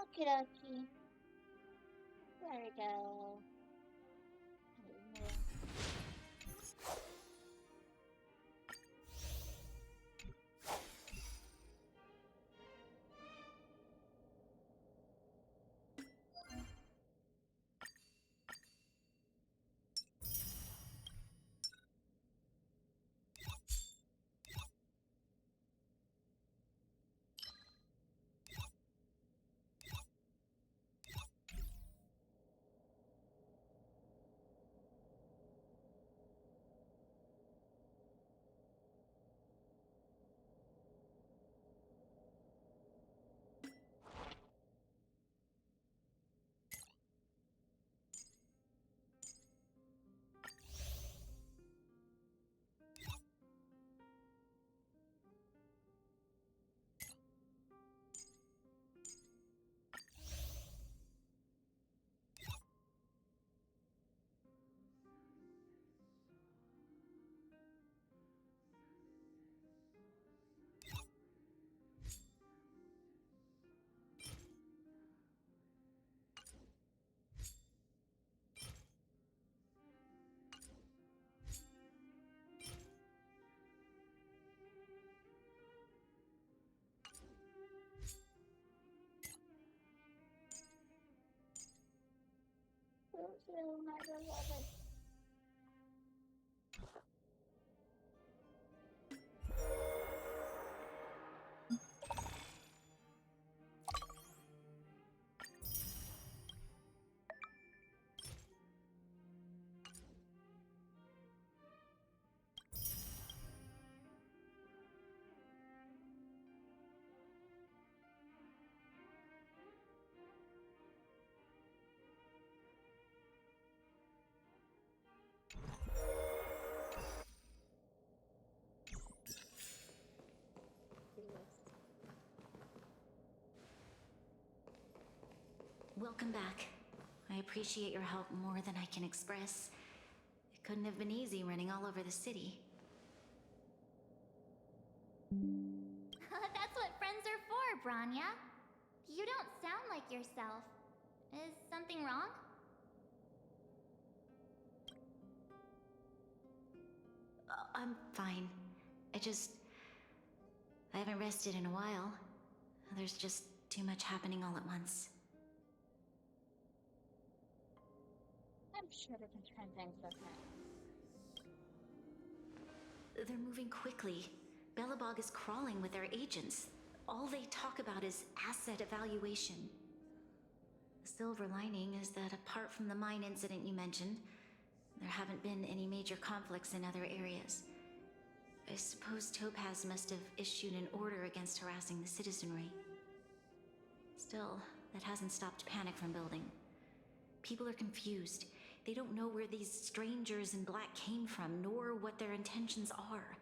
Okie dokie. There we go. Oh my beloved. Welcome back. I appreciate your help more than I can express. It couldn't have been easy running all over the city. That's what friends are for, Branya. You don't sound like yourself. Is something wrong? I'm fine. I haven't rested in a while. There's just too much happening all at once. I'm sure they can turn things around. They're moving quickly. Belobog is crawling with their agents. All they talk about is asset evaluation. The silver lining is that apart from the mine incident you mentioned, there haven't been any major conflicts in other areas. I suppose Topaz must have issued an order against harassing the citizenry. Still, that hasn't stopped panic from building. People are confused. They don't know where these strangers in black came from, nor what their intentions are.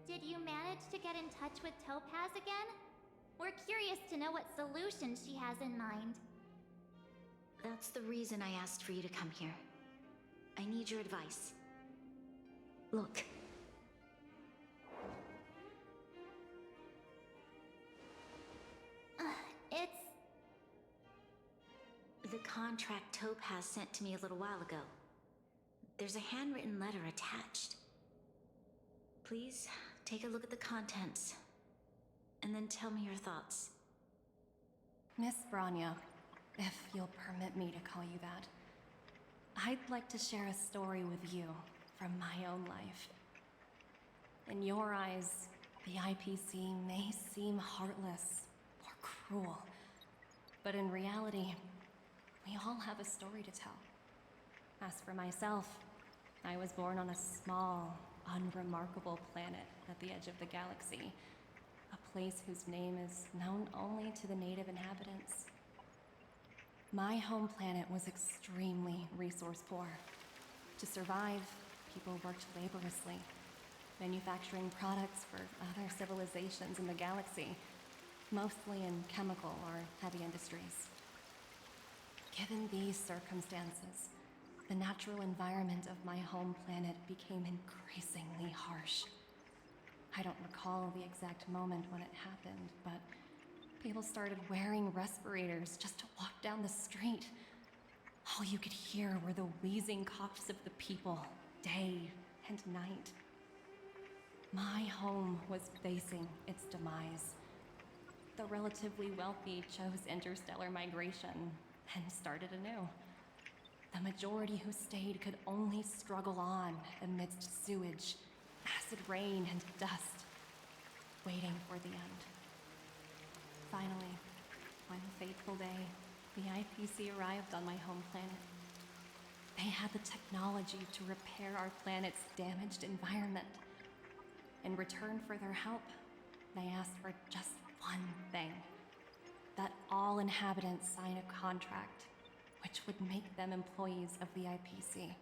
Did you manage to get in touch with Topaz again? We're curious to know what solution she has in mind. That's the reason I asked for you to come here. I need your advice. Look. It's... The contract Topaz sent to me a little while ago. There's a handwritten letter attached. Please, take a look at the contents, and then tell me your thoughts. Miss Branya, if you'll permit me to call you that, I'd like to share a story with you from my own life. In your eyes, the IPC may seem heartless or cruel, but in reality, we all have a story to tell. As for myself, I was born on a small, unremarkable planet at the edge of the galaxy, a place whose name is known only to the native inhabitants. My home planet was extremely resource poor. To survive, people worked laboriously, manufacturing products for other civilizations in the galaxy, mostly in chemical or heavy industries. Given these circumstances, the natural environment of my home planet became increasingly harsh. I don't recall the exact moment when it happened, but people started wearing respirators just to walk down the street. All you could hear were the wheezing coughs of the people, day and night. My home was facing its demise. The relatively wealthy chose interstellar migration and started anew. The majority who stayed could only struggle on amidst sewage, acid rain, and dust, waiting for the end. Finally, one fateful day, the IPC arrived on my home planet. They had the technology to repair our planet's damaged environment. In return for their help, they asked for just one thing: that all inhabitants sign a contract which would make them employees of the IPC.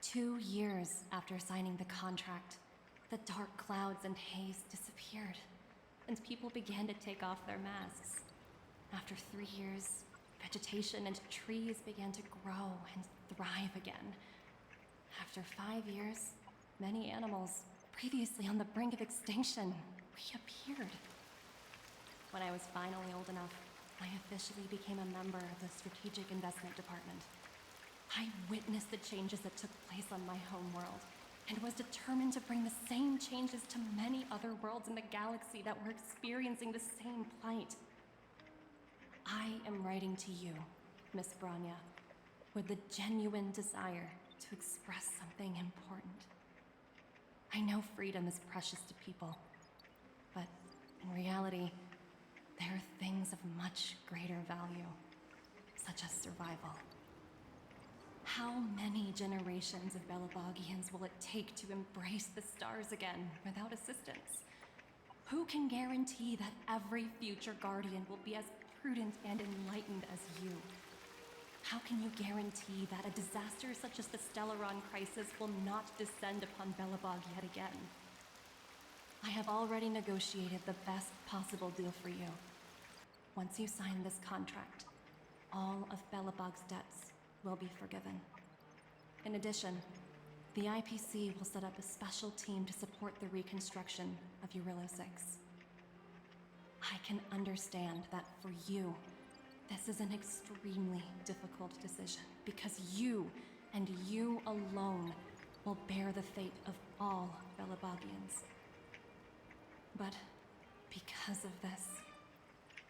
2 years after signing the contract, the dark clouds and haze disappeared, and people began to take off their masks. After 3 years, vegetation and trees began to grow and thrive again. After 5 years, many animals, previously on the brink of extinction, reappeared. When I was finally old enough, I officially became a member of the Strategic Investment Department. I witnessed the changes that took place on my home world, and was determined to bring the same changes to many other worlds in the galaxy that were experiencing the same plight. I am writing to you, Miss Branya, with the genuine desire to express something important. I know freedom is precious to people, but in reality, there are things of much greater value, such as survival. How many generations of Belabogians will it take to embrace the stars again without assistance? Who can guarantee that every future Guardian will be as prudent and enlightened as you? How can you guarantee that a disaster such as the Stellaron crisis will not descend upon Belobog yet again? I have already negotiated the best possible deal for you. Once you sign this contract, all of Belobog's debts will be forgiven. In addition, the IPC will set up a special team to support the reconstruction of Eurilo 6. I can understand that for you, this is an extremely difficult decision, because you, and you alone, will bear the fate of all Belabogians. But because of this,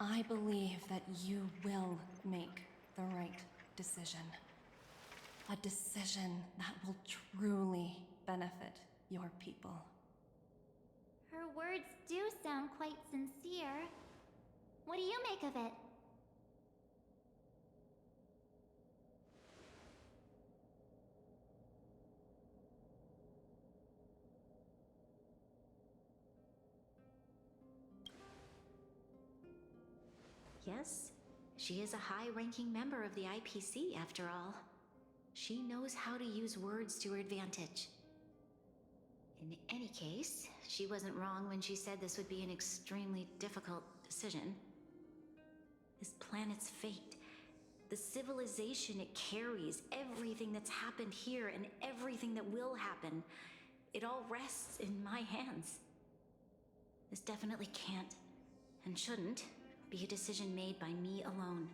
I believe that you will make the right decision. A decision that will truly benefit your people. Her words do sound quite sincere. What do you make of it? Yes, she is a high-ranking member of the IPC, after all. She knows how to use words to her advantage. In any case, she wasn't wrong when she said this would be an extremely difficult decision. This planet's fate, the civilization it carries, everything that's happened here and everything that will happen, it all rests in my hands. This definitely can't, and shouldn't, be a decision made by me alone.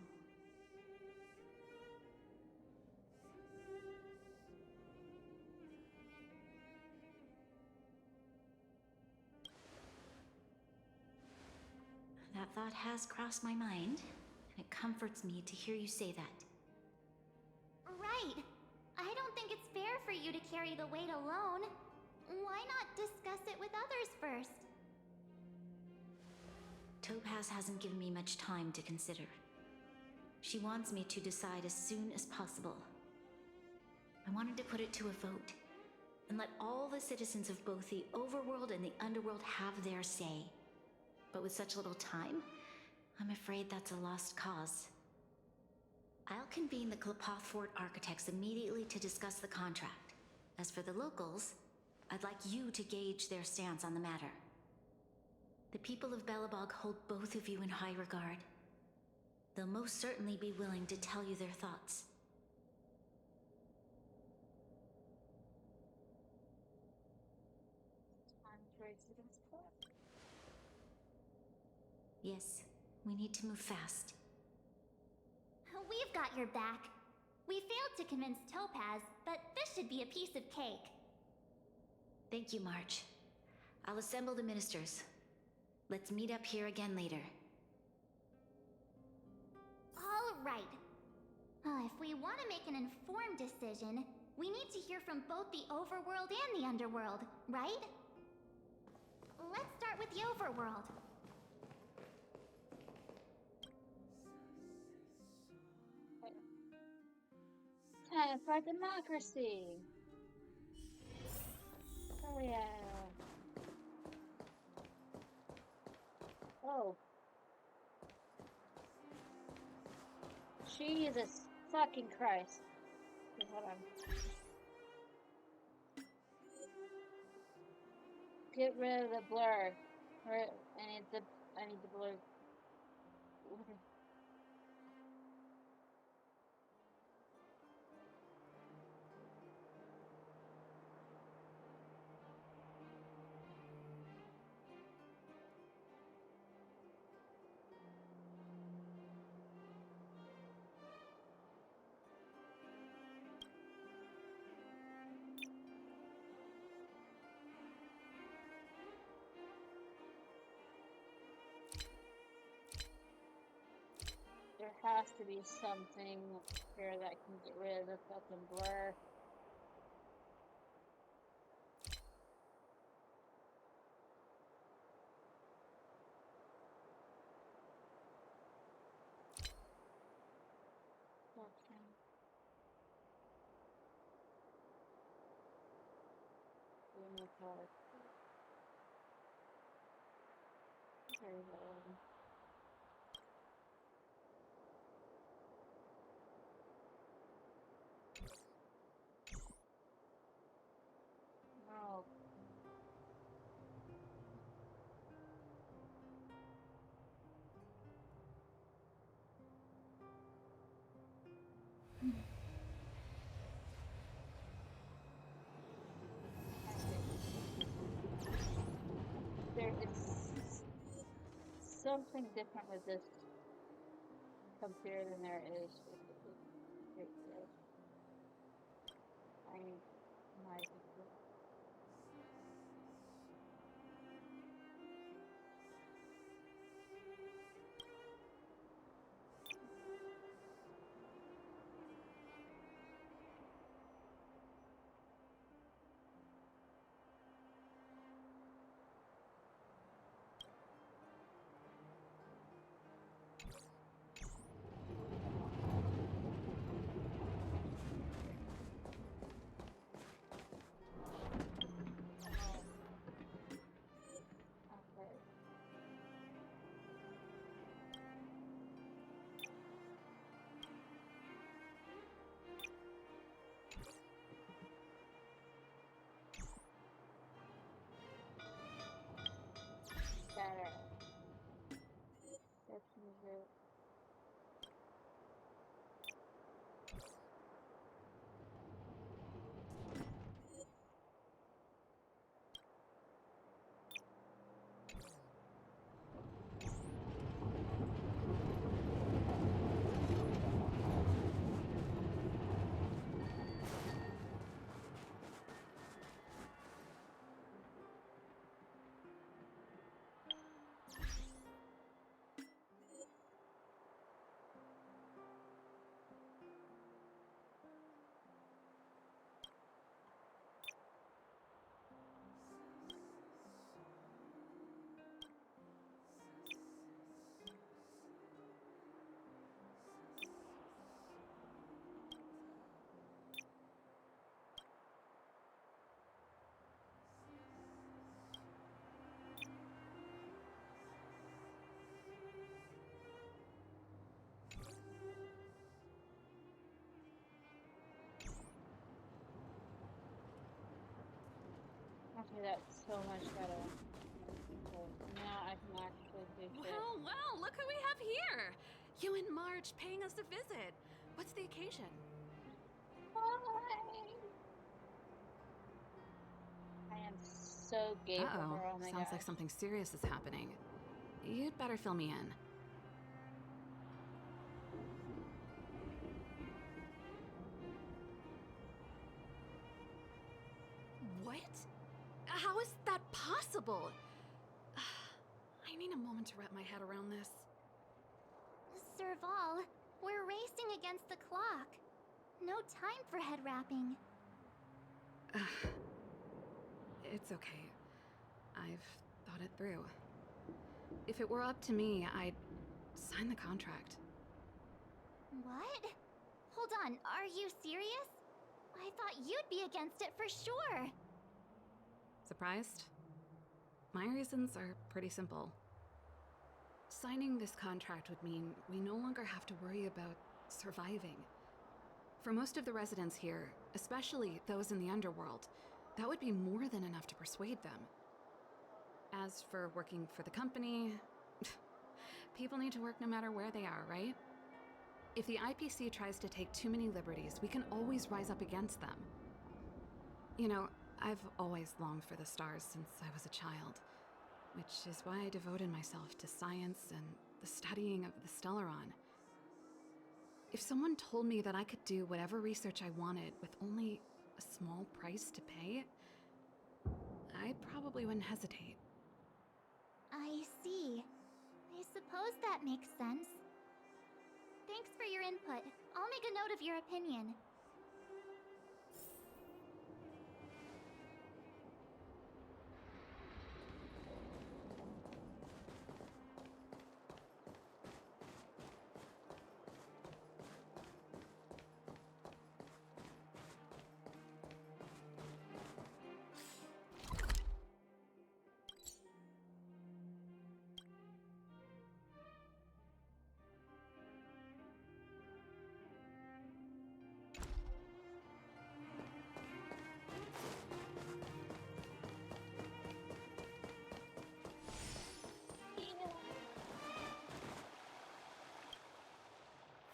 That thought has crossed my mind, and it comforts me to hear you say that. Right. I don't think it's fair for you to carry the weight alone. Why not discuss it with others first? Topaz hasn't given me much time to consider. She wants me to decide as soon as possible. I wanted to put it to a vote, and let all the citizens of both the Overworld and the Underworld have their say. But with such little time, I'm afraid that's a lost cause. I'll convene the Klapothfort architects immediately to discuss the contract. As for the locals, I'd like you to gauge their stance on the matter. The people of Belobog hold both of you in high regard. They'll most certainly be willing to tell you their thoughts. Yes, we need to move fast. We've got your back. We failed to convince Topaz, but this should be a piece of cake. Thank you, March. I'll assemble the ministers. Let's meet up here again later. All right. If we want to make an informed decision, we need to hear from both the overworld and the underworld, right? Let's start with the overworld. Time for democracy. Oh yeah. Oh. Jesus fucking Christ. Okay, hold on. Get rid of the blur. I need the blur. There has to be something here that can get rid of the fucking blur. Okay. Give me a card. There you go. Oh. There is something different with this computer than there is with the I might be. Okay. Better. That's easier. Okay, that's so much better. Okay, now I can actually do shit. Well, well, look who we have here! You and March paying us a visit. What's the occasion? Hi. I am so gay for her. Oh my Sounds gosh. like something serious is happening. You'd better fill me in. What? How is that possible? I need a moment to wrap my head around this. Serval, we're racing against the clock. No time for head wrapping. It's okay. I've thought it through. If it were up to me, I'd sign the contract. What? Hold on, are you serious? I thought you'd be against it for sure. Surprised? My reasons are pretty simple. Signing this contract would mean we no longer have to worry about surviving. For most of the residents here, especially those in the underworld, that would be more than enough to persuade them. As for working for the company, people need to work no matter where they are, right? If the IPC tries to take too many liberties, we can always rise up against them. You know, I've always longed for the stars since I was a child, which is why I devoted myself to science and the studying of the Stellaron. If someone told me that I could do whatever research I wanted with only a small price to pay, I probably wouldn't hesitate. I see. I suppose that makes sense. Thanks for your input. I'll make a note of your opinion.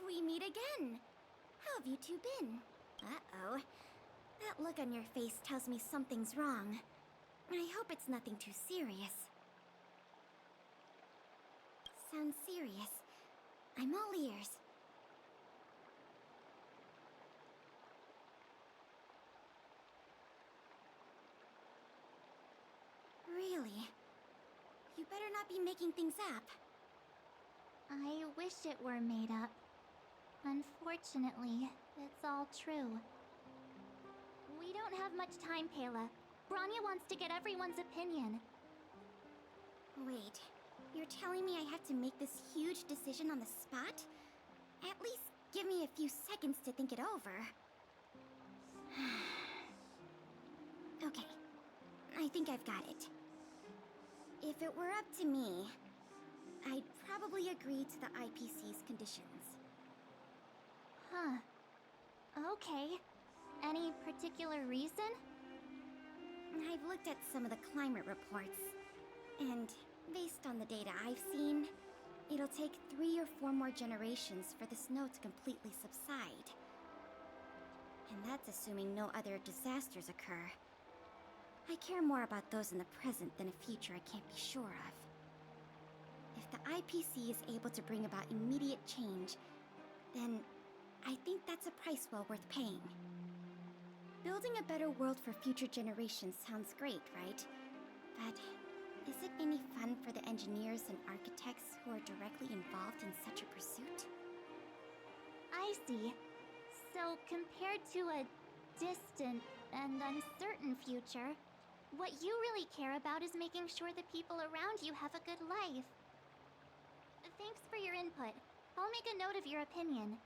We meet again. How have you two been? Uh-oh. That look on your face tells me something's wrong. I hope it's nothing too serious. Sounds serious. I'm all ears. Really? You better not be making things up. I wish it were made up. Unfortunately, it's all true. We don't have much time, Kayla. Branya wants to get everyone's opinion. Wait, you're telling me I have to make this huge decision on the spot? At least give me a few seconds to think it over. Okay, I think I've got it. If it were up to me, I'd probably agree to the IPC's conditions. Huh. Okay. Any particular reason? I've looked at some of the climate reports, and based on the data I've seen, it'll take 3 or 4 more generations for the snow to completely subside. And that's assuming no other disasters occur. I care more about those in the present than a future I can't be sure of. If the IPC is able to bring about immediate change, then I think that's a price well worth paying. Building a better world for future generations sounds great, right? But is it any fun for the engineers and architects who are directly involved in such a pursuit? I see. So, compared to a distant and uncertain future, what you really care about is making sure the people around you have a good life. Thanks for your input. I'll make a note of your opinion.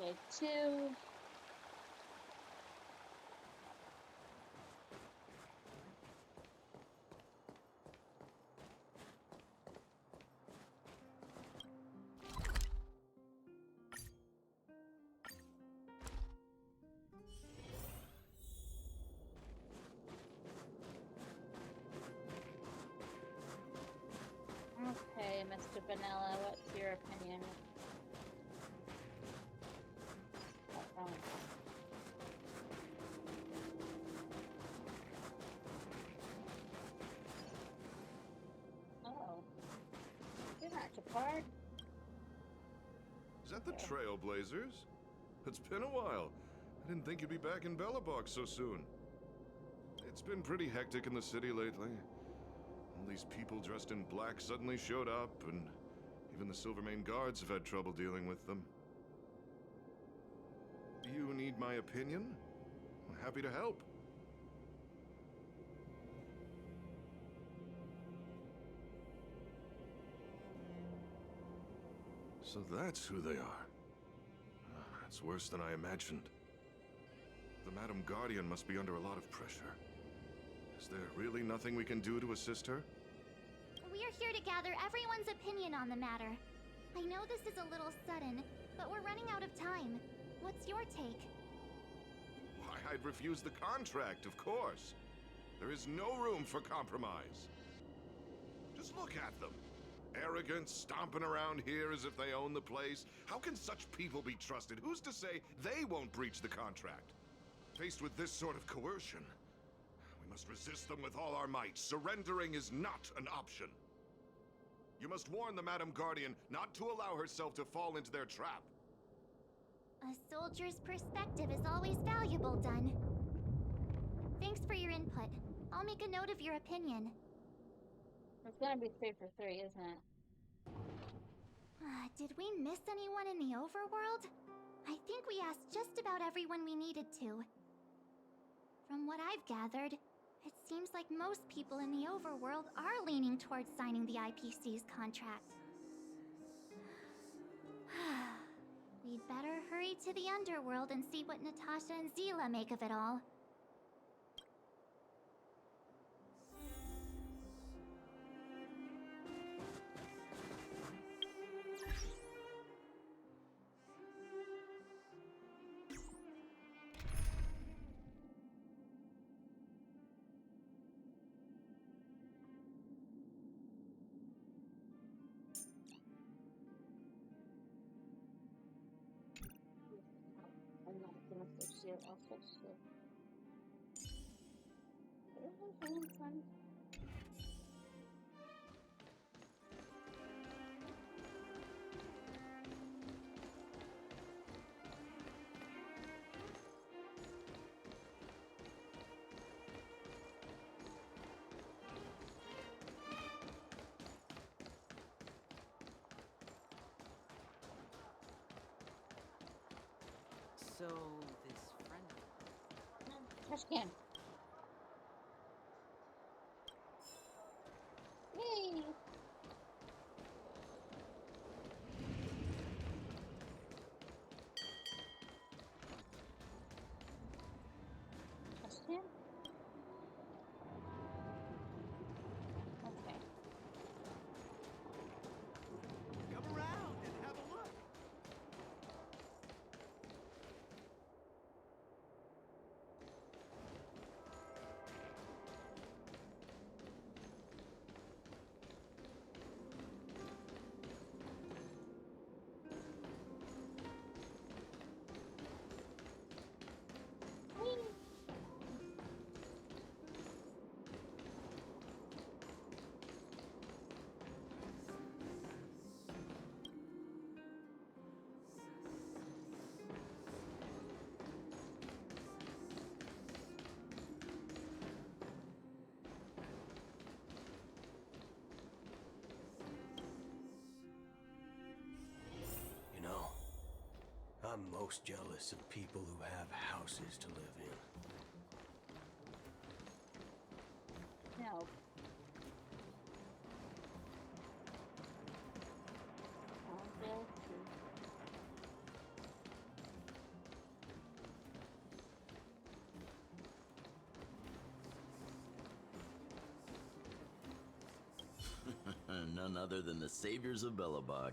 Okay, 2. Okay, Mr. Vanilla, what's your opinion? What's wrong? that the Trailblazers? It's been a while. I didn't think you'd be back in Belobog so soon. It's been pretty hectic in the city lately. All these people dressed in black suddenly showed up, and even the Silvermane guards have had trouble dealing with them. Do you need my opinion? I'm happy to help. So that's who they are. It's worse than I imagined. The Madam Guardian must be under a lot of pressure. Is there really nothing we can do to assist her? We're here to gather everyone's opinion on the matter. I know this is a little sudden, but we're running out of time. What's your take? Why, I'd refuse the contract, of course. There is no room for compromise. Just look at them. Arrogant, stomping around here as if they own the place. How can such people be trusted? Who's to say they won't breach the contract? Faced with this sort of coercion, we must resist them with all our might. Surrendering is not an option. You must warn the Madam Guardian not to allow herself to fall into their trap. A soldier's perspective is always valuable, Dun. Thanks for your input. I'll make a note of your opinion. It's gonna be 3 for 3, isn't it? Did we miss anyone in the overworld? I think we asked just about everyone we needed to. From what I've gathered, it seems like most people in the overworld are leaning towards signing the IPC's contract. We'd better hurry to the underworld and see what Natasha and Zila make of it all. I'm not gonna switch to it. I'll switch to it. So, this friend... Trash can. Yay! Trash can? Okay. Come around and have a look! You know, I'm most jealous of people who have houses to live in. No. None other than the saviors of Belobog.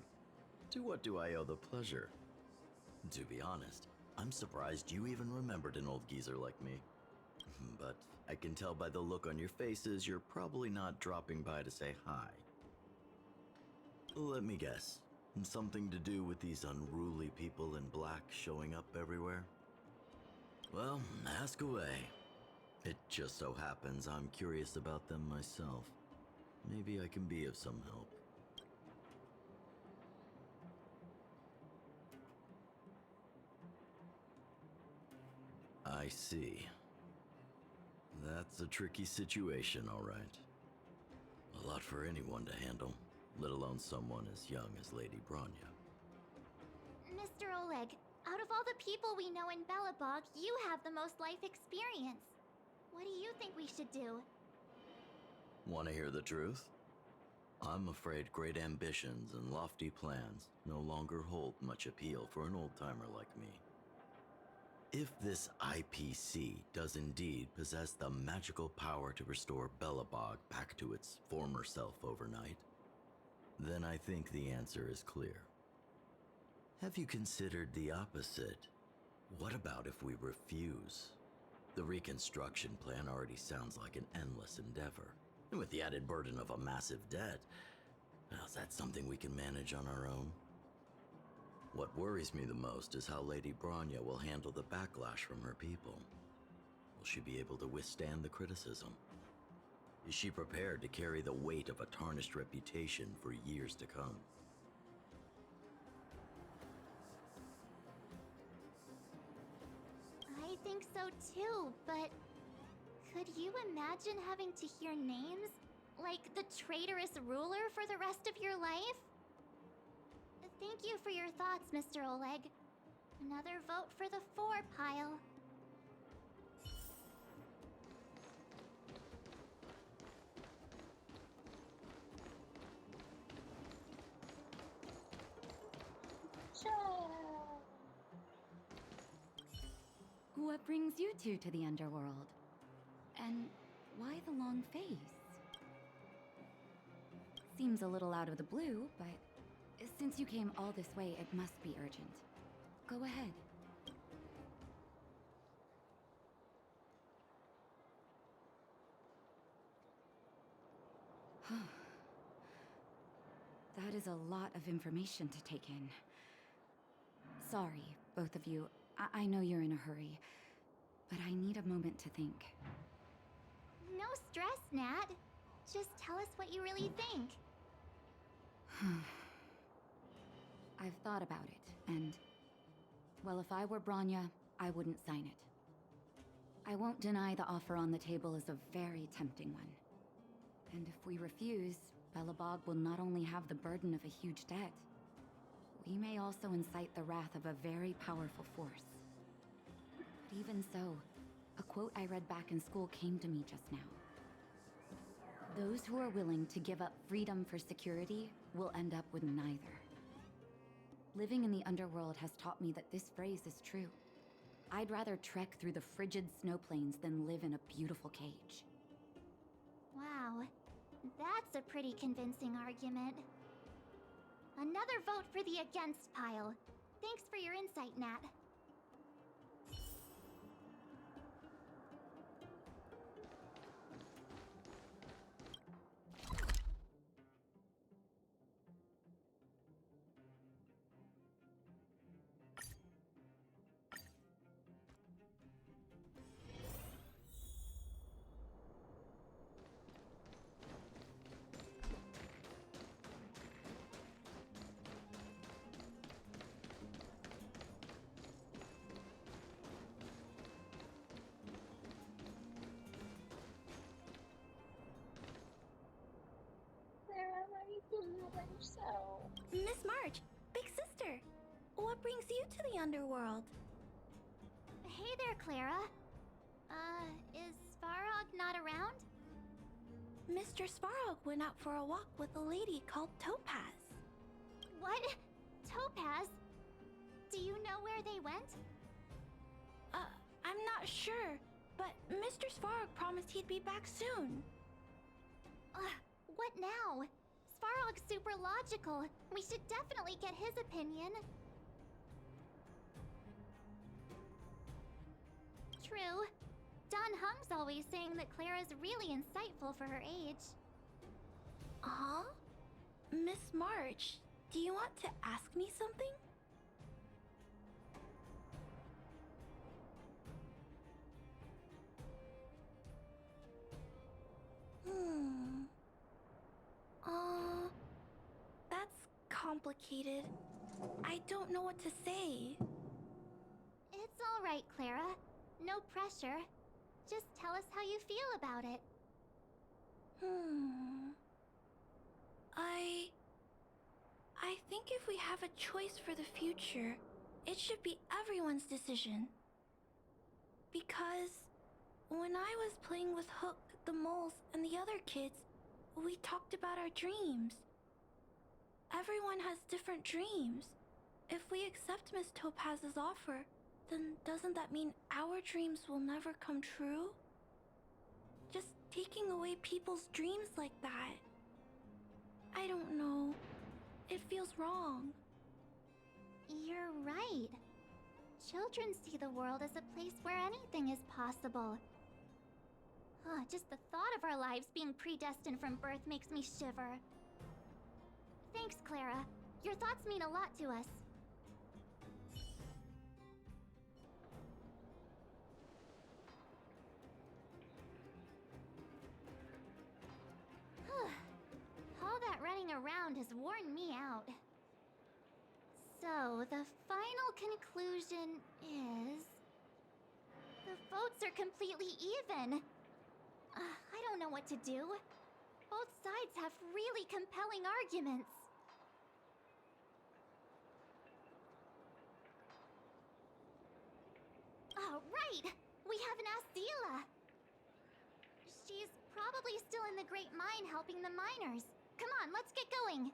To what do I owe the pleasure? To be honest, I'm surprised you even remembered an old geezer like me. But I can tell by the look on your faces you're probably not dropping by to say hi. Let me guess. Something to do with these unruly people in black showing up everywhere? Well, ask away. It just so happens I'm curious about them myself. Maybe I can be of some help. I see. That's a tricky situation, all right. A lot for anyone to handle, let alone someone as young as Lady Bronya. Mr. Oleg, out of all the people we know in Belobog, you have the most life experience. What do you think we should do? Want to hear the truth? I'm afraid great ambitions and lofty plans no longer hold much appeal for an old-timer like me. If this IPC does indeed possess the magical power to restore Belobog back to its former self overnight, then I think the answer is clear. Have you considered the opposite? What about if we refuse? The reconstruction plan already sounds like an endless endeavor. And with the added burden of a massive debt, well, is that something we can manage on our own? What worries me the most is how Lady Bronya will handle the backlash from her people. Will she be able to withstand the criticism? Is she prepared to carry the weight of a tarnished reputation for years to come? I think so too, but could you imagine having to hear names? Like the traitorous ruler for the rest of your life? Thank you for your thoughts, Mr. Oleg. Another vote for the 4 pile. What brings you two to the underworld? And why the long face? Seems a little out of the blue, but since you came all this way, it must be urgent. Go ahead. That is a lot of information to take in. Sorry, both of you. I know you're in a hurry, but I need a moment to think. No stress, Nat. Just tell us what you really think. I've thought about it, and... well, if I were Bronya, I wouldn't sign it. I won't deny the offer on the table is a very tempting one. And if we refuse, Belobog will not only have the burden of a huge debt, we may also incite the wrath of a very powerful force. But even so, a quote I read back in school came to me just now. Those who are willing to give up freedom for security will end up with neither. Living in the underworld has taught me that this phrase is true. I'd rather trek through the frigid snow plains than live in a beautiful cage. Wow, that's a pretty convincing argument. Another vote for the against pile. Thanks for your insight, Nat. Sarah, why are you doing that by yourself? Miss March, big sister, what brings you to the underworld? Hey there, Clara. Is Svarog not around? Mr. Svarog went out for a walk with a lady called Topaz. What? Topaz? Do you know where they went? I'm not sure, but Mr. Svarog promised he'd be back soon. What now? Svarog's super logical. We should definitely get his opinion. True. Don Hung's always saying that Clara's really insightful for her age. Huh? Miss March, do you want to ask me something? That's complicated. I don't know what to say. It's all right, Clara. No pressure. Just tell us how you feel about it. I think if we have a choice for the future, it should be everyone's decision. Because when I was playing with Hook, the moles, and the other kids, we talked about our dreams. Everyone has different dreams. If we accept Miss Topaz's offer, then doesn't that mean our dreams will never come true? Just taking away people's dreams like that. I don't know. It feels wrong. You're right. Children see the world as a place where anything is possible. Just the thought of our lives being predestined from birth makes me shiver. Thanks, Clara. Your thoughts mean a lot to us. All that running around has worn me out. So, the final conclusion is... the votes are completely even. I don't know what to do. Both sides have really compelling arguments. Oh, right! We haven't asked Zila. She's probably still in the Great Mine helping the miners. Come on, let's get going.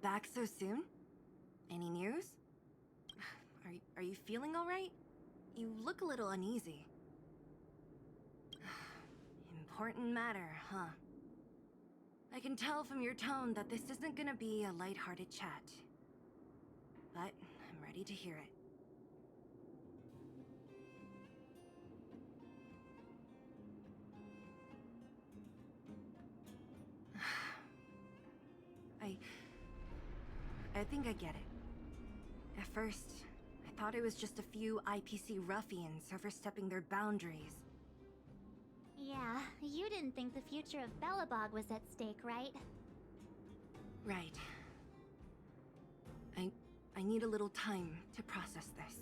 Back so soon? Any news? Are you feeling all right? You look a little uneasy. Important matter, huh? I can tell from your tone that this isn't gonna be a lighthearted chat. But I'm ready to hear it. I think I get it. At first, I thought it was just a few IPC ruffians overstepping their boundaries. Yeah, you didn't think the future of Belobog was at stake, right? Right. I need a little time to process this.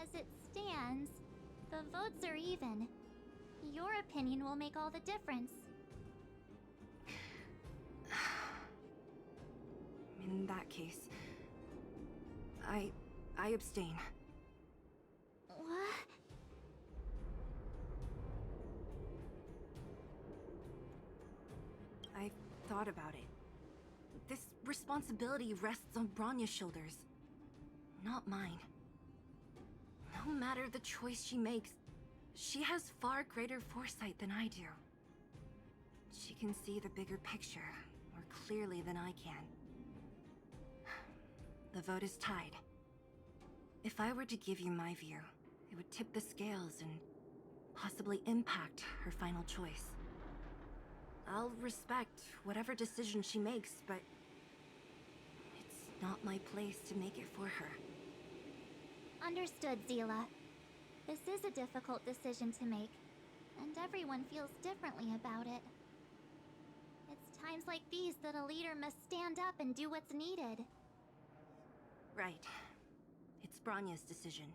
As it stands, the votes are even. Your opinion will make all the difference. In that case, I abstain. What? I thought about it. This responsibility rests on Bronya's shoulders, not mine. No matter the choice she makes, she has far greater foresight than I do. She can see the bigger picture more clearly than I can. The vote is tied. If I were to give you my view, it would tip the scales and possibly impact her final choice. I'll respect whatever decision she makes, but it's not my place to make it for her. Understood, Zila. This is a difficult decision to make, and everyone feels differently about it. It's times like these that a leader must stand up and do what's needed. Right. It's Bronya's decision.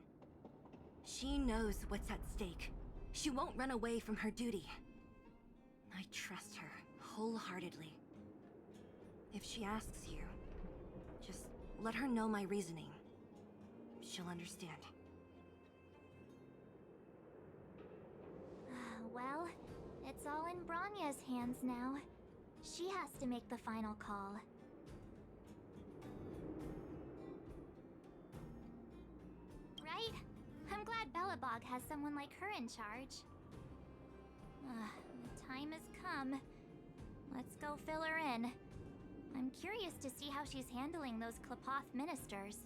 She knows what's at stake. She won't run away from her duty. I trust her wholeheartedly. If she asks you, just let her know my reasoning. She'll understand. Well, it's all in Bronya's hands now. She has to make the final call. Right? I'm glad Belobog has someone like her in charge. The time has come. Let's go fill her in. I'm curious to see how she's handling those Klapoth ministers.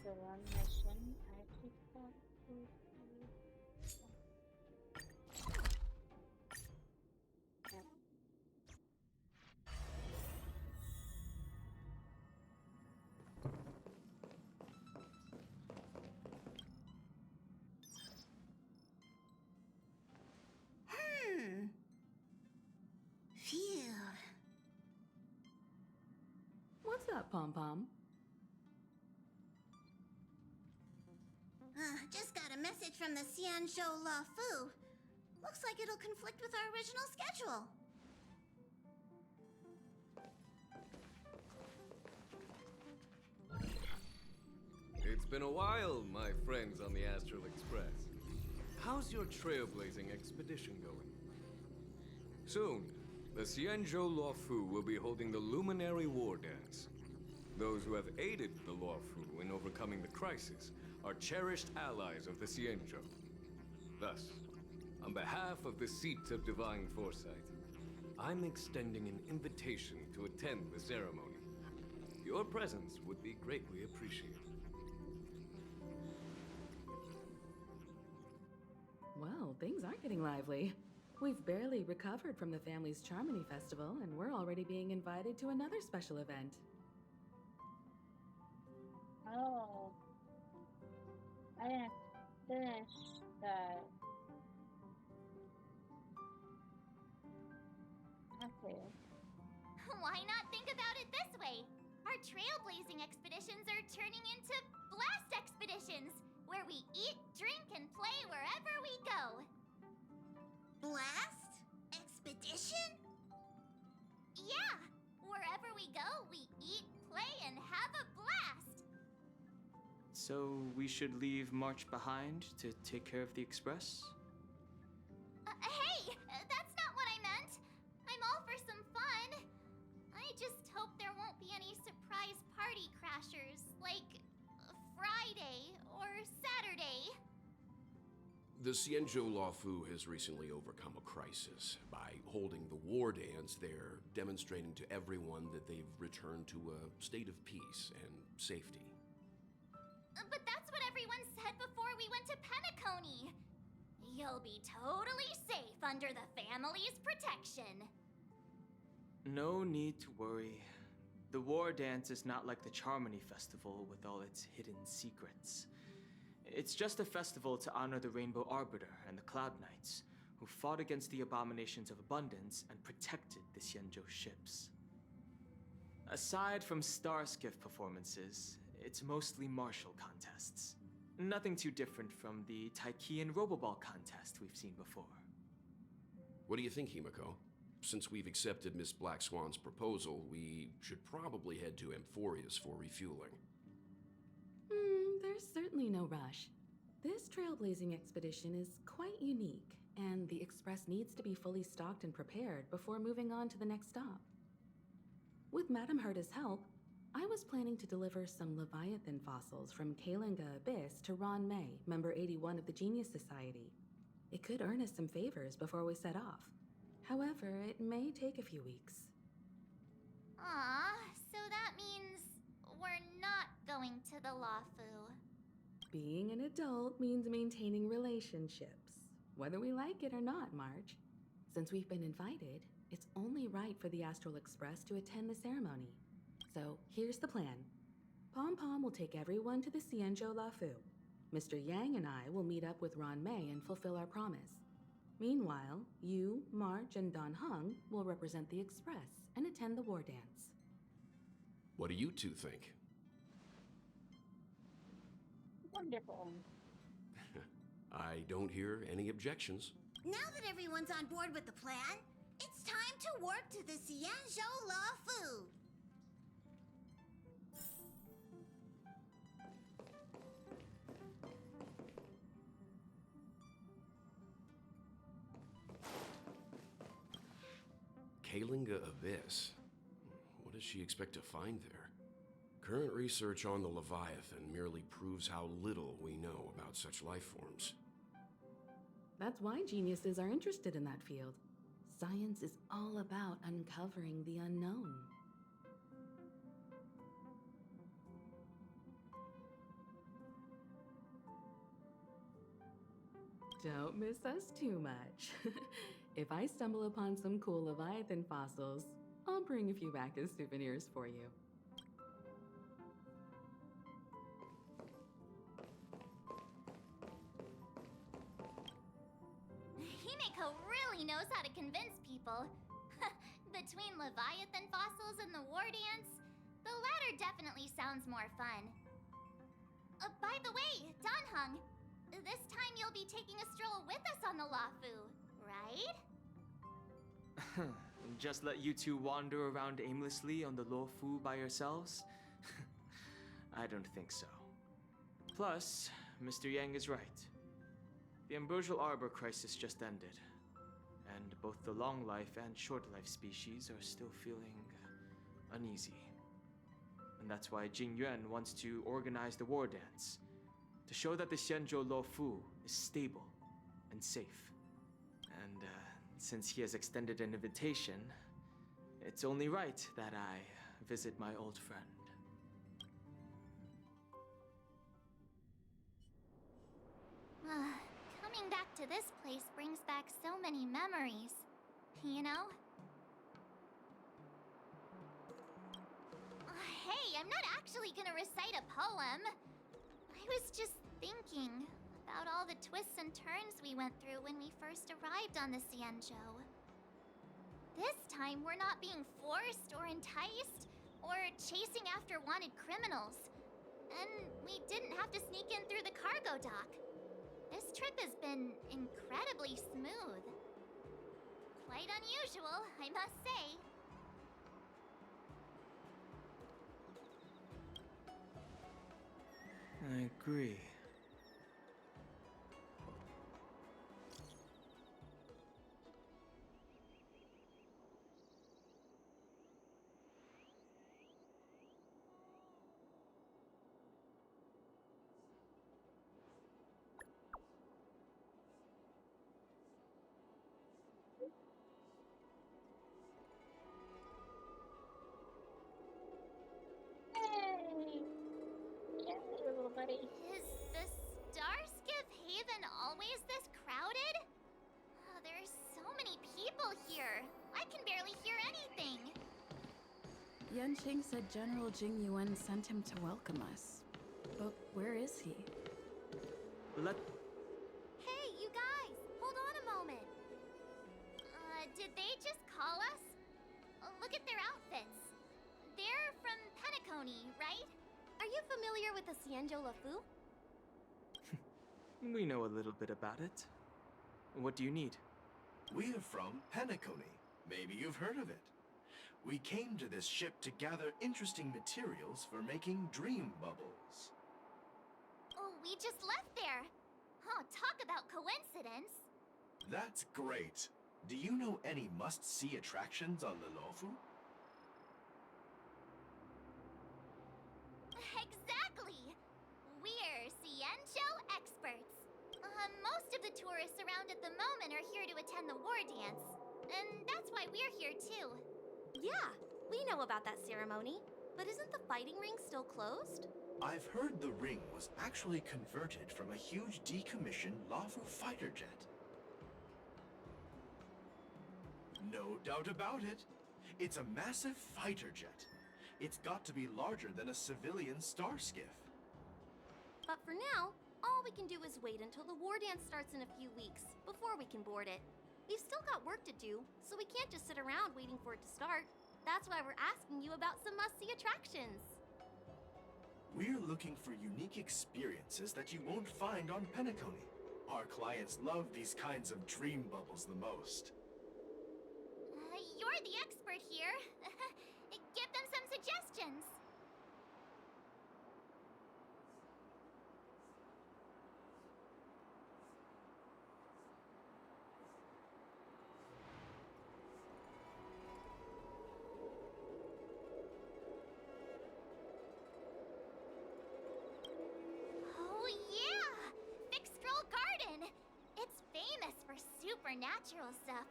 The one mission I just got to Phew. What's up, Pom Pom? Just got a message from the Xianzhou La Fu. Looks like it'll conflict with our original schedule. It's been a while, my friends on the Astral Express. How's your trailblazing expedition going? Soon, the Xianzhou La Fu will be holding the Luminary War Dance. Those who have aided the La Fu in overcoming the crisis are cherished allies of the Xianzhou. Thus, on behalf of the Seat of Divine Foresight, I'm extending an invitation to attend the ceremony. Your presence would be greatly appreciated. Well, things aren't getting lively. We've barely recovered from the family's Charmony Festival, and we're already being invited to another special event. Oh. I didn't finish that. Okay. Why not think about it this way? Our trailblazing expeditions are turning into blast expeditions, where we eat, drink, and play wherever we go. Blast? Expedition? Yeah! Wherever we go, we eat, play, and have a blast! So we should leave March behind to take care of the Express? Hey! That's not what I meant! I'm all for some fun. I crashers, like Friday or Saturday. The Xianzhou Luofu has recently overcome a crisis. By holding the war dance, they're demonstrating to everyone that they've returned to a state of peace and safety. But that's what everyone said before we went to Penacony. You'll be totally safe under the family's protection. No need to worry. The war dance is not like the Charmony Festival with all its hidden secrets. It's just a festival to honor the Rainbow Arbiter and the Cloud Knights, who fought against the abominations of abundance and protected the Xianzhou ships. Aside from star skiff performances, it's mostly martial contests. Nothing too different from the Taiki and Roboball contest we've seen before. What do you think, Himiko? Since we've accepted Miss Black Swan's proposal, we should probably head to Amphorius for refueling. There's certainly no rush. This trailblazing expedition is quite unique, and the Express needs to be fully stocked and prepared before moving on to the next stop. With Madame Herta's help, I was planning to deliver some Leviathan fossils from Kalinga Abyss to Ron May, member 81 of the Genius Society. It could earn us some favors before we set off. However, it may take a few weeks. So that means we're not going to the Luofu. Being an adult means maintaining relationships, whether we like it or not, Marge. Since we've been invited, it's only right for the Astral Express to attend the ceremony. So here's the plan. Pom Pom will take everyone to the Xianzhou Luofu. Mr. Yang and I will meet up with Ron May and fulfill our promise. Meanwhile, you, Marge, and Don Hung will represent the Express and attend the war dance. What do you two think? Wonderful. I don't hear any objections. Now that everyone's on board with the plan, it's time to work to the Xianzhou Luofu. Kalinga Abyss. What does she expect to find there? Current research on the Leviathan merely proves how little we know about such life forms. That's why geniuses are interested in that field. Science is all about uncovering the unknown. Don't miss us too much. If I stumble upon some cool Leviathan fossils, I'll bring a few back as souvenirs for you. Himiko really knows how to convince people. Between Leviathan fossils and the war dance, the latter definitely sounds more fun. By the way, Don Hung, this time you'll be taking a stroll with us on the Luofu, right? Just let you two wander around aimlessly on the Luofu by yourselves? I don't think so. Plus, Mr. Yang is right. The Ambrosial Arbor crisis just ended, and both the long life and short life species are still feeling uneasy. And that's why Jing Yuan wants to organize the war dance, to show that the Xianzhou Luofu is stable and safe. And since he has extended an invitation, it's only right that I visit my old friend. Coming back to this place brings back so many memories, you know? Hey, I'm not actually gonna recite a poem. I was just thinking about all the twists and turns we went through when we first arrived on the Xianzhou. This time, we're not being forced or enticed or chasing after wanted criminals. And we didn't have to sneak in through the cargo dock. This trip has been incredibly smooth. Quite unusual, I must say. I agree. Yanqing said General Jing Yuan sent him to welcome us. But where is he? Hey, you guys! Hold on a moment. Did they just call us? Look at their outfits. They're from Penacony, right? Are you familiar with the Xianzhou Lafu? We know a little bit about it. What do you need? We're from Penacony. Maybe you've heard of it. We came to this ship to gather interesting materials for making dream bubbles. Oh, we just left there. Oh, talk about coincidence. That's great. Do you know any must-see attractions on the Luofu? Exactly! We're Xianzhou experts. Most of the tourists around at the moment are here to attend the war dance. And that's why we're here too. Yeah, we know about that ceremony. But isn't the fighting ring still closed? I've heard the ring was actually converted from a huge decommissioned Luofu fighter jet. No doubt about it. It's a massive fighter jet. It's got to be larger than a civilian star skiff. But for now, all we can do is wait until the war dance starts in a few weeks before we can board it. We've still got work to do, so we can't just sit around waiting for it to start. That's why we're asking you about some must-see attractions. We're looking for unique experiences that you won't find on Penacony. Our clients love these kinds of dream bubbles the most. You're the expert here. Give them some suggestions. Oh yeah! Fixed-roll garden! It's famous for supernatural stuff.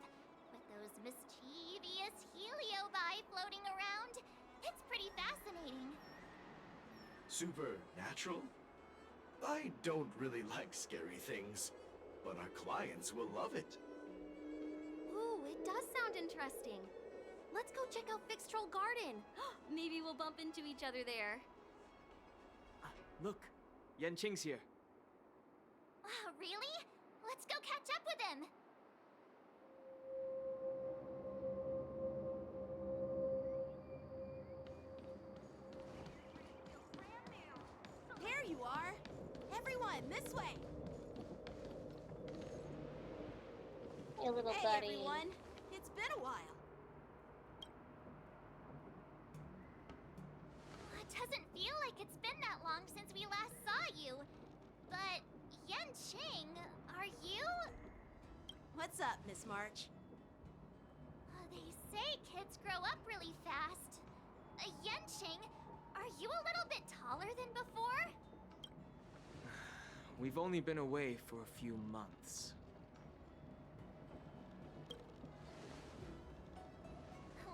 With those mischievous heliobi floating around. It's pretty fascinating. Supernatural? I don't really like scary things, but our clients will love it. Ooh, it does sound interesting. Let's go check out Fixed Troll Garden. Maybe we'll bump into each other there. Look, Yanqing's here. Really? Let's go catch up with him. There you are! Everyone, this way! Hey, little hey, buddy. Everyone! It's been a while. It doesn't feel like it's been that long since we last saw you. But, Yanqing, are you? What's up, Miss March? They say kids grow up really fast. Yanqing, are you a little bit taller than before? We've only been away for a few months.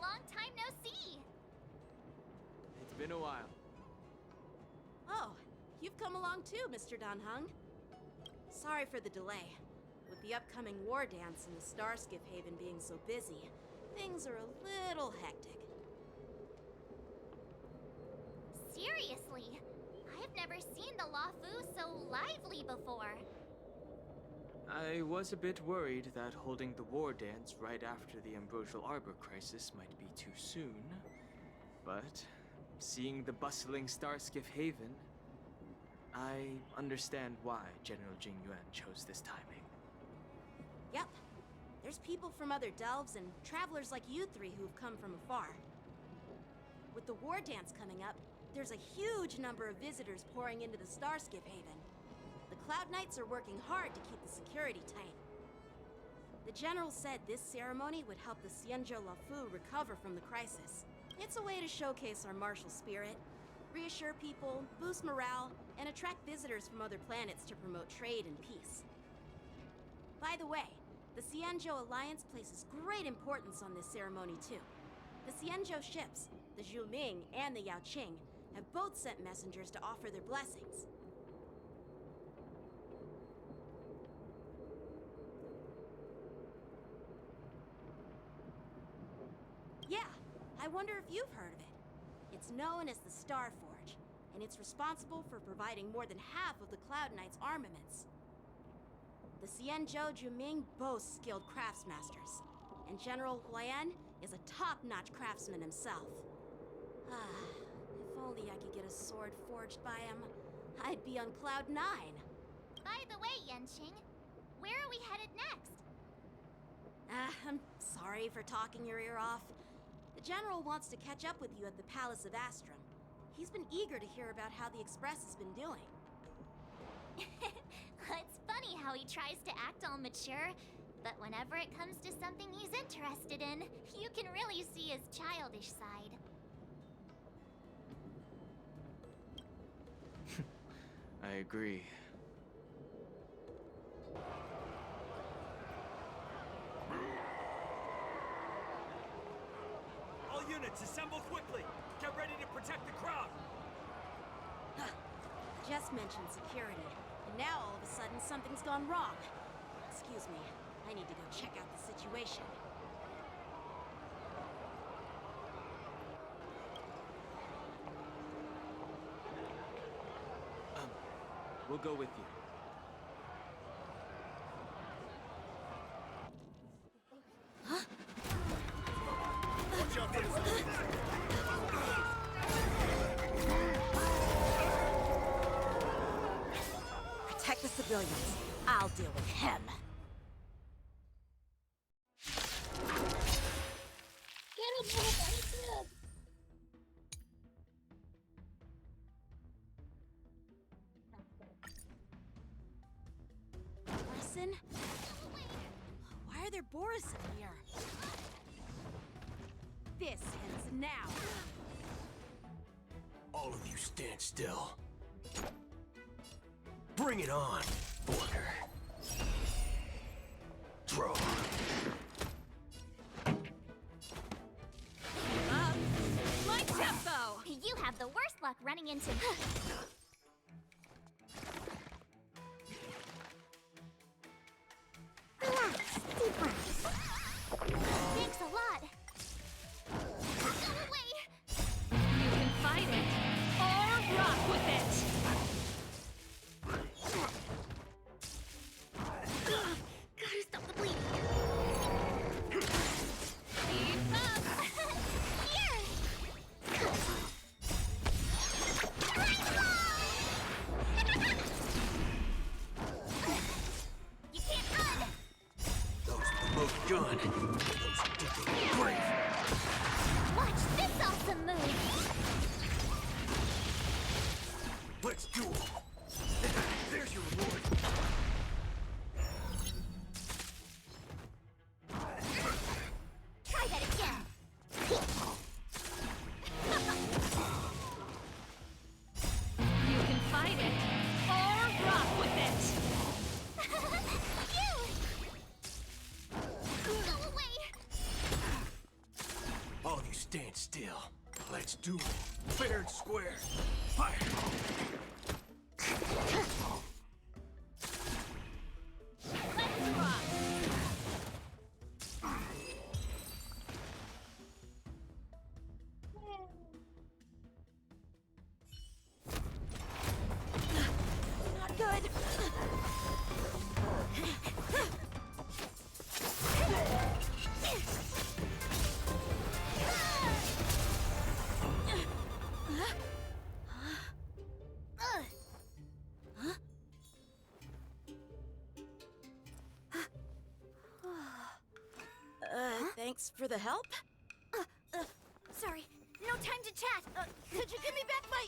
Long time no see. It's been a while. Oh, you've come along too, Mr. Danheng. Sorry for the delay. With the upcoming war dance and the Starskiff Haven being so busy, things are a little hectic. Seriously, I've never seen the Luofu so lively before. I was a bit worried that holding the war dance right after the Ambrosial Arbor crisis might be too soon. But seeing the bustling Starskiff Haven, I understand why General Jing Yuan chose this timing. Yep. There's people from other delves and travelers like you three who've come from afar. With the war dance coming up, there's a huge number of visitors pouring into the Starskiff Haven. The Cloud Knights are working hard to keep the security tight. The General said this ceremony would help the Xianzhou Luofu recover from the crisis. It's a way to showcase our martial spirit, reassure people, boost morale, and attract visitors from other planets to promote trade and peace. By the way, the Xianzhou Alliance places great importance on this ceremony too. The Xianzhou ships, the Zhuming and the Yaoqing, have both sent messengers to offer their blessings. Yeah, I wonder if you've heard of it. It's known as the Star Forge, and it's responsible for providing more than half of the Cloud Knight's armaments. The Xianzhou Juming boasts skilled craftsmasters, and General Huan is a top-notch craftsman himself. If only I could get a sword forged by him, I'd be on Cloud 9. By the way, Yanqing, where are we headed next? I'm sorry for talking your ear off. The General wants to catch up with you at the Palace of Astrum. He's been eager to hear about how the Express has been doing. It's funny how he tries to act all mature, but whenever it comes to something he's interested in, you can really see his childish side. I agree. All units, assemble quickly! Get ready to protect the crowd! Just mentioned security, and now all of a sudden something's gone wrong. Excuse me, I need to go check out the situation. We'll go with you. Watch out for this! Protect the civilians. I'll deal with him. Listen? Why are there Boris in here? This ends now. All of you stand still. Bring it on, Border. Throw. My tempo! You have the worst luck running into... Relax, deep breaths. Thanks a lot. Go away! You can fight it, or rock with it! Gotta stop the bleeding. Keep up! Here! You can't run! Those with the most gun. Those who did the brave. Watch this awesome move! Let's duel. There's your reward. Try that again! You can fight it, or rock with it! Go away! All of you stand still. Let's duel. Fair and square. Fire. Let's rock! Not good. Thanks for the help. Sorry, no time to chat. Could you give me back my...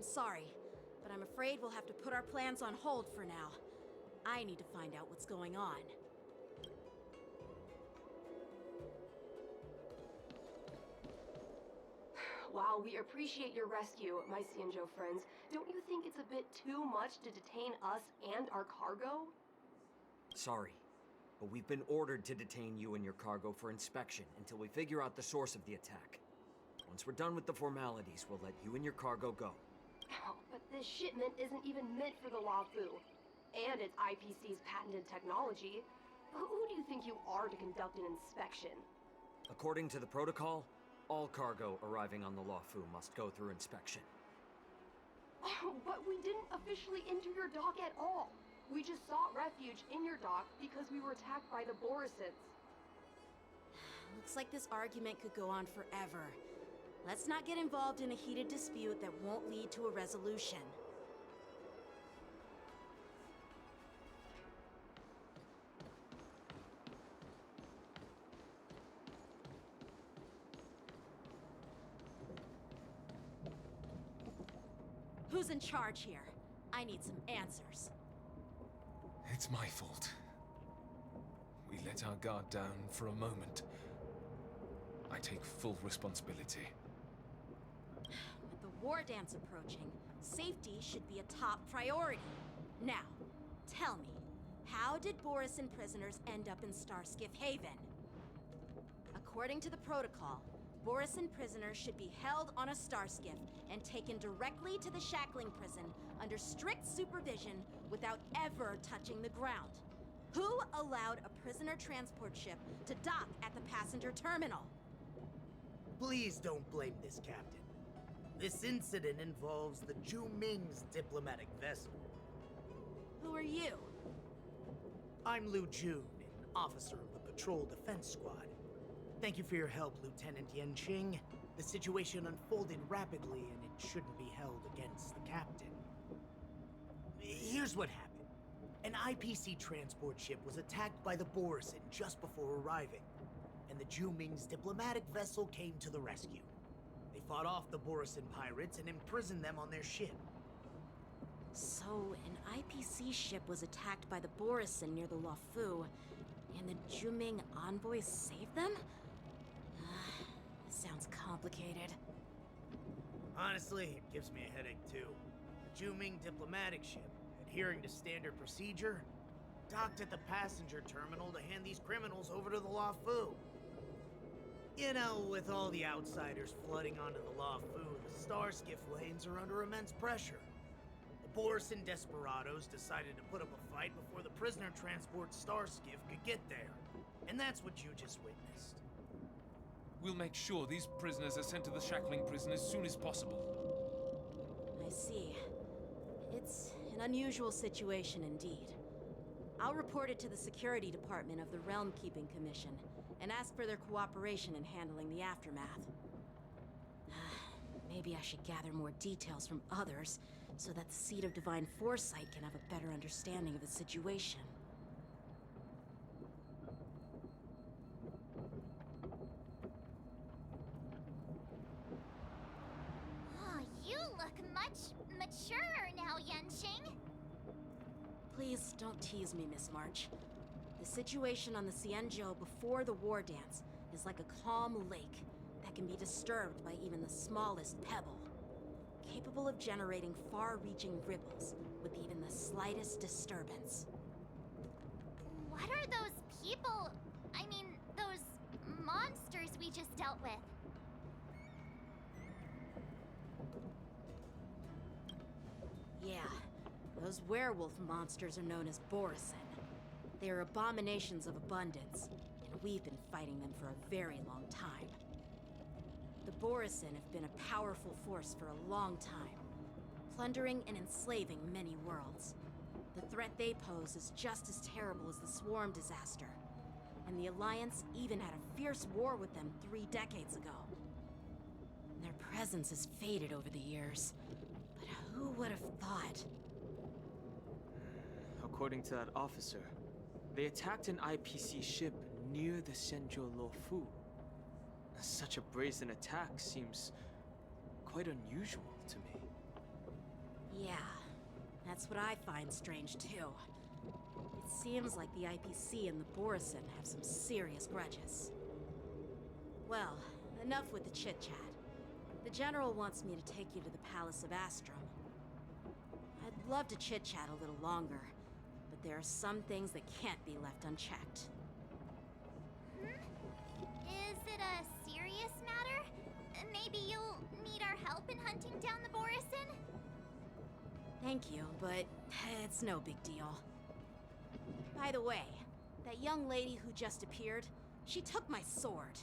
sorry, but I'm afraid we'll have to put our plans on hold for now. I need to find out what's going on. While we appreciate your rescue, my Xianzhou friends, don't you think it's a bit too much to detain us and our cargo? Sorry, but we've been ordered to detain you and your cargo for inspection until we figure out the source of the attack. Once we're done with the formalities, we'll let you and your cargo go. Oh, but this shipment isn't even meant for the Luofu. And it's IPC's patented technology. Who do you think you are to conduct an inspection? According to the protocol, all cargo arriving on the Luofu must go through inspection. Oh, but we didn't officially enter your dock at all. We just sought refuge in your dock because we were attacked by the Borisons. Looks like this argument could go on forever. Let's not get involved in a heated dispute that won't lead to a resolution. Who's in charge here? I need some answers. It's my fault. We let our guard down for a moment. I take full responsibility. With the war dance approaching, safety should be a top priority. Now, tell me, how did Borisin prisoners end up in Starskiff Haven? According to the protocol, Borisin prisoners should be held on a starskiff and taken directly to the shackling prison under strict supervision without ever touching the ground. Who allowed a prisoner transport ship to dock at the passenger terminal? Please don't blame this, Captain. This incident involves the Ming's diplomatic vessel. Who are you? I'm Liu Jun, an officer of the Patrol Defense Squad. Thank you for your help, Lieutenant Yanqing. The situation unfolded rapidly, and it shouldn't be held against the captain. Here's what happened. An IPC transport ship was attacked by the Borisin just before arriving, and the Ming's diplomatic vessel came to the rescue. They fought off the Borisin pirates and imprisoned them on their ship. So, an IPC ship was attacked by the Borisin near the Luofu, and the Ming envoys saved them? This sounds complicated. Honestly, it gives me a headache too. The Ming diplomatic ship, adhering to standard procedure, docked at the passenger terminal to hand these criminals over to the Luofu. You know, with all the outsiders flooding onto the Luofu, the Starskiff lanes are under immense pressure. The Borisin desperados decided to put up a fight before the prisoner transport Starskiff could get there. And that's what you just witnessed. We'll make sure these prisoners are sent to the shackling prison as soon as possible. I see. It's an unusual situation indeed. I'll report it to the security department of the Realm Keeping Commission and ask for their cooperation in handling the aftermath. Maybe I should gather more details from others so that the Seat of Divine Foresight can have a better understanding of the situation. Oh, you look much maturer now, Yanqing. Please don't tease me, Miss March. The situation on the Xianzhou before the war dance is like a calm lake that can be disturbed by even the smallest pebble, capable of generating far-reaching ripples with even the slightest disturbance. What are those people? I mean, those monsters we just dealt with? Yeah, those werewolf monsters are known as Borisin. They are abominations of abundance, and we've been fighting them for a very long time. The Borisin have been a powerful force for a long time, plundering and enslaving many worlds. The threat they pose is just as terrible as the Swarm disaster, and the Alliance even had a fierce war with them 3 decades ago. Their presence has faded over the years, but who would have thought? According to that officer, they attacked an IPC ship near the Xianzhou Luofu. Such a brazen attack seems quite unusual to me. Yeah, that's what I find strange too. It seems like the IPC and the Borison have some serious grudges. Well, enough with the chit-chat. The General wants me to take you to the Palace of Astrum. I'd love to chit-chat a little longer, but there are some things that can't be left unchecked. Is it a serious matter? Maybe you'll need our help in hunting down the Borison? Thank you, but it's no big deal. By the way, that young lady who just appeared, she took my sword.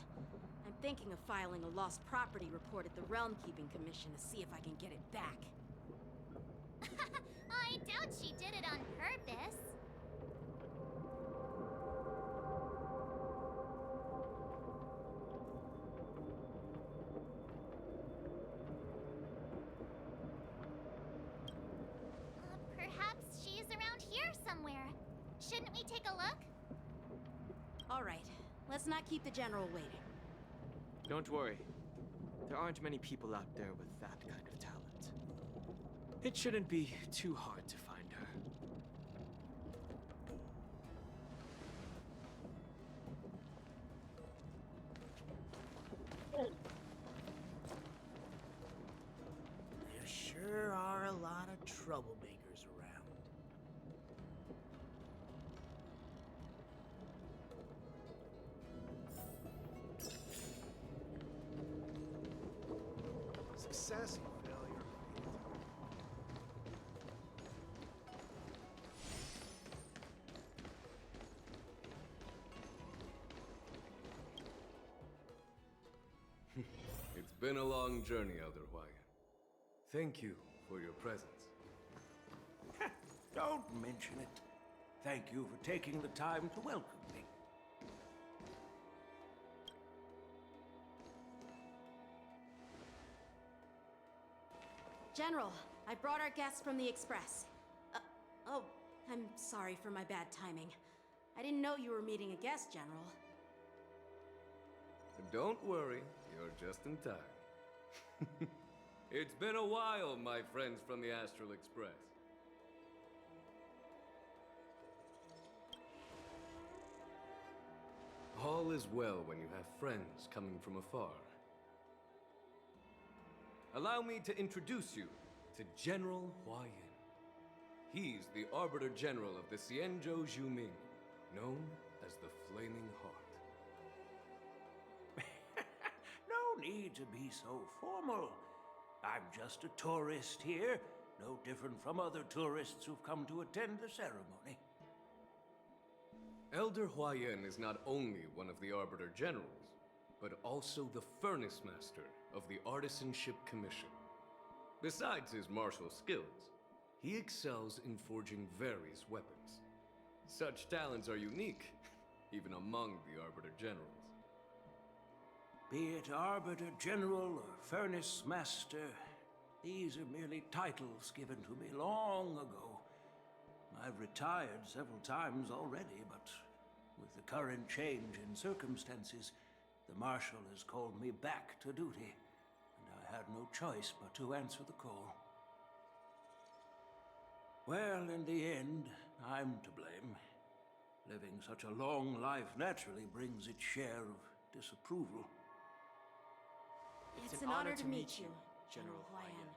I'm thinking of filing a lost property report at the Realm Keeping Commission to see if I can get it back. I doubt she did it on purpose. Perhaps she's around here somewhere. Shouldn't we take a look? All right, let's not keep the General waiting. Don't worry. There aren't many people out there with that kind of talent. It shouldn't be too hard to find her. There sure are a lot of troublemakers around. Success and failure. It's been a long journey, Elder Hwayan. Thank you for your presence. Don't mention it. Thank you for taking the time to welcome me. General, I brought our guests from the Express. Oh, I'm sorry for my bad timing. I didn't know you were meeting a guest, General. Don't worry, you're just in time. It's been a while, my friends from the Astral Express. All is well when you have friends coming from afar. Allow me to introduce you to General Hwayan. He's the Arbiter General of the Xianzhou Zhuming, known as the Flaming Heart. No need to be so formal. I'm just a tourist here, no different from other tourists who've come to attend the ceremony. Elder Hwayan is not only one of the Arbiter Generals, but also the Furnace Master of the Artisanship Commission. Besides his martial skills, he excels in forging various weapons. Such talents are unique, even among the Arbiter Generals. Be it Arbiter General or Furnace Master, these are merely titles given to me long ago. I've retired several times already, but with the current change in circumstances, the Marshal has called me back to duty, and I had no choice but to answer the call. Well, in the end, I'm to blame. Living such a long life naturally brings its share of disapproval. It's an honor to meet you, General Hwayan.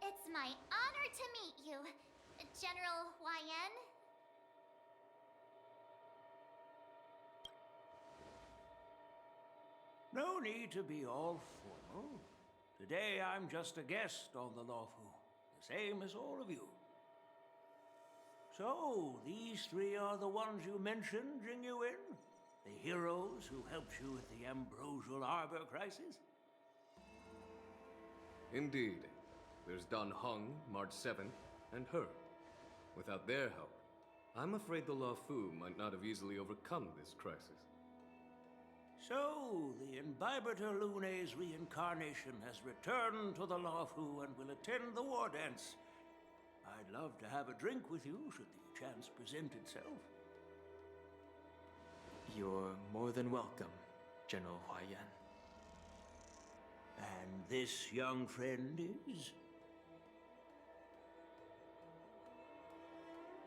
It's my honor to meet you, General Hwayan. No need to be all formal. Today I'm just a guest on the Lawfu, the same as all of you. So, these three are the ones you mentioned, Jingyuin? The heroes who helped you with the Ambrosial Arbor crisis? Indeed. There's Don Hung, March 7th, and her. Without their help, I'm afraid the Lawfu might not have easily overcome this crisis. So, the Imbibitor Lune's reincarnation has returned to the Lawfu and will attend the war dance. I'd love to have a drink with you should the chance present itself. You're more than welcome, General Hwayan. And this young friend is?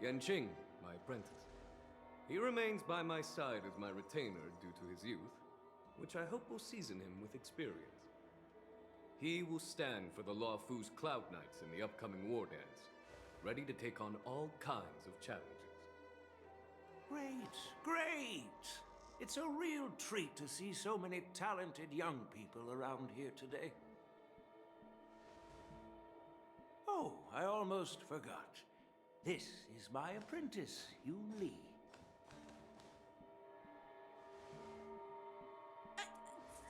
Yanqing, my apprentice. He remains by my side as my retainer due to his youth, which I hope will season him with experience. He will stand for the Law Fu's Cloud Knights in the upcoming war dance, ready to take on all kinds of challenges. Great, great! It's a real treat to see so many talented young people around here today. Oh, I almost forgot. This is my apprentice, Yoon Lee.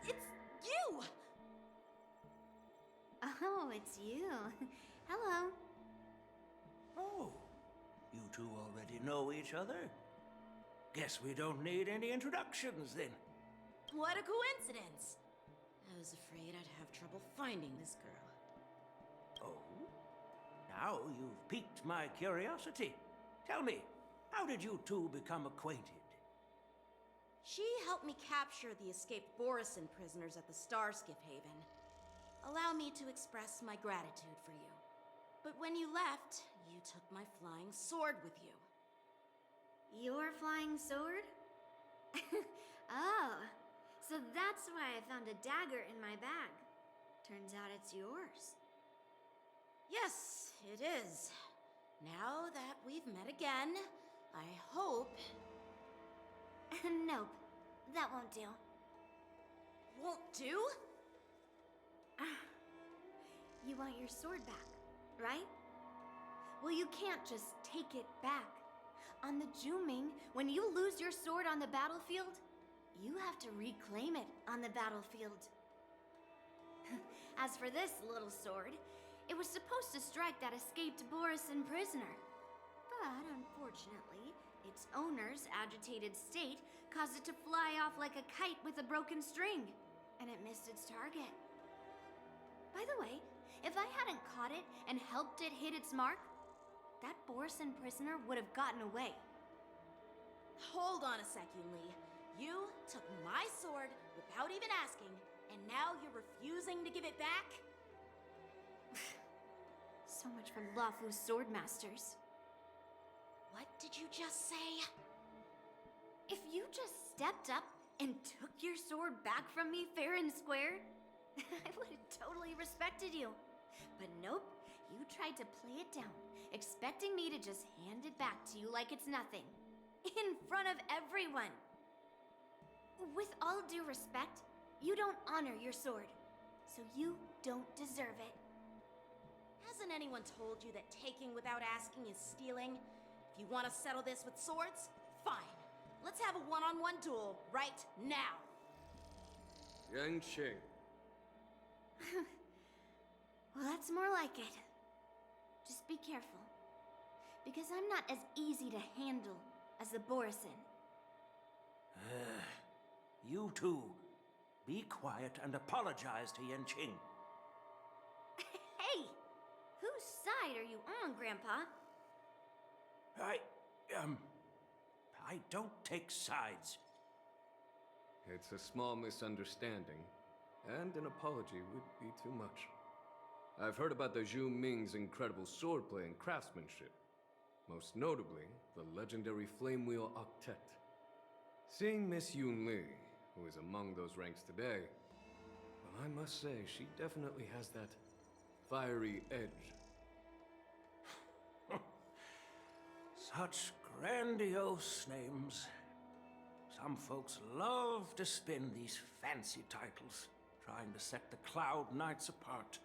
It's you! Oh, it's you. Hello. Oh, you two already know each other? Guess we don't need any introductions then. What a coincidence! I was afraid I'd have trouble finding this girl. Oh? Now you've piqued my curiosity. Tell me, how did you two become acquainted? She helped me capture the escaped Borison prisoners at the Starskiff Haven. Allow me to express my gratitude for you. But when you left, you took my flying sword with you. Your flying sword? Oh, so that's why I found a dagger in my bag. Turns out it's yours. Yes, it is. Now that we've met again, I hope... Nope, that won't do. Won't do? You want your sword back, right? Well, you can't just take it back. On the Juming, when you lose your sword on the battlefield, you have to reclaim it on the battlefield. As for this little sword, it was supposed to strike that escaped Borison prisoner. But unfortunately, its owner's agitated state caused it to fly off like a kite with a broken string, and it missed its target. By the way, if I hadn't caught it and helped it hit its mark, that Borison prisoner would have gotten away. Hold on a sec, Yoon Lee. You took my sword without even asking, and now you're refusing to give it back? So much for Lafu's sword masters. What did you just say? If you just stepped up and took your sword back from me fair and square, I would have totally respected you. But nope, you tried to play it down, expecting me to just hand it back to you like it's nothing. In front of everyone. With all due respect, you don't honor your sword, so you don't deserve it. Hasn't anyone told you that taking without asking is stealing? If you want to settle this with swords, fine. Let's have a one-on-one duel right now. Yanqing. Well, that's more like it. Just be careful, because I'm not as easy to handle as the Borison. You two, be quiet and apologize to Yanqing. Hey! Whose side are you on, Grandpa? I don't take sides. It's a small misunderstanding, and an apology would be too much. I've heard about the Zhu Ming's incredible swordplay and craftsmanship. Most notably, the legendary Flame Wheel Octet. Seeing Miss Yoon Lee, who is among those ranks today, well, I must say, she definitely has that fiery edge. Such grandiose names. Some folks love to spin these fancy titles, trying to set the Cloud Knights apart.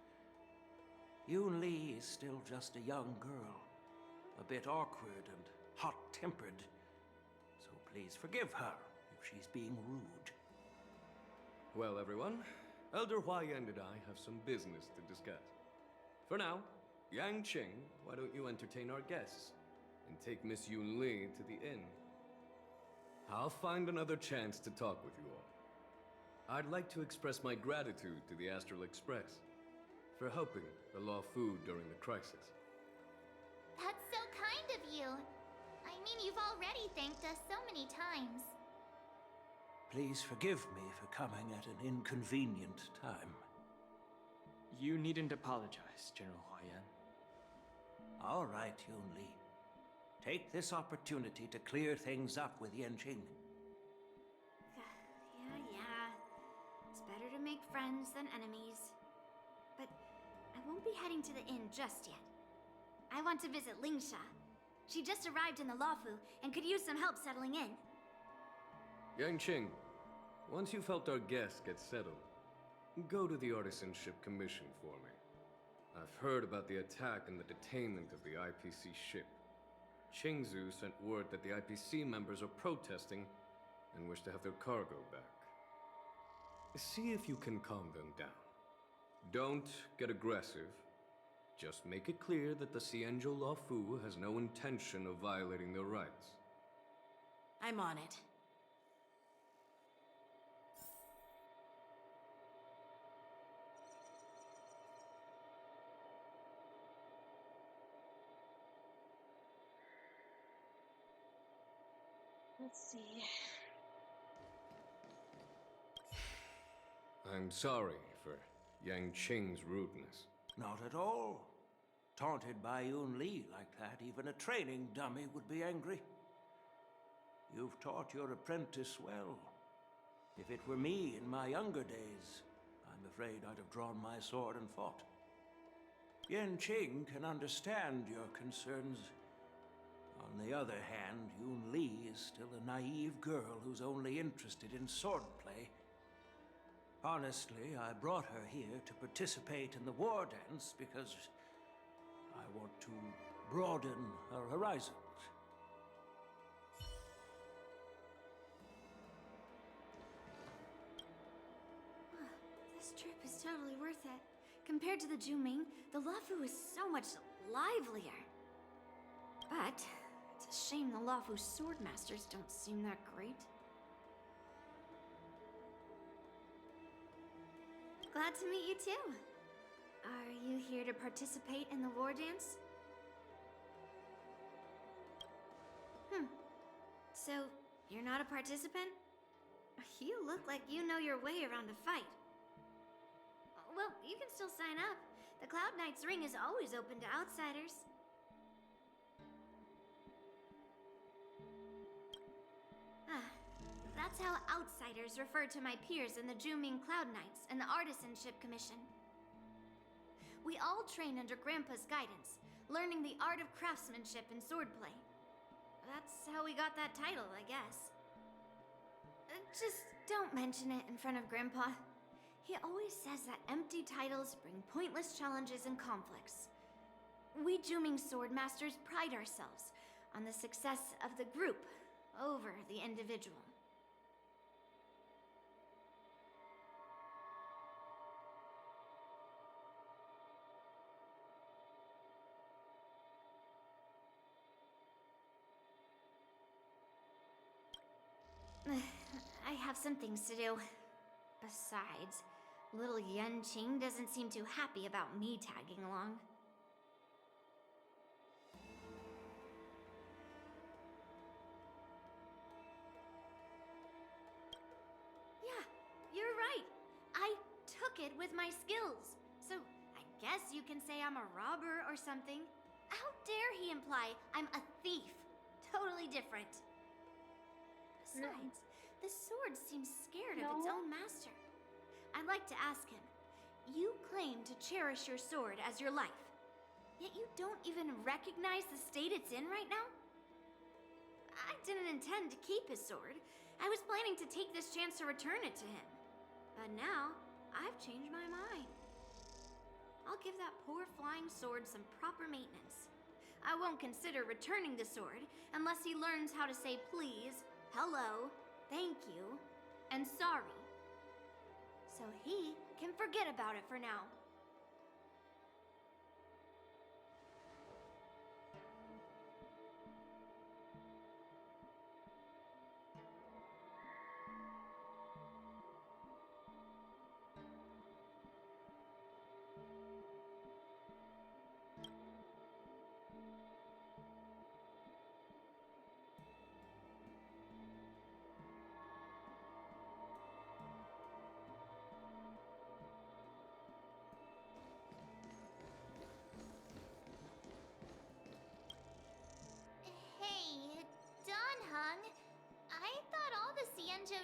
Yoon Lee is still just a young girl, a bit awkward and hot-tempered. So please forgive her if she's being rude. Well, everyone, Elder Huayan and I have some business to discuss. For now, Yanqing, why don't you entertain our guests and take Miss Yoon Lee to the inn? I'll find another chance to talk with you all. I'd like to express my gratitude to the Astral Express for helping the Law Fu during the crisis. That's so kind of you. I mean, you've already thanked us so many times. Please forgive me for coming at an inconvenient time. You needn't apologize, General Huayan. All right, Yoon Lee. Take this opportunity to clear things up with Yanqing. Yeah. It's better to make friends than enemies. But I won't be heading to the inn just yet. I want to visit Lingsha. She just arrived in the Luofu and could use some help settling in. Yanqing, once you've helped our guests get settled, go to the Artisanship Commission for me. I've heard about the attack and the detainment of the IPC ship. Qingzu sent word that the IPC members are protesting and wish to have their cargo back. See if you can calm them down. Don't get aggressive. Just make it clear that the Xianzhou Luofu has no intention of violating their rights. I'm on it. Let's see. I'm sorry for Yanqing's rudeness. Not at all. Taunted by Yun Li like that, even a training dummy would be angry. You've taught your apprentice well. If it were me in my younger days, I'm afraid I'd have drawn my sword and fought. Yanqing can understand your concerns. On the other hand, Yun Li is still a naive girl who's only interested in swordplay. Honestly, I brought her here to participate in the war dance because I want to broaden her horizons. This trip is totally worth it. Compared to the Juming, the Luofu is so much livelier. But it's a shame the Luofu swordmasters don't seem that great. Glad to meet you too. Are you here to participate in the war dance? So, you're not a participant? You look like you know your way around a fight. Well, you can still sign up. The Cloud Knight's ring is always open to outsiders. That's how outsiders refer to my peers in the Juming Cloud Knights and the Artisanship Commission. We all train under Grandpa's guidance, learning the art of craftsmanship and swordplay. That's how we got that title, I guess. Just don't mention it in front of Grandpa. He always says that empty titles bring pointless challenges and conflicts. We Juming swordmasters pride ourselves on the success of the group over the individual. I have some things to do. Besides, little Yanqing doesn't seem too happy about me tagging along. Yeah, you're right. I took it with my skills. So I guess you can say I'm a robber or something. How dare he imply I'm a thief? Totally different. Besides, the sword seems scared of its own master. I'd like to ask him, you claim to cherish your sword as your life, yet you don't even recognize the state it's in right now? I didn't intend to keep his sword. I was planning to take this chance to return it to him. But now, I've changed my mind. I'll give that poor flying sword some proper maintenance. I won't consider returning the sword unless he learns how to say please, hello, thank you, and sorry. So he can forget about it for now.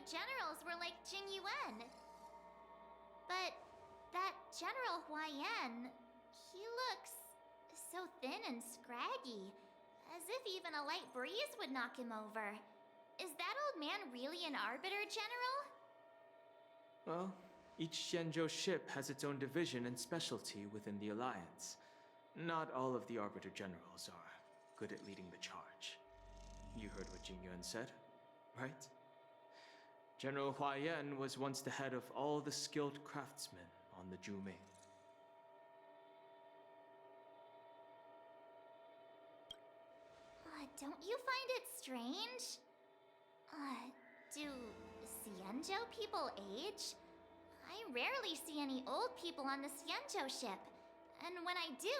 generals were like Jing Yuan. But that General Huaiyan, he looks so thin and scraggy, as if even a light breeze would knock him over. Is that old man really an Arbiter, General? Well, each Xianzhou ship has its own division and specialty within the Alliance. Not all of the Arbiter Generals are good at leading the charge. You heard what Jing Yuan said, right? General Huaiyan was once the head of all the skilled craftsmen on the Zhuming. Don't you find it strange? Do Xianzhou people age? I rarely see any old people on the Xianzhou ship. And when I do,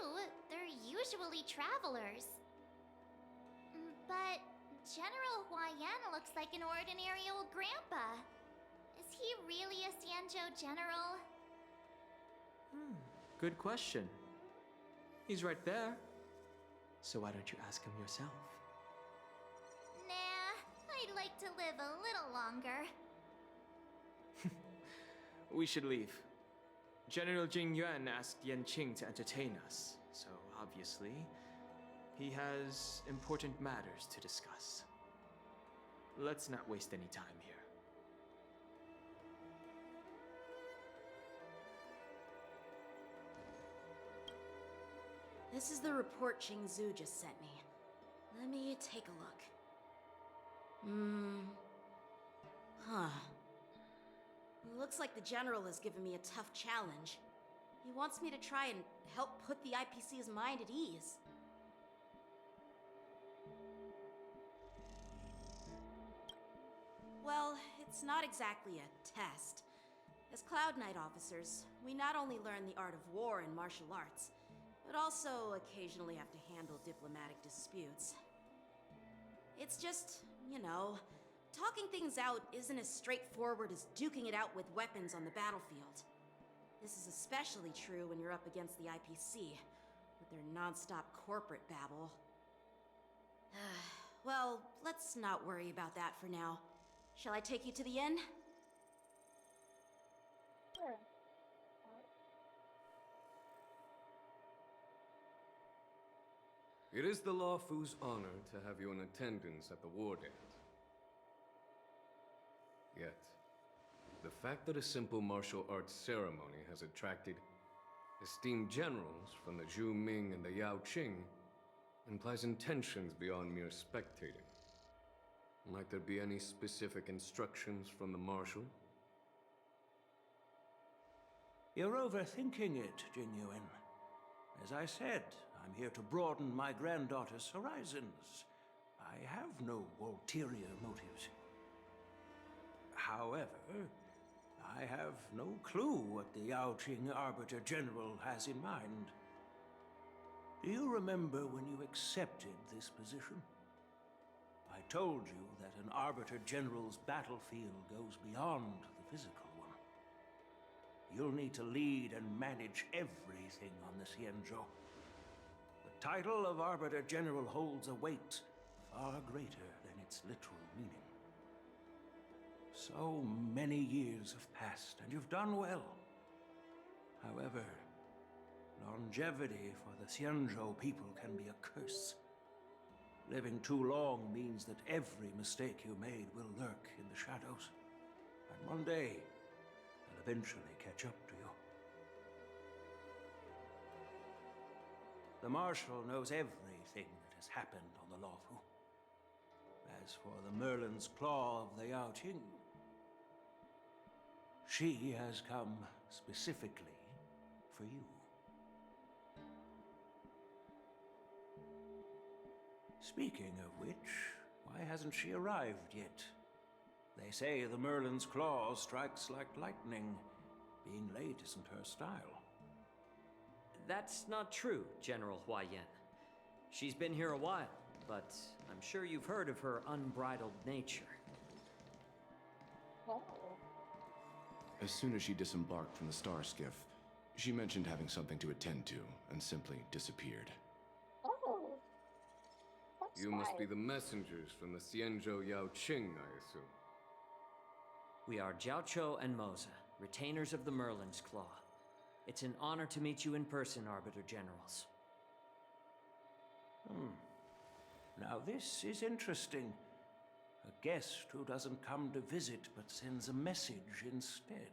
they're usually travelers. But General Huaiyan looks like an ordinary old grandpa. Is he really a Xianzhou general? Good question. He's right there. So why don't you ask him yourself? Nah, I'd like to live a little longer. We should leave. General Jing Yuan asked Yan Qing to entertain us, so obviously, he has important matters to discuss. Let's not waste any time here. This is the report Qingzu just sent me. Let me take a look. Looks like the General has given me a tough challenge. He wants me to try and help put the IPC's mind at ease. Well, it's not exactly a test. As Cloud Knight officers, we not only learn the art of war and martial arts, but also occasionally have to handle diplomatic disputes. It's just, you know, talking things out isn't as straightforward as duking it out with weapons on the battlefield. This is especially true when you're up against the IPC, with their non-stop corporate babble. Well, let's not worry about that for now. Shall I take you to the inn? Sure. It is the Lawfu's honor to have you in attendance at the war dance. Yet, the fact that a simple martial arts ceremony has attracted esteemed generals from the Zhu Ming and the Yao Qing implies intentions beyond mere spectating. Might there be any specific instructions from the Marshal? You're overthinking it, Jing Yuan. As I said, I'm here to broaden my granddaughter's horizons. I have no ulterior motives. However, I have no clue what the Yao Qing Arbiter General has in mind. Do you remember when you accepted this position? I told you that an Arbiter General's battlefield goes beyond the physical one. You'll need to lead and manage everything on the Xianzhou. The title of Arbiter General holds a weight far greater than its literal meaning. So many years have passed, and you've done well. However, longevity for the Xianzhou people can be a curse. Living too long means that every mistake you made will lurk in the shadows. And one day, they'll eventually catch up to you. The Marshal knows everything that has happened on the Lawfu. As for the Merlin's Claw of the Yao Qing, she has come specifically for you. Speaking of which, why hasn't she arrived yet? They say the Merlin's Claw strikes like lightning. Being late isn't her style. That's not true, General Huaiyan. She's been here a while, but I'm sure you've heard of her unbridled nature. Oh. As soon as she disembarked from the star skiff, she mentioned having something to attend to and simply disappeared. Oh. You must be the messengers from the Xianzhou Yao Qing, I assume. We are Jiaoqiu and Moza, retainers of the Merlin's Claw. It's an honor to meet you in person, Arbiter Generals. Now this is interesting. A guest who doesn't come to visit but sends a message instead.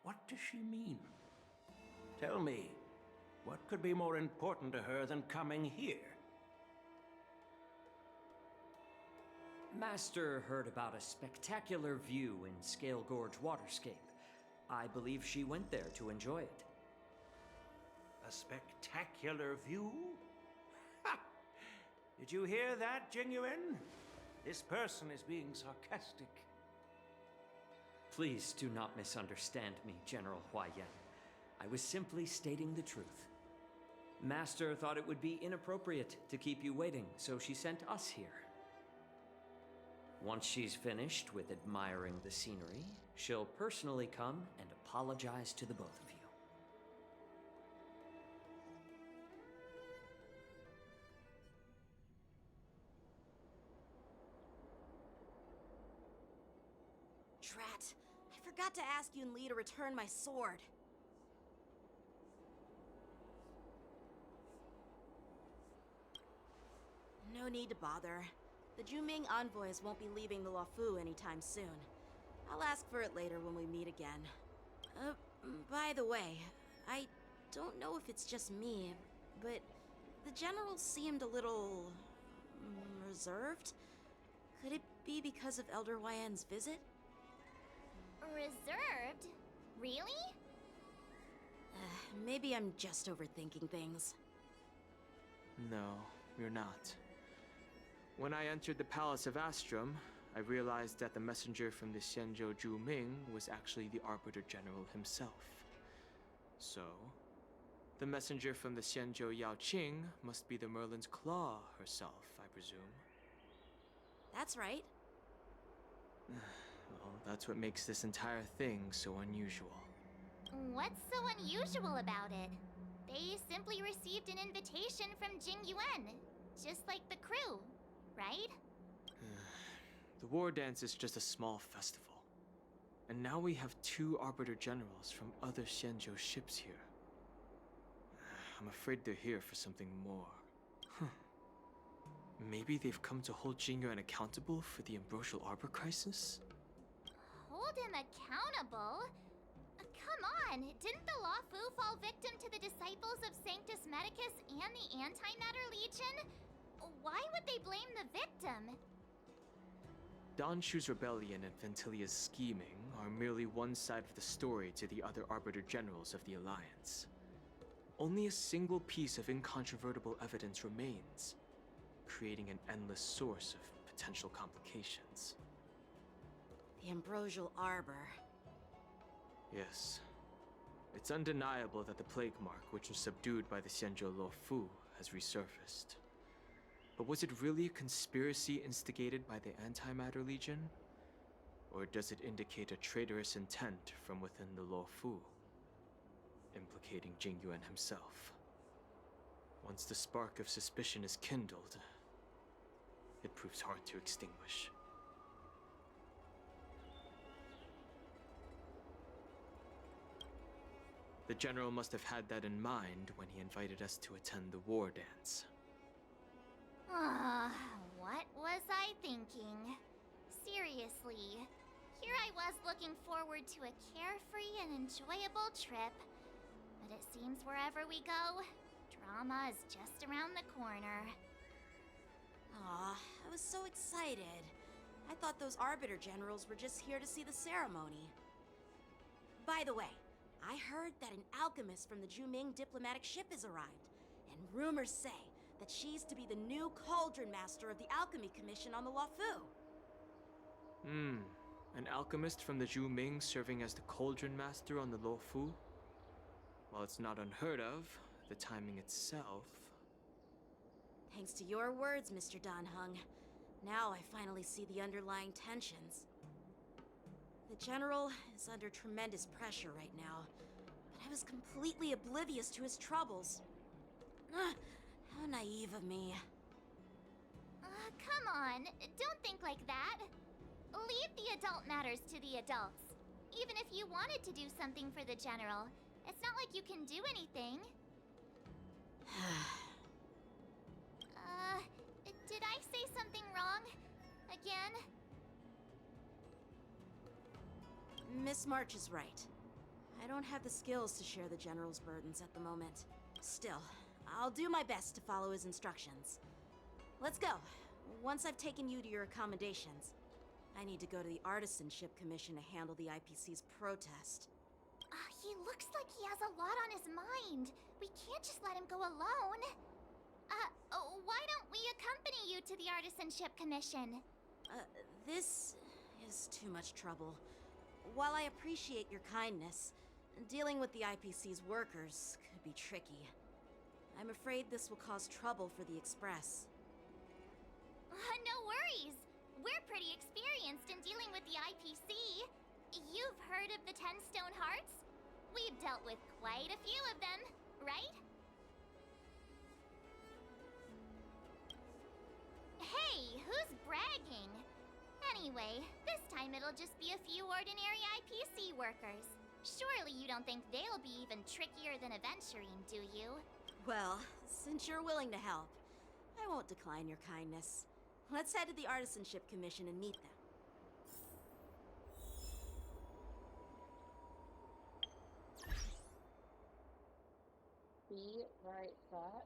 What does she mean? Tell me, what could be more important to her than coming here? Master heard about a spectacular view in Scale Gorge Waterscape. I believe she went there to enjoy it. A spectacular view? Ha! Did you hear that, Jingyuan? This person is being sarcastic. Please do not misunderstand me, General Huaiyan. I was simply stating the truth. Master thought it would be inappropriate to keep you waiting, so she sent us here. Once she's finished with admiring the scenery, she'll personally come and apologize to the both of you. Drat. I forgot to ask Yun Li to return my sword. No need to bother. The Juming envoys won't be leaving the Luofu anytime soon. I'll ask for it later when we meet again. By the way, I don't know if it's just me, but the general seemed a little reserved. Could it be because of Elder Huaiyan's visit? Reserved? Really? Maybe I'm just overthinking things. No, you're not. When I entered the Palace of Astrum, I realized that the messenger from the Xianzhou Juming was actually the Arbiter General himself. So, the messenger from the Xianzhou Yaoqing must be the Merlin's Claw herself, I presume. That's right. Well, that's what makes this entire thing so unusual. What's so unusual about it? They simply received an invitation from Jingyuan, just like the crew, right? The war dance is just a small festival. And now we have 2 Arbiter Generals from other Xianzhou ships here. I'm afraid they're here for something more. Maybe they've come to hold Jingyuan accountable for the Ambrosial Arbor crisis? Hold him accountable? Come on, didn't the Luofu fall victim to the disciples of Sanctus Medicus and the Antimatter Legion? Why would they blame the victim? Don Shu's rebellion and Ventilia's scheming are merely one side of the story to the other Arbiter Generals of the Alliance. Only a single piece of incontrovertible evidence remains, creating an endless source of potential complications. The Ambrosial Arbor. Yes. It's undeniable that the Plague Mark, which was subdued by the Xianzhou Luofu, has resurfaced. But was it really a conspiracy instigated by the Antimatter Legion? Or does it indicate a traitorous intent from within the Luofu, implicating Jingyuan himself? Once the spark of suspicion is kindled, it proves hard to extinguish. The General must have had that in mind when he invited us to attend the war dance. What was I thinking? Seriously, here I was looking forward to a carefree and enjoyable trip. But it seems wherever we go, drama is just around the corner. Aw, I was so excited. I thought those Arbiter Generals were just here to see the ceremony. By the way, I heard that an alchemist from the Juming diplomatic ship has arrived, and rumors say that she's to be the new Cauldron Master of the Alchemy Commission on the Luofu. An alchemist from the Juming serving as the Cauldron Master on the Luofu? While it's not unheard of, the timing itself... Thanks to your words, Mr. Danheng. Now I finally see the underlying tensions. The General is under tremendous pressure right now, but I was completely oblivious to his troubles. How naive of me. Come on, don't think like that. Leave the adult matters to the adults. Even if you wanted to do something for the General, it's not like you can do anything. Did I say something wrong? Again? Miss March is right. I don't have the skills to share the General's burdens at the moment. Still, I'll do my best to follow his instructions. Let's go. Once I've taken you to your accommodations, I need to go to the Artisanship Commission to handle the IPC's protest. He looks like he has a lot on his mind. We can't just let him go alone. Why don't we accompany you to the Artisanship Commission? This is too much trouble. While I appreciate your kindness, dealing with the IPC's workers could be tricky. I'm afraid this will cause trouble for the Express. No worries. We're pretty experienced in dealing with the IPC. You've heard of the 10 Stone Hearts? We've dealt with quite a few of them, right? Hey, who's bragging? Anyway, this time it'll just be a few ordinary IPC workers. Surely you don't think they'll be even trickier than Aventurine, do you? Well, since you're willing to help, I won't decline your kindness. Let's head to the Artisanship Commission and meet them. Be right back.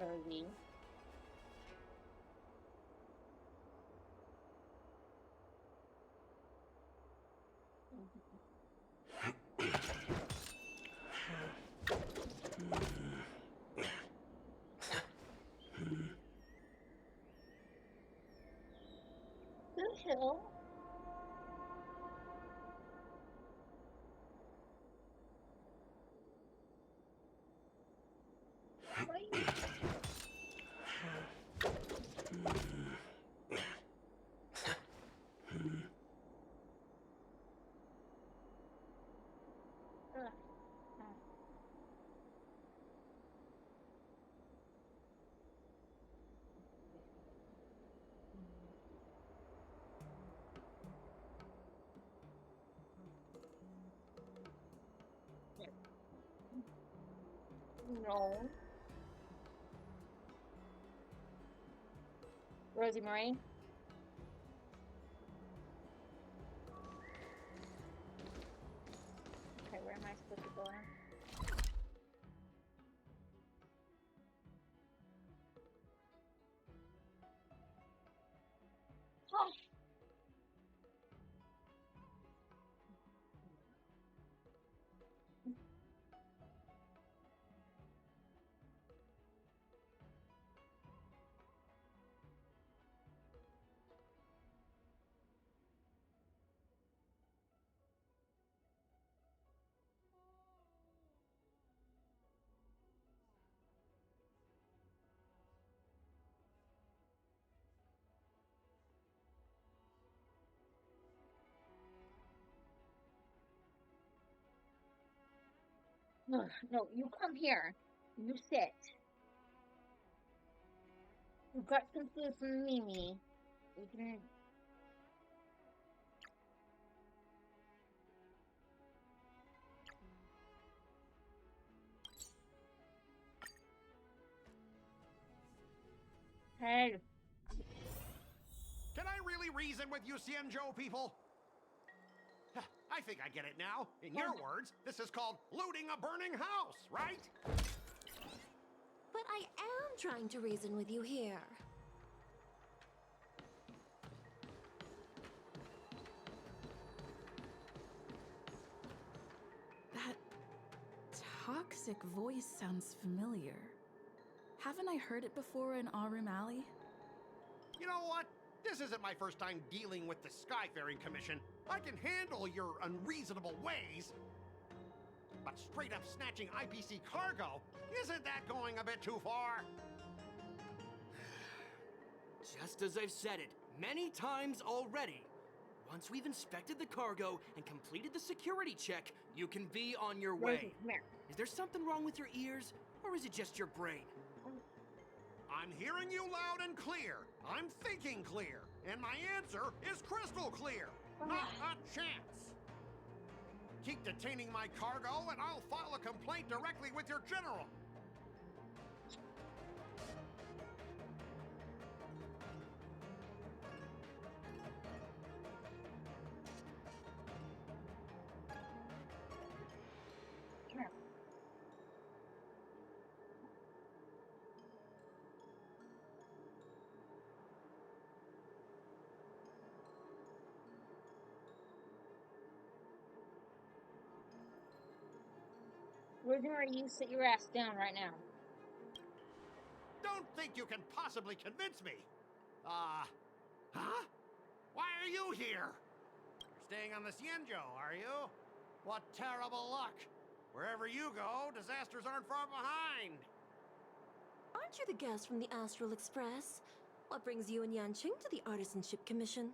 Rosie. Boothill. No. Rosie Marie? Okay, where am I supposed to go now? Oh. No, you come here. You sit. You got some food from Mimi. You can. Hey. Can I really reason with you, Cienjo people? I think I get it now. In your words, this is called looting a burning house, right? But I am trying to reason with you here. That toxic voice sounds familiar. Haven't I heard it before in Aurum Alley? You know what? This isn't my first time dealing with the Skyfaring Commission. I can handle your unreasonable ways. But straight up snatching IPC cargo, isn't that going a bit too far? Just as I've said it many times already. Once we've inspected the cargo and completed the security check, you can be on your way. Is there something wrong with your ears, or is it just your brain? I'm hearing you loud and clear. I'm thinking clear. And my answer is crystal clear. Not a chance. Keep detaining my cargo and I'll file a complaint directly with your general. Rosemary, you sit your ass down right now. Don't think you can possibly convince me. Huh? Why are you here? You're staying on the Cienjo, are you? What terrible luck. Wherever you go, disasters aren't far behind. Aren't you the guest from the Astral Express? What brings you and Yanqing to the Artisanship Commission?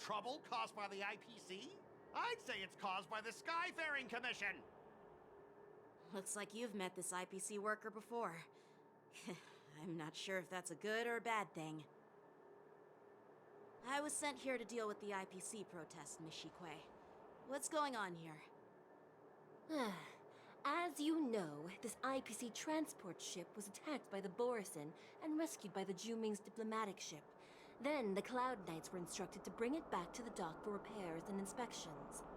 Trouble caused by the IPC? I'd say it's caused by the Skyfaring Commission. Looks like you've met this IPC worker before. I'm not sure if that's a good or a bad thing. I was sent here to deal with the IPC protest, Miss Shikwe. What's going on here? As you know, this IPC transport ship was attacked by the Borisin and rescued by the Juming's diplomatic ship. Then the Cloud Knights were instructed to bring it back to the dock for repairs and inspections.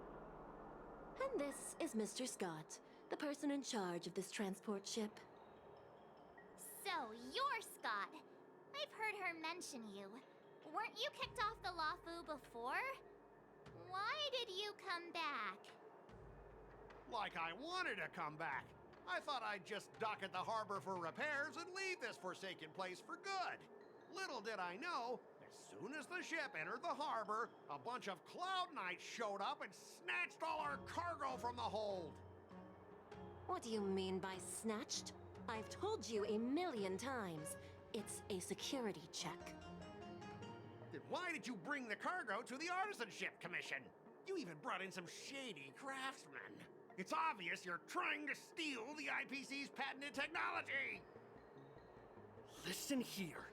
And this is Mr. Scott, the person in charge of this transport ship. So, you're Scott. I've heard her mention you. Weren't you kicked off the Lafu before? Why did you come back? Like I wanted to come back. I thought I'd just dock at the harbor for repairs and leave this forsaken place for good. Little did I know, as soon as the ship entered the harbor, a bunch of Cloud Knights showed up and snatched all our cargo from the hold. What do you mean by snatched? I've told you 1,000,000 times. It's a security check. Then why did you bring the cargo to the Artisanship Commission? You even brought in some shady craftsmen. It's obvious you're trying to steal the IPC's patented technology! Listen here.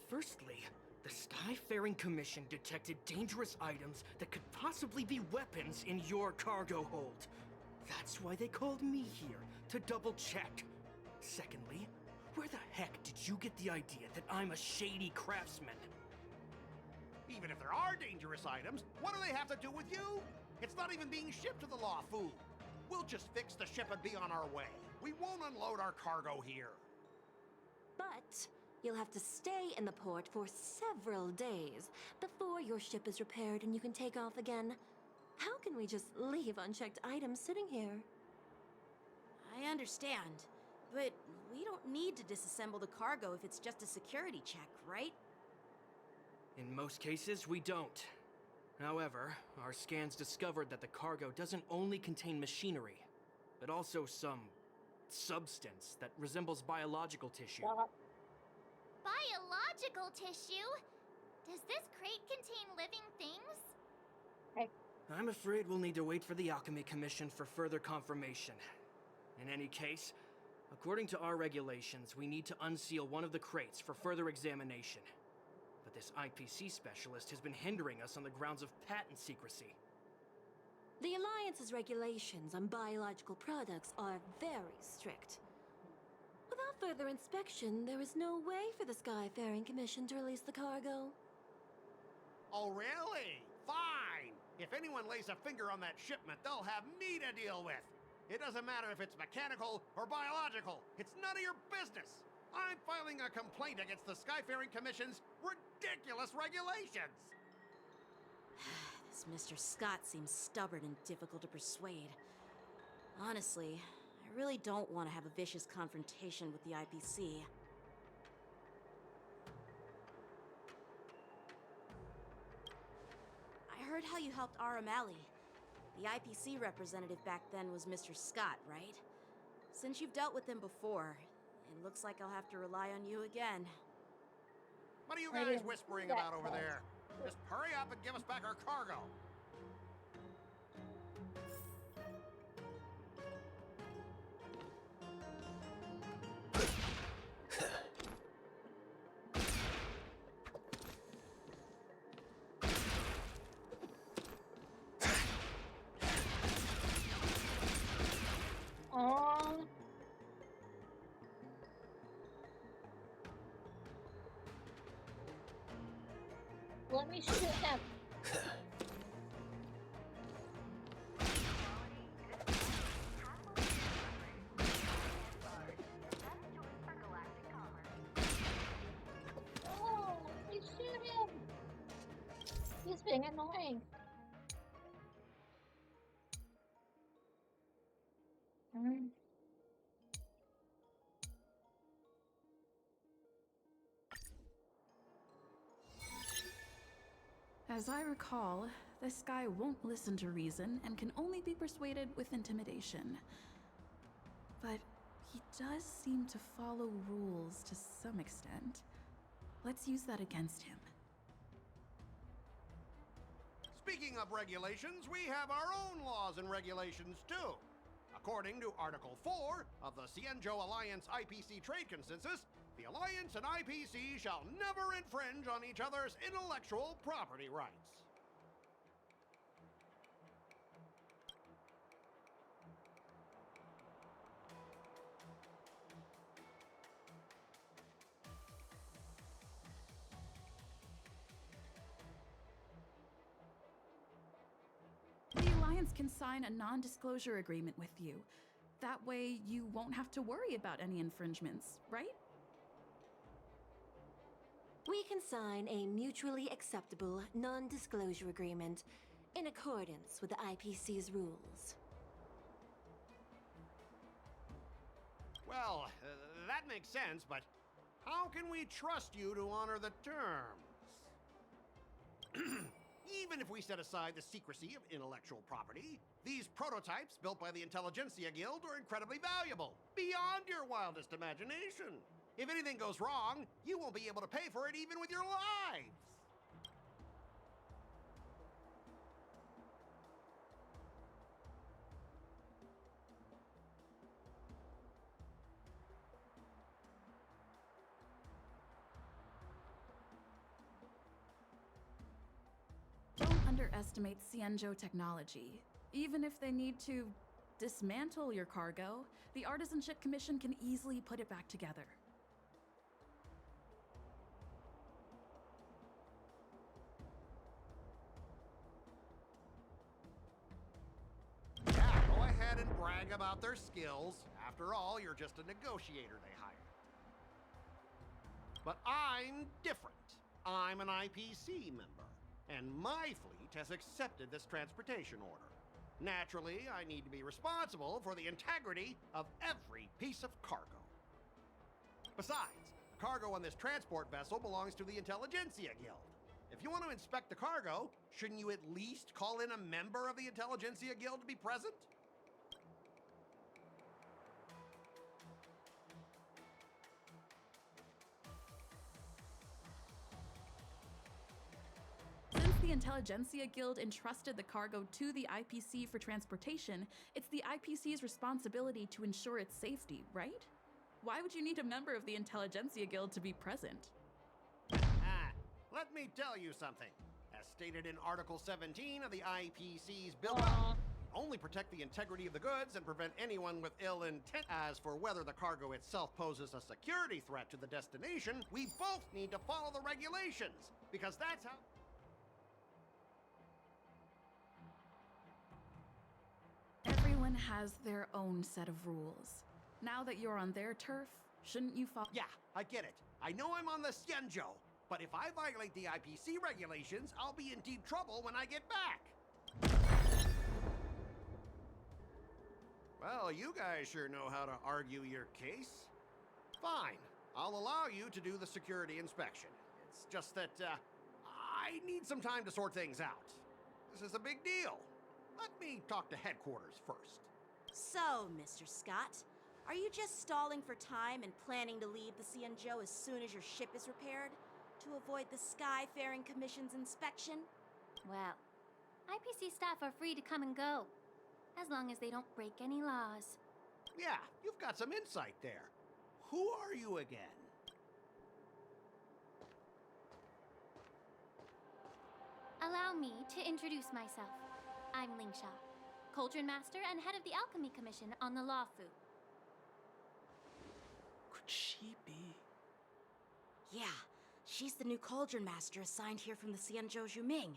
Firstly, the Skyfaring Commission detected dangerous items that could possibly be weapons in your cargo hold. That's why they called me here, to double check. Secondly, where the heck did you get the idea that I'm a shady craftsman? Even if there are dangerous items, what do they have to do with you? It's not even being shipped to the Lafu. We'll just fix the ship and be on our way. We won't unload our cargo here. But you'll have to stay in the port for several days before your ship is repaired and you can take off again. How can we just leave unchecked items sitting here? I understand, but we don't need to disassemble the cargo if it's just a security check, right? In most cases, we don't. However, our scans discovered that the cargo doesn't only contain machinery, but also some substance that resembles biological tissue. Biological tissue? Does this crate contain living things? I'm afraid we'll need to wait for the Alchemy Commission for further confirmation. In any case, according to our regulations, we need to unseal one of the crates for further examination. But this IPC specialist has been hindering us on the grounds of patent secrecy. The Alliance's regulations on biological products are very strict. Without further inspection, there is no way for the Skyfaring Commission to release the cargo. Oh, really? Fine! If anyone lays a finger on that shipment, they'll have me to deal with. It doesn't matter if it's mechanical or biological. It's none of your business. I'm filing a complaint against the Skyfaring Commission's ridiculous regulations. This Mr. Scott seems stubborn and difficult to persuade. Honestly, I really don't want to have a vicious confrontation with the IPC. I heard how you helped Aramali. The IPC representative back then was Mr. Scott, right? Since you've dealt with him before, it looks like I'll have to rely on you again. What are you guys whispering about over there? Just hurry up and give us back our cargo. Let me shoot him. Oh, let me shoot him. getting annoying. As I recall, this guy won't listen to reason and can only be persuaded with intimidation. But he does seem to follow rules to some extent. Let's use that against him. Speaking of regulations, we have our own laws and regulations too. According to Article 4 of the Cienjo Alliance IPC Trade Consensus, the Alliance and IPC shall never infringe on each other's intellectual property rights. The Alliance can sign a non-disclosure agreement with you. That way, you won't have to worry about any infringements, right? We can sign a mutually acceptable non-disclosure agreement in accordance with the IPC's rules. Well, that makes sense, but how can we trust you to honor the terms? Even if we set aside the secrecy of intellectual property, these prototypes built by the Intelligentsia Guild are incredibly valuable, beyond your wildest imagination. If anything goes wrong, you won't be able to pay for it even with your lives. Don't underestimate Cienjo technology. Even if they need to dismantle your cargo, the Artisanship Commission can easily put it back together. Yeah, go ahead and brag about their skills. After all, you're just a negotiator they hired. But I'm different. I'm an IPC member, and my fleet has accepted this transportation order. Naturally, I need to be responsible for the integrity of every piece of cargo. Besides, the cargo on this transport vessel belongs to the Intelligentsia Guild. If you want to inspect the cargo, shouldn't you at least call in a member of the Intelligentsia Guild to be present? Since the Intelligentsia Guild entrusted the cargo to the IPC for transportation, it's the IPC's responsibility to ensure its safety, right? Why would you need a member of the Intelligentsia Guild to be present? Let me tell you something. As stated in Article 17 of the IPC's bill, only protect the integrity of the goods and prevent anyone with ill intent. As for whether the cargo itself poses a security threat to the destination, we both need to follow the regulations, because that's how... Everyone has their own set of rules. Now that you're on their turf, shouldn't you follow? Yeah, I get it. I know I'm on the Cienjo, but if I violate the IPC regulations, I'll be in deep trouble when I get back. Well, you guys sure know how to argue your case. Fine, I'll allow you to do the security inspection. It's just that, I need some time to sort things out. This is a big deal. Let me talk to headquarters first. So, Mr. Scott, are you just stalling for time and planning to leave the Cienjo as soon as your ship is repaired? To avoid the Skyfaring Commission's inspection? Well, IPC staff are free to come and go, as long as they don't break any laws. Yeah, you've got some insight there. Who are you again? Allow me to introduce myself. I'm Lingsha, Cauldron Master and head of the Alchemy Commission on the Lawfu. Could she be? Yeah, she's the new Cauldron Master assigned here from the Cienjo Juming.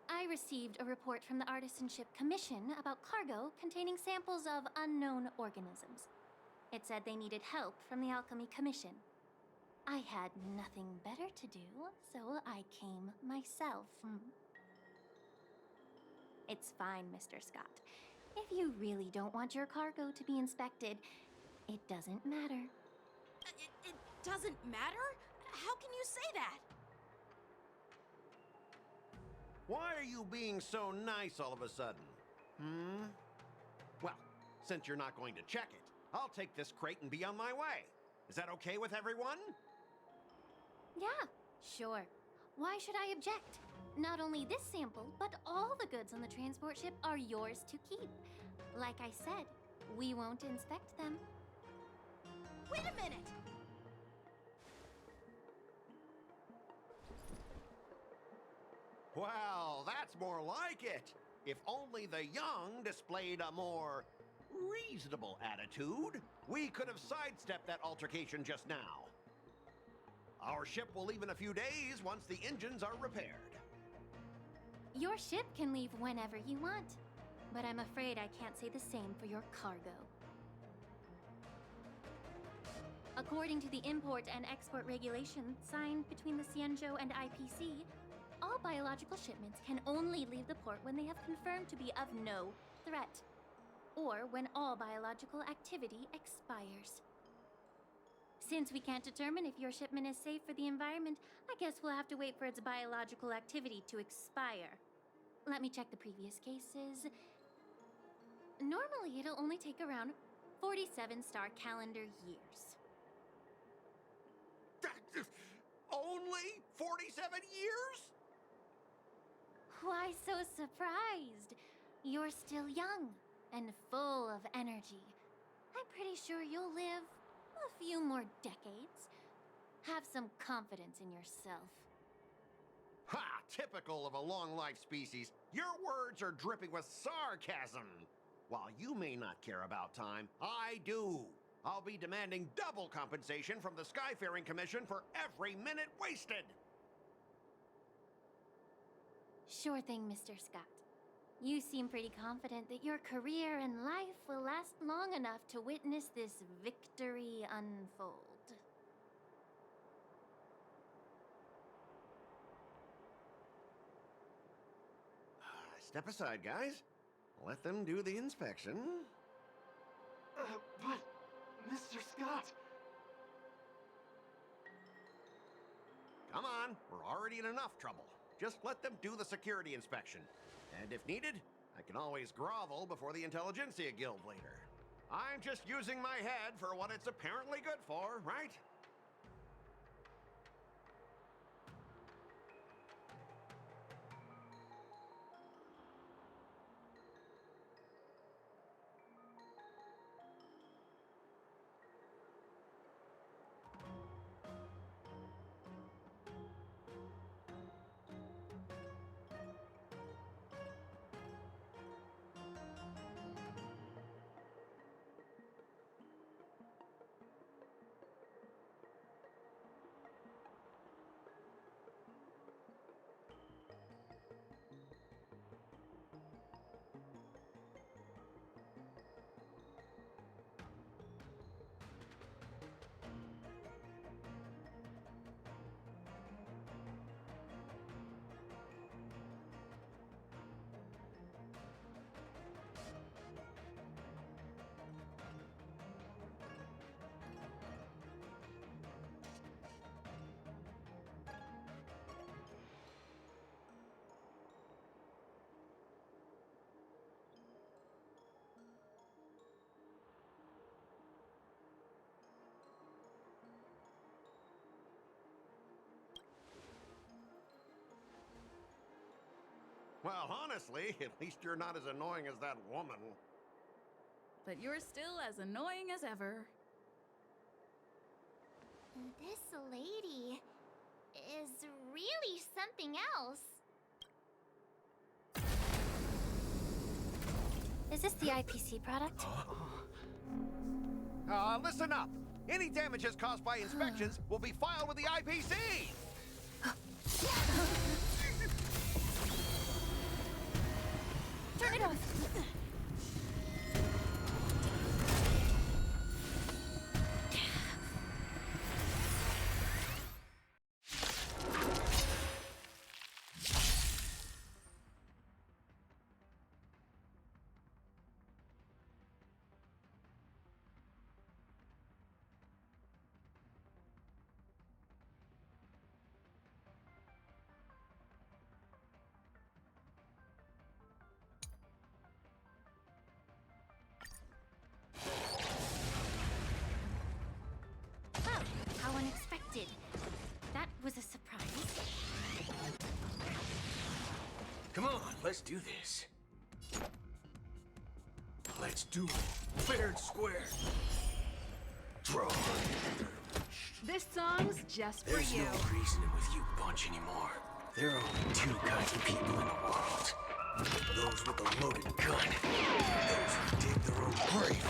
I received a report from the Artisanship Commission about cargo containing samples of unknown organisms. It said they needed help from the Alchemy Commission. I had nothing better to do, so I came myself. It's fine, Mr. Scott. If you really don't want your cargo to be inspected, it doesn't matter. It doesn't matter? How can you say that? Why are you being so nice all of a sudden? Well, since you're not going to check it, I'll take this crate and be on my way. Is that okay with everyone? Yeah, sure. Why should I object? Not only this sample, but all the goods on the transport ship are yours to keep. Like I said, we won't inspect them. Wait a minute! Well, that's more like it. If only the young displayed a more reasonable attitude, we could have sidestepped that altercation just now. Our ship will leave in a few days once the engines are repaired. Your ship can leave whenever you want, but I'm afraid I can't say the same for your cargo. According to the import and export regulations signed between the Xianzhou and IPC, all biological shipments can only leave the port when they have confirmed to be of no threat, or when all biological activity expires. Since we can't determine if your shipment is safe for the environment, I guess we'll have to wait for its biological activity to expire. Let me check the previous cases. Normally, it'll only take around 47 star calendar years. Only 47 years? Why so surprised? You're still young and full of energy. I'm pretty sure you'll live a few more decades. Have some confidence in yourself. Ha! Typical of a long-life species. Your words are dripping with sarcasm. While you may not care about time, I do. I'll be demanding double compensation from the Skyfaring Commission for every minute wasted. Sure thing, Mr. Scott. You seem pretty confident that your career and life will last long enough to witness this victory unfold. Step aside, guys. Let them do the inspection. But, Mr. Scott... Come on, we're already in enough trouble. Just let them do the security inspection. And if needed, I can always grovel before the Intelligentsia Guild later. I'm just using my head for what it's apparently good for, right? Well, honestly, at least you're not as annoying as that woman. But you're still as annoying as ever. This lady is really something else. Is this the IPC product? Listen up. Any damages caused by inspections will be filed with the IPC. Turn it off. Come on, let's do this. Let's do it. Fair and square. Draw. This song's just for There's you. no reasoning with you bunch anymore. There are only two kinds of people in the world. Those with a loaded gun. Those who dig their own grave.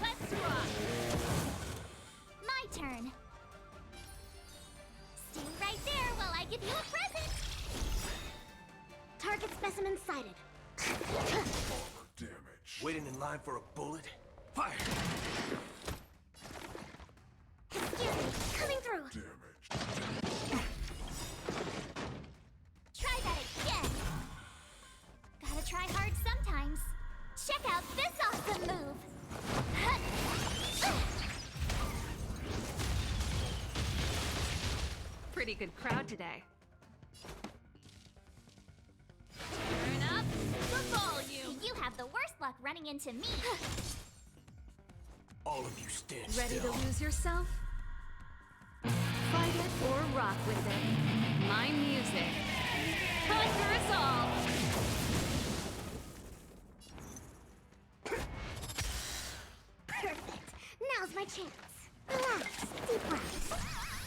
Let's rock! My turn. Stay right there while I give you a present. Target specimen sighted. Damage. Waiting in line for a bullet. Fire! Excuse me, coming through. Try that again. Gotta try hard sometimes. Check out this awesome move. Pretty good crowd today. Turn up the volume. You have the worst luck running into me. All of you stand Ready still. to lose yourself? Fight it or rock with it. My music. Conquer us all! Perfect. Now's my chance. Relax. Deep breaths.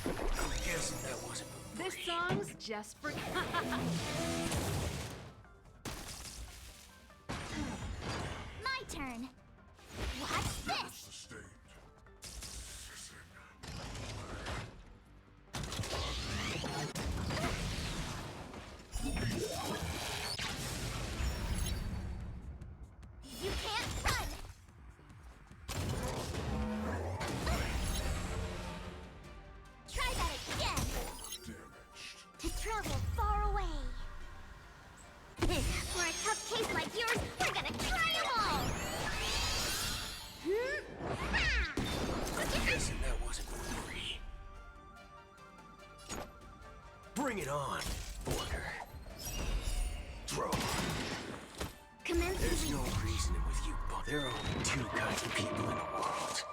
I'm guessing that wasn't This song's just for... My turn. Watch this. You can't run. Try that again. To travel far away. For a tough case like yours, we're gonna try them all! I'm guessing that wasn't free. Bring it on, Border. Draw. There's no reasoning with you, but there are only two kinds of people in the world.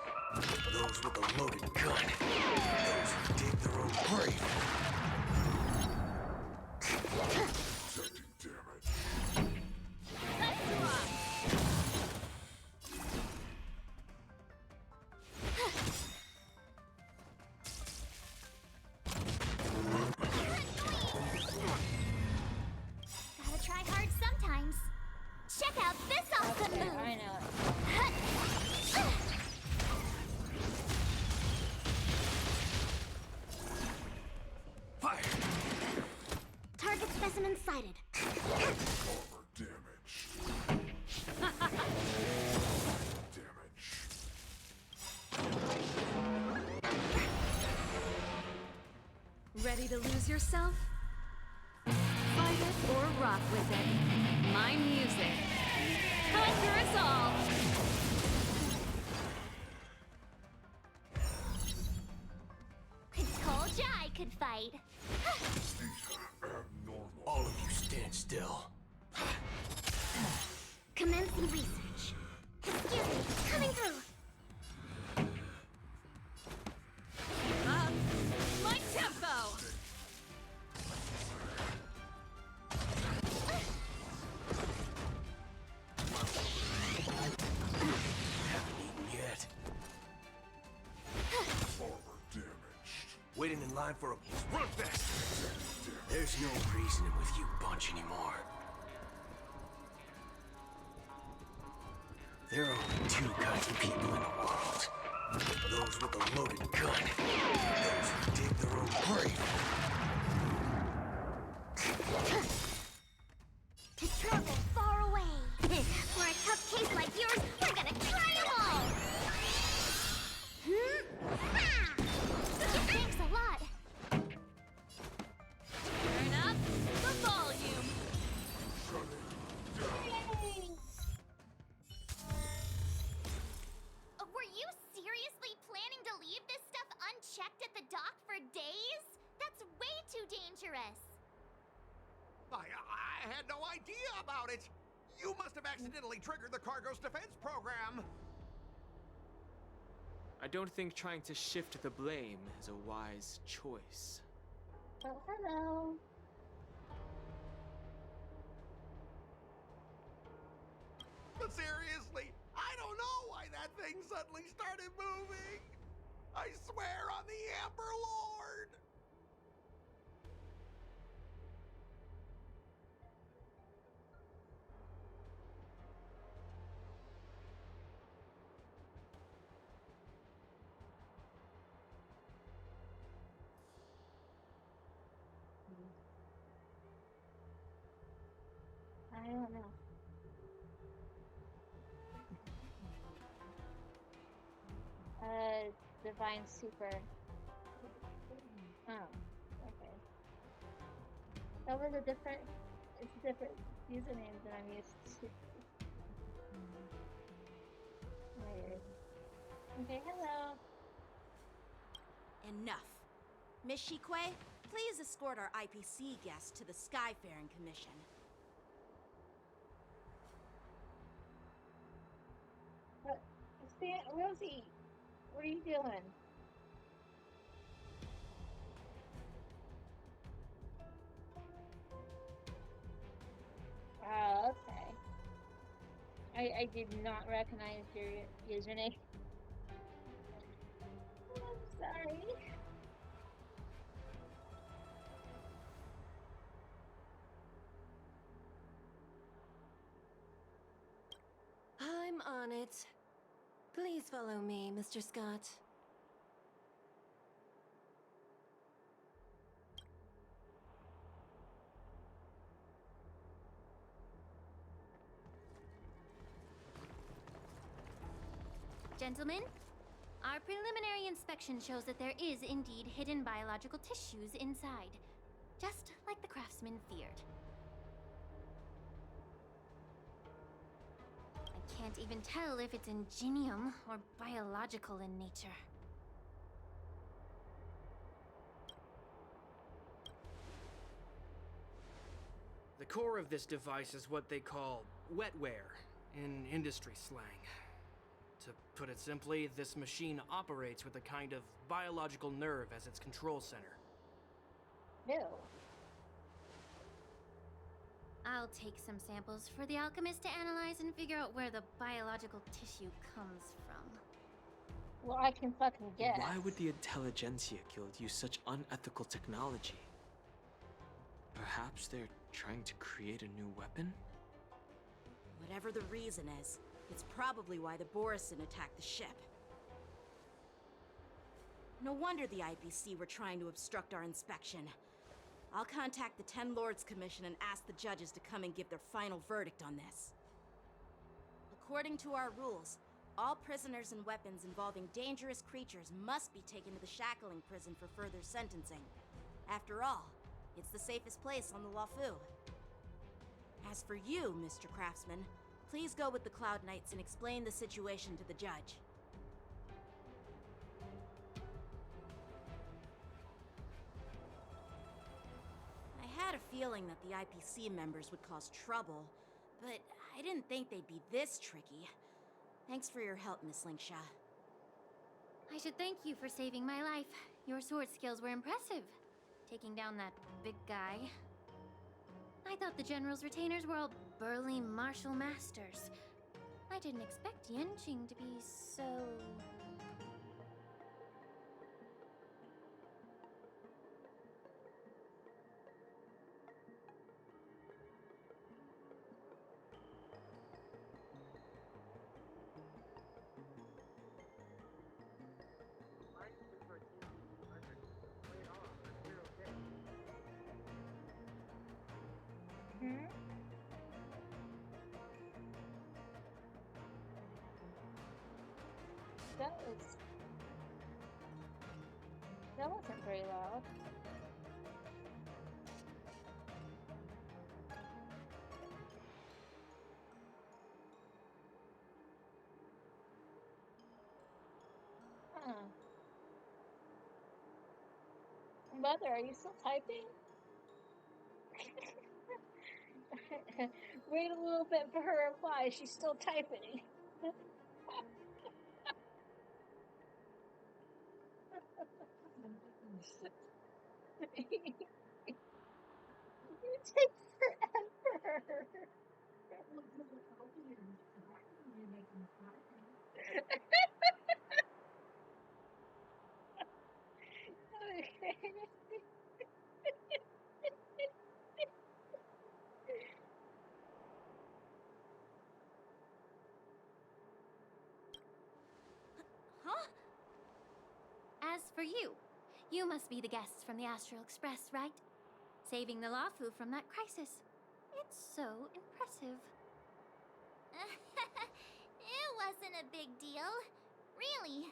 Those with a loaded gun. Those who dig their own grave. Gotta try hard sometimes. Check out this awesome move. I know it. Fire! Target specimen sighted. Ready to lose yourself? Fight it or rock with it. My music. Conquer us all! I told ya I could fight. All of you stand still. Commencing research. Excuse me, coming through. My tempo! Haven't eaten yet. Waiting in line for a run fast. There's no reasoning with you bunch anymore. There are only two kinds of people in the world. Those with a loaded gun. Those who dig their own grave. To travel far away. For a tough case like yours, we're gonna try them all! Thanks a lot. Turn up the volume. Were you seriously planning to leave this stuff unchecked at the dock for days? That's way too dangerous. I had no idea about it. You must have accidentally triggered the cargo's defense program. I don't think trying to shift the blame is a wise choice. Oh, hello. But seriously, I don't know why that thing suddenly started moving. I swear on the Amber Lord. I don't know. Divine Super. Oh, okay. That was a different, it's a different username than I'm used to. Weird. Okay, hello. Enough. Miss Shikwe, please escort our IPC guest to the Skyfaring Commission. Rosie, what are you doing? Oh, okay. I did not recognize your username. I'm sorry. I'm on it. Please follow me, Mr. Scott. Gentlemen, our preliminary inspection shows that there is indeed hidden biological tissues inside, just like the craftsman feared. I can't even tell if it's ingenium or biological in nature. The core of this device is what they call wetware in industry slang. To put it simply, this machine operates with a kind of biological nerve as its control center. Ew. I'll take some samples for the alchemist to analyze and figure out where the biological tissue comes from. Well, I can fucking guess. Why would the Intelligentsia Guild use such unethical technology? Perhaps they're trying to create a new weapon? Whatever the reason is, it's probably why the Borisin attacked the ship. No wonder the IPC were trying to obstruct our inspection. I'll contact the Ten Lords Commission and ask the judges to come and give their final verdict on this. According to our rules, all prisoners and weapons involving dangerous creatures must be taken to the shackling prison for further sentencing. After all, it's the safest place on the Luofu. As for you, Mr. Craftsman, please go with the Cloud Knights and explain the situation to the judge. I had a feeling that the IPC members would cause trouble, but I didn't think they'd be this tricky. Thanks for your help, Miss Linksha. I should thank you for saving my life. Your sword skills were impressive. Taking down that big guy. I thought the General's retainers were all burly martial masters. I didn't expect Yenjing to be so... Hmm? That wasn't very loud. Huh. Mother, are you still typing? Wait a little bit for her reply. She's still typing. You take forever. Okay. Huh? As for you, you must be the guests from the Astral Express, right? Saving the Lafu from that crisis. It's so impressive. It wasn't a big deal. Really.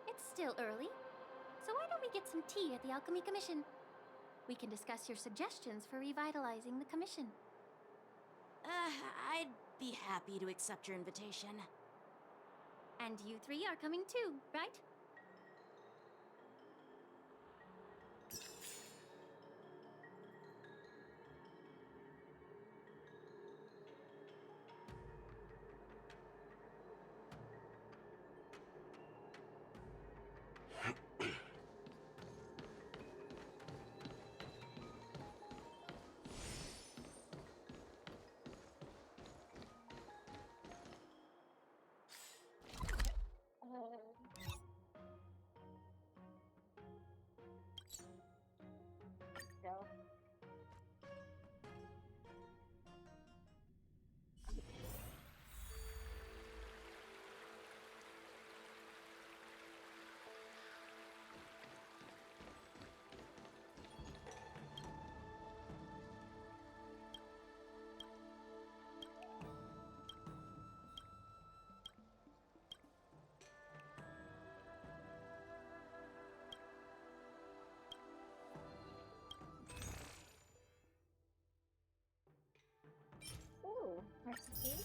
It's still early, so why don't we get some tea at the Alchemy Commission? We can discuss your suggestions for revitalizing the commission. I'd be happy to accept your invitation. And you three are coming too, right? Go. Ooh, recipe.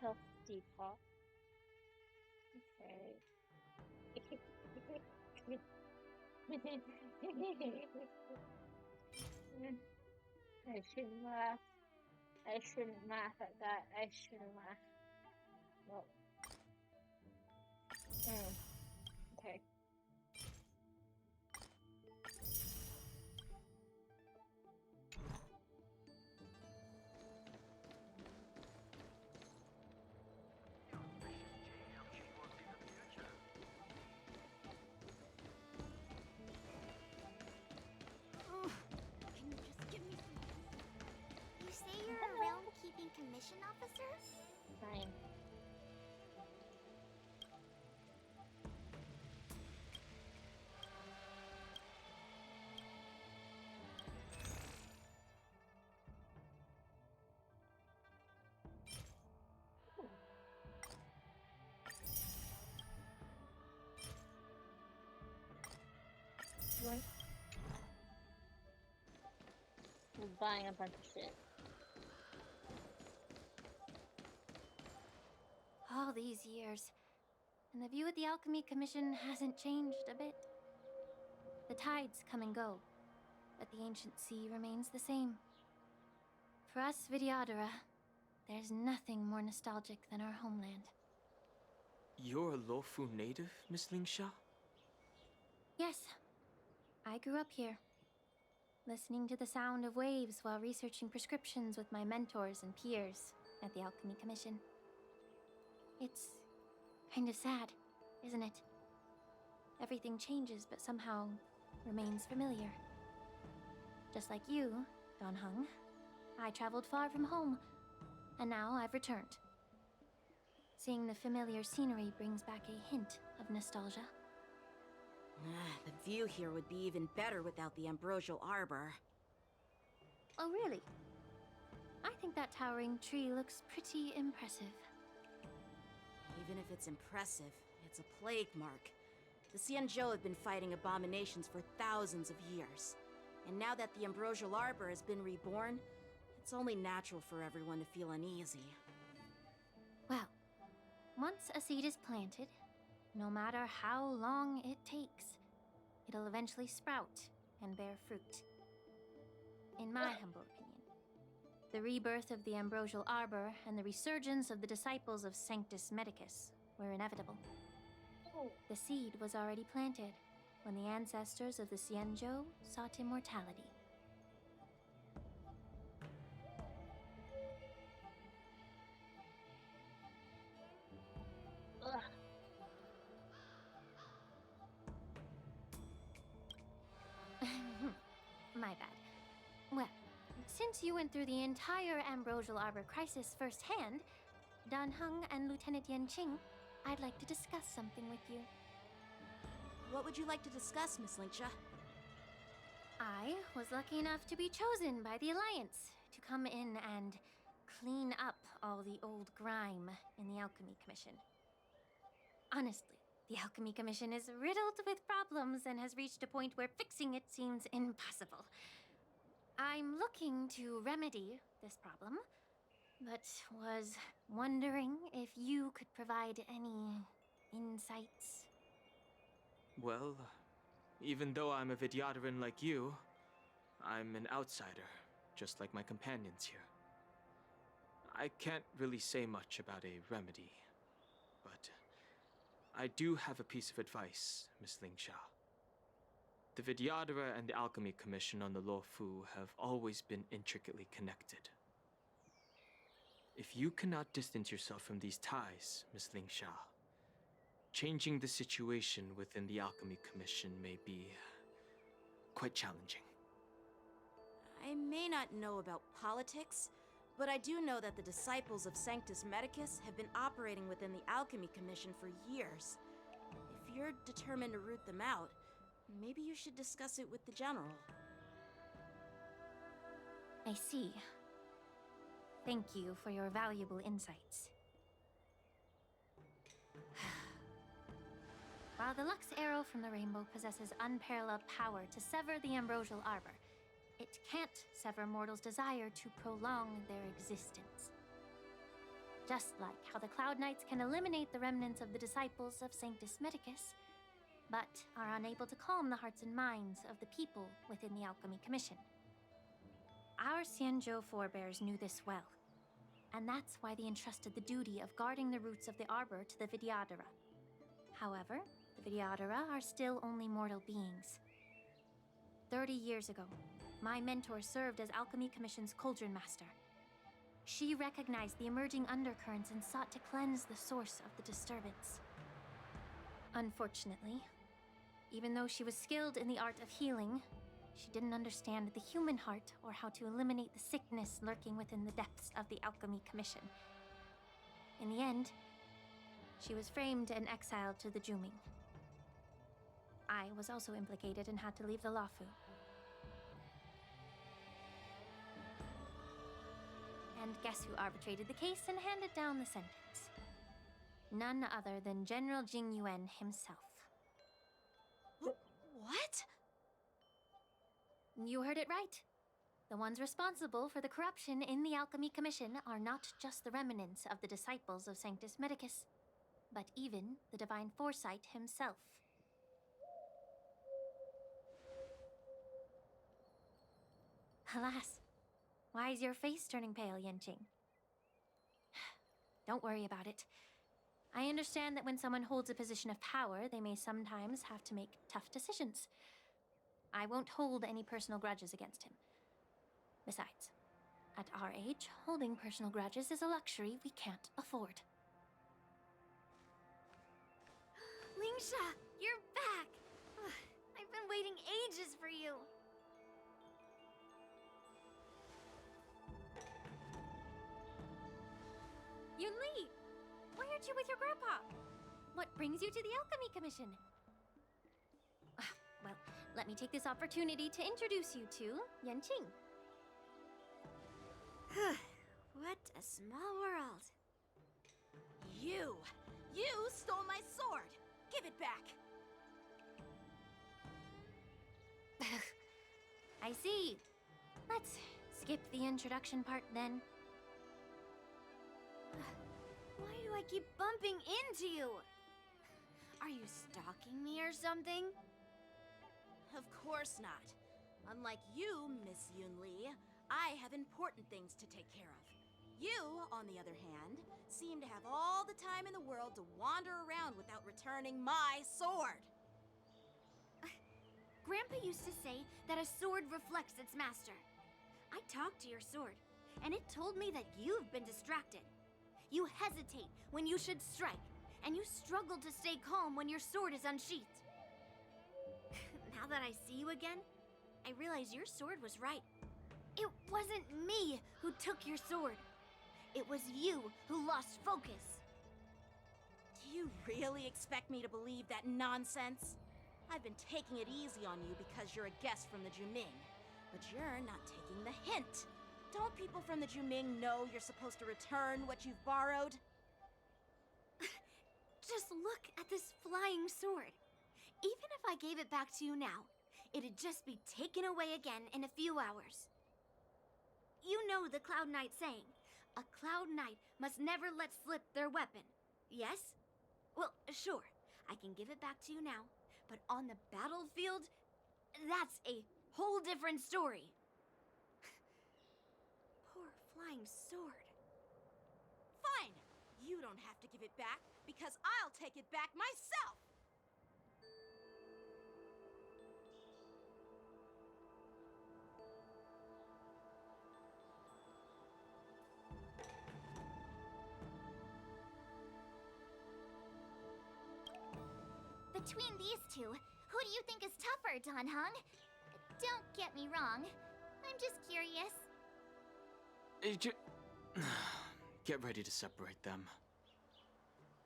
Healthy pop. Okay. I shouldn't laugh. I shouldn't laugh at that. I shouldn't laugh. Well. Okay. Can you just give me some... You say you're a realm-keeping commission officer? Fine. What? We're buying a bunch of shit. All these years, and the view at the Alchemy Commission hasn't changed a bit. The tides come and go, but the ancient sea remains the same. For us Vidyadhara, there's nothing more nostalgic than our homeland. You're a Lofu native, Miss Lingsha? Yes, I grew up here, listening to the sound of waves while researching prescriptions with my mentors and peers at the Alchemy Commission. It's kind of sad, isn't it? Everything changes, but somehow remains familiar. Just like you, Don Hung, I traveled far from home, and now I've returned. Seeing the familiar scenery brings back a hint of nostalgia. The view here would be even better without the ambrosial arbor. Oh, really? I think that towering tree looks pretty impressive. Even if it's impressive, it's a plague mark. The Xianzhou have been fighting abominations for thousands of years. And now that the ambrosial arbor has been reborn, it's only natural for everyone to feel uneasy. Well, once a seed is planted, no matter how long it takes, it'll eventually sprout and bear fruit. In my humble opinion, the rebirth of the ambrosial arbor and the resurgence of the disciples of Sanctus Medicus were inevitable. The seed was already planted when the ancestors of the Xianzhou sought immortality. Ugh. My bad. Well, since you went through the entire Ambrosial Arbor crisis firsthand, Dan Heng and Lieutenant Yanqing, I'd like to discuss something with you. What would you like to discuss, Miss Linksha? I was lucky enough to be chosen by the Alliance to come in and clean up all the old grime in the Alchemy Commission. Honestly, the Alchemy Commission is riddled with problems and has reached a point where fixing it seems impossible. I'm looking to remedy this problem, but was wondering if you could provide any insights. Well, even though I'm a Vidyadharan like you, I'm an outsider, just like my companions here. I can't really say much about a remedy, but I do have a piece of advice, Miss Lingsha. The Vidyadhara and the Alchemy Commission on the Luofu have always been intricately connected. If you cannot distance yourself from these ties, Miss Lingsha, changing the situation within the Alchemy Commission may be quite challenging. I may not know about politics, but I do know that the disciples of Sanctus Medicus have been operating within the Alchemy Commission for years. If you're determined to root them out, maybe you should discuss it with the General. I see. Thank you for your valuable insights. While the Lux Arrow from the Rainbow possesses unparalleled power to sever the Ambrosial Arbor, it can't sever mortals' desire to prolong their existence. Just like how the Cloud Knights can eliminate the remnants of the disciples of Sanctus Medicus, but are unable to calm the hearts and minds of the people within the Alchemy Commission. Our Xianzhou forebears knew this well, and that's why they entrusted the duty of guarding the roots of the Arbor to the Vidyadhara. However, the Vidyadhara are still only mortal beings. 30 years ago, my mentor served as Alchemy Commission's Cauldron Master. She recognized the emerging undercurrents and sought to cleanse the source of the disturbance. Unfortunately, even though she was skilled in the art of healing, she didn't understand the human heart or how to eliminate the sickness lurking within the depths of the Alchemy Commission. In the end, she was framed and exiled to the Juming. I was also implicated and had to leave the Luofu. And guess who arbitrated the case and handed down the sentence? None other than General Jing Yuan himself. What? You heard it right. The ones responsible for the corruption in the Alchemy Commission are not just the remnants of the disciples of Sanctus Medicus, but even the Divine Foresight himself. Alas, why is your face turning pale, Yanqing? Don't worry about it. I understand that when someone holds a position of power, they may sometimes have to make tough decisions. I won't hold any personal grudges against him. Besides, at our age, holding personal grudges is a luxury we can't afford. Lingsha, you're back! I've been waiting ages for you. Yunli! Why aren't you with your grandpa? What brings you to the Alchemy Commission? Well, let me take this opportunity to introduce you to Yanqing. What a small world. You stole my sword! Give it back! I see. Let's skip the introduction part then. Why do I keep bumping into you? Are you stalking me or something? Of course not. Unlike you, Miss Yunli, I have important things to take care of. You, on the other hand, seem to have all the time in the world to wander around without returning my sword. Grandpa used to say that a sword reflects its master. I talked to your sword, and it told me that you've been distracted. You hesitate when you should strike, and you struggle to stay calm when your sword is unsheathed. Now that I see you again, I realize your sword was right. It wasn't me who took your sword. It was you who lost focus. Do you really expect me to believe that nonsense? I've been taking it easy on you because you're a guest from the Juming, but you're not taking the hint. Don't people from the Juming know you're supposed to return what you've borrowed? Just look at this flying sword. Even if I gave it back to you now, it'd just be taken away again in a few hours. You know the Cloud Knight saying, a Cloud Knight must never let slip their weapon, yes? Well, sure, I can give it back to you now, but on the battlefield, that's a whole different story. Poor flying sword. Fine! You don't have to give it back, because I'll take it back myself! Between these two, who do you think is tougher, Dan Heng? Don't get me wrong. I'm just curious. Get ready to separate them.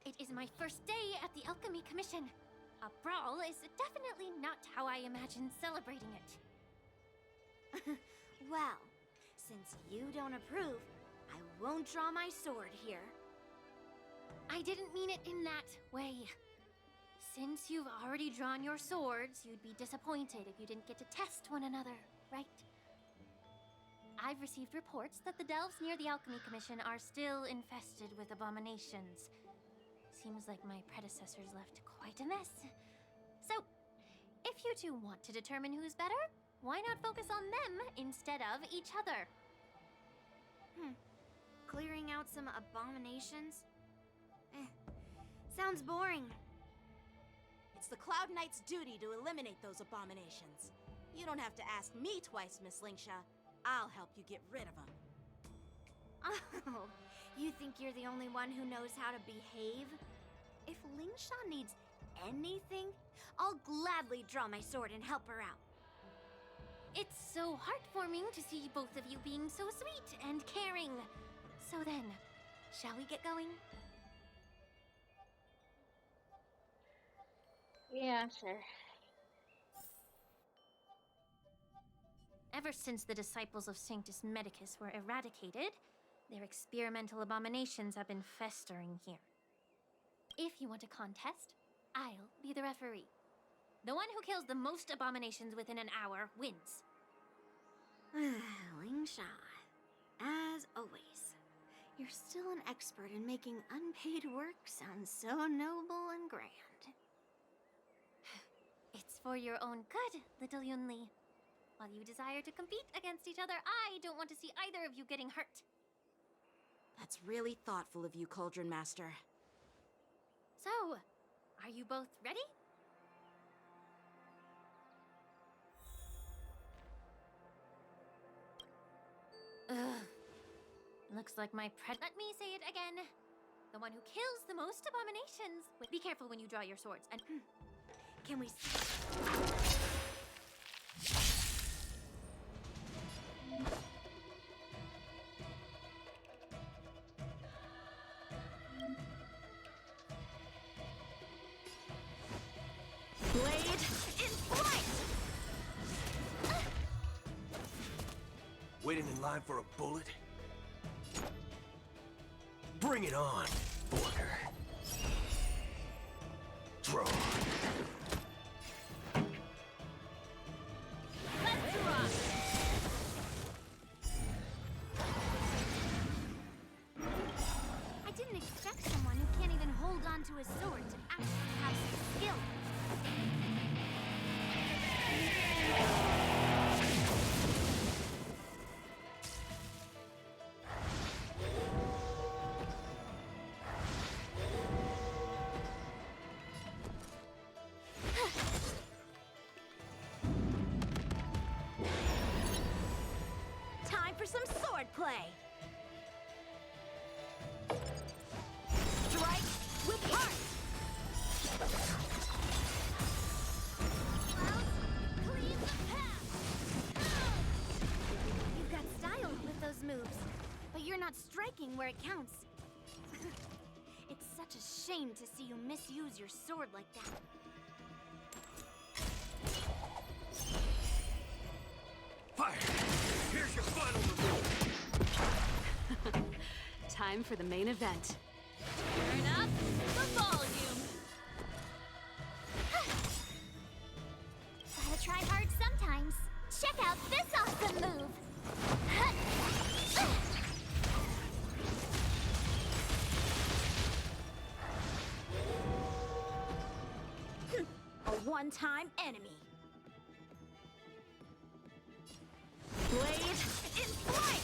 It is my first day at the Alchemy Commission. A brawl is definitely not how I imagined celebrating it. Well, since you don't approve, I won't draw my sword here. I didn't mean it in that way. Since you've already drawn your swords, you'd be disappointed if you didn't get to test one another, right? I've received reports that the delves near the Alchemy Commission are still infested with abominations. Seems like my predecessors left quite a mess. So, if you two want to determine who's better, why not focus on them instead of each other? Clearing out some abominations? Sounds boring. It's the Cloud Knight's duty to eliminate those abominations. You don't have to ask me twice, Miss Lingsha. I'll help you get rid of them. Oh, you think you're the only one who knows how to behave? If Lingsha needs anything, I'll gladly draw my sword and help her out. It's so heartwarming to see both of you being so sweet and caring. So then, shall we get going? Yeah, sure. Ever since the disciples of Sanctus Medicus were eradicated, their experimental abominations have been festering here. If you want a contest, I'll be the referee. The one who kills the most abominations within an hour wins. Lingsha, as always, you're still an expert in making unpaid work sound so noble and grand. It's for your own good, little Yunli. While you desire to compete against each other, I don't want to see either of you getting hurt. That's really thoughtful of you, Cauldron Master. So, are you both ready? Ugh. Looks like my Let me say it again. The one who kills the most abominations. Wait, be careful when you draw your swords. And can we Blade in flight! Waiting in line for a bullet? Bring it on, Booker. Draw. Let's rock! I didn't expect someone who can't even hold on to his sword to actually have some skill. for some swordplay. Strike with heart. Cleave the path! You've got style with those moves, but you're not striking where it counts. It's such a shame to see you misuse your sword like that. Fire! Here's your final reward! Time for the main event. Turn up the volume! Gotta try hard sometimes. Check out this awesome move! A one-time enemy. Blade in flight!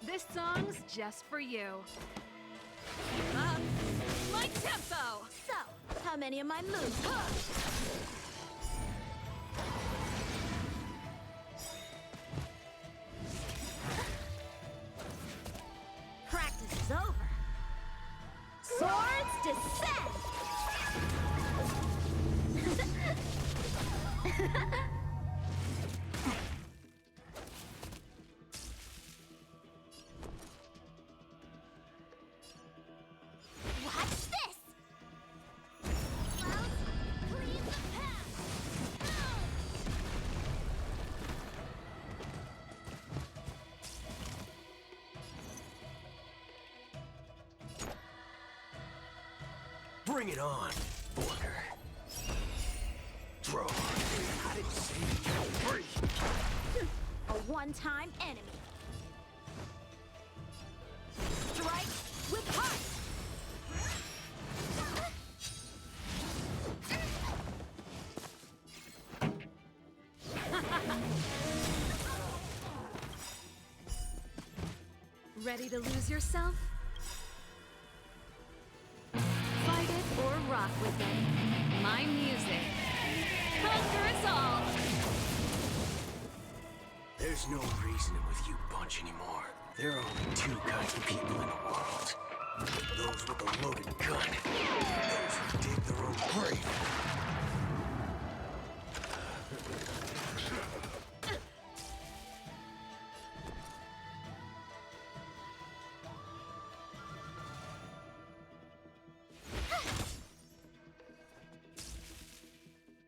This song's just for you. Keep up my tempo! So, how many of my moves work? Practice is over. Swords descend! Watch this! Cleave the path! Bring it on, Border. Draw. I didn't say you count free. A one-time enemy. Strike with heart! Ready to lose yourself? Fight it or rock with it. My music. Conquer us all! There's no reasoning with you bunch anymore. There are only two kinds of people in the world. Those with a loaded gun. Those who dig their own grave.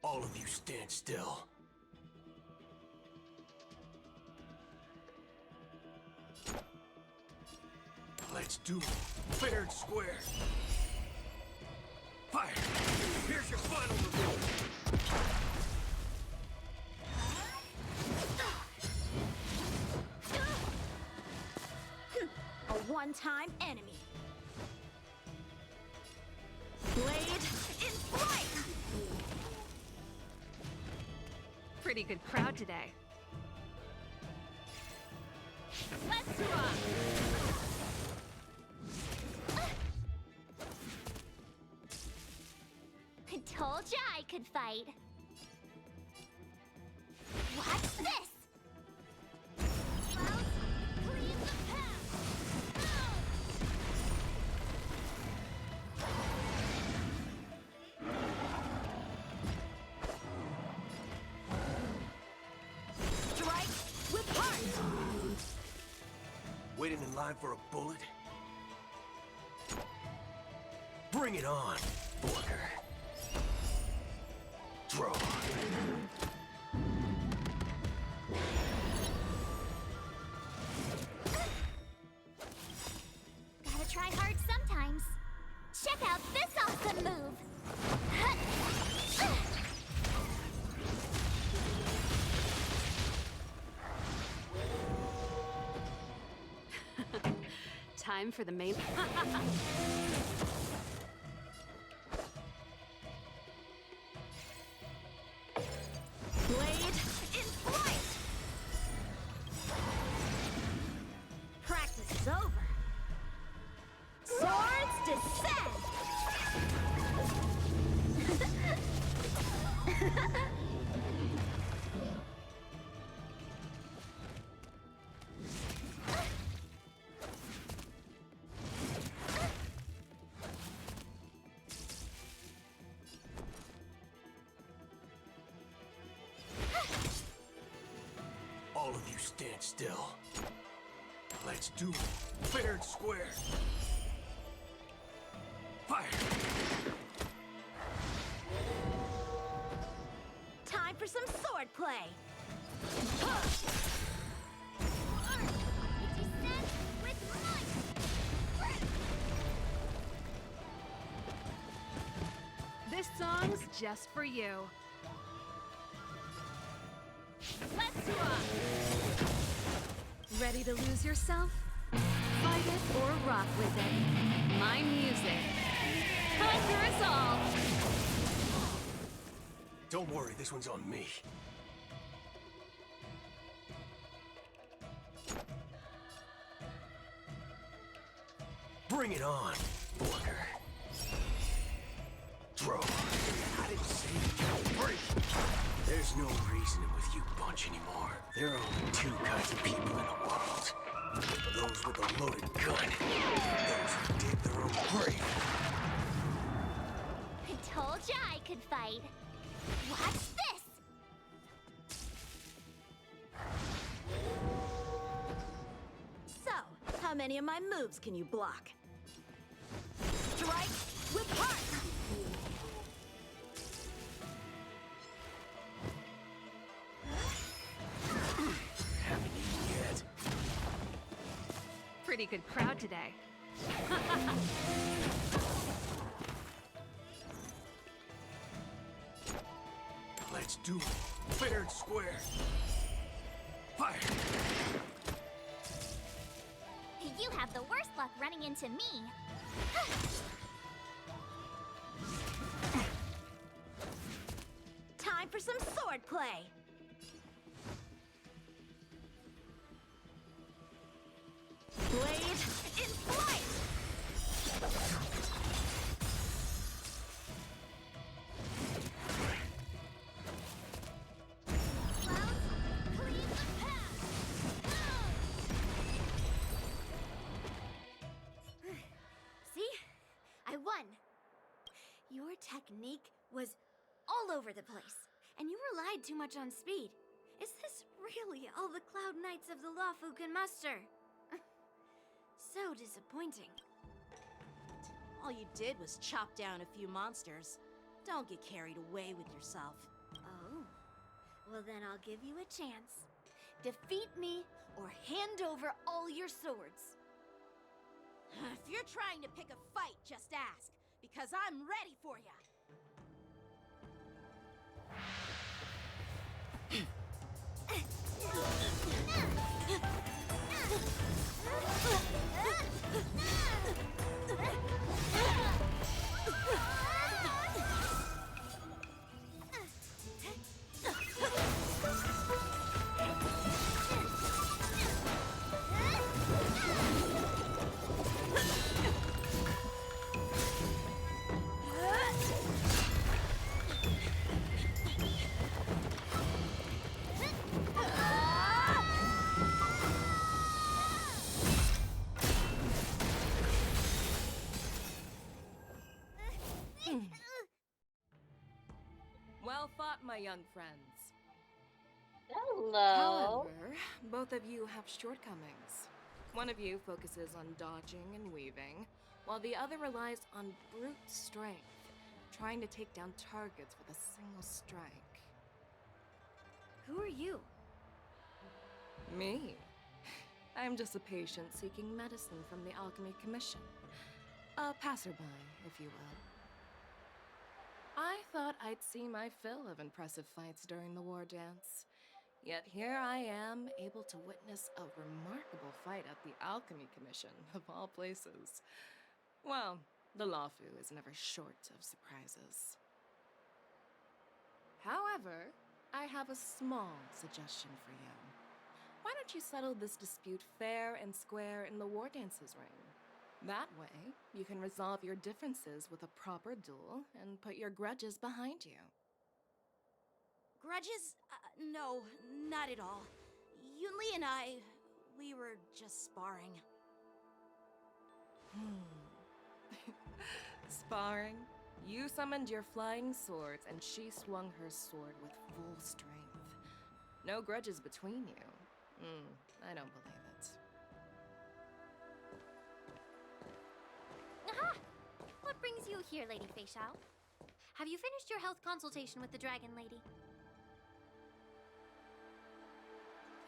All of you stand still. Let's do it. Fair and square. Fire! Here's your final reward. A one-time enemy. Blade in flight! Pretty good crowd today. Let's rock! Told ya I could fight. Watch this! Cleave the path! Strike with heart! Waiting in line for a bullet? Bring it on, Border. Draw. Gotta try hard sometimes. Check out this awesome move! Time for the main... Blade in flight! Practice is stand still. Let's do it. Fair and square. Fire! Time for some sword play. Descend with might! This song's just for you. Let's rock! Ready to lose yourself? Fight it or rock with it. My music. Conquer us all! Don't worry, this one's on me. Bring it on, Booker. Throw. I didn't say break. There's no reasoning with you bunch anymore. There are only two kinds of people in the world. Those with a loaded gun. Those who dig their own grave. I told ya I could fight. Watch this! So, how many of my moves can you block? Strike with heart! Haven't eaten yet. Pretty good crowd today. Let's do it. Fair and square. Fire! You have the worst luck running into me. Time for some sword play. Blade in flight! See? I won. Your technique was all over the place, and you relied too much on speed. Is this really all the Cloud Knights of the Lawfu can muster? So disappointing. All you did was chop down a few monsters. Don't get carried away with yourself. Oh. Well, then I'll give you a chance. Defeat me, or hand over all your swords. If you're trying to pick a fight, just ask, because I'm ready for ya. Well fought, my young friends. Hello. However, both of you have shortcomings. One of you focuses on dodging and weaving, while the other relies on brute strength, trying to take down targets with a single strike. Who are you? Me? I'm just a patient seeking medicine from the Alchemy Commission. A passerby, if you will. I thought I'd see my fill of impressive fights during the war dance. Yet here I am, able to witness a remarkable fight at the Alchemy Commission, of all places. Well, the Lawfu is never short of surprises. However, I have a small suggestion for you. Why don't you settle this dispute fair and square in the war dance's ring? That way, you can resolve your differences with a proper duel and put your grudges behind you. Grudges? No, not at all. Yunli and I, we were just sparring. Sparring? You summoned your flying swords and she swung her sword with full strength. No grudges between you. I don't believe it. Aha! What brings you here, Lady Fei Xiao? Have you finished your health consultation with the Dragon Lady?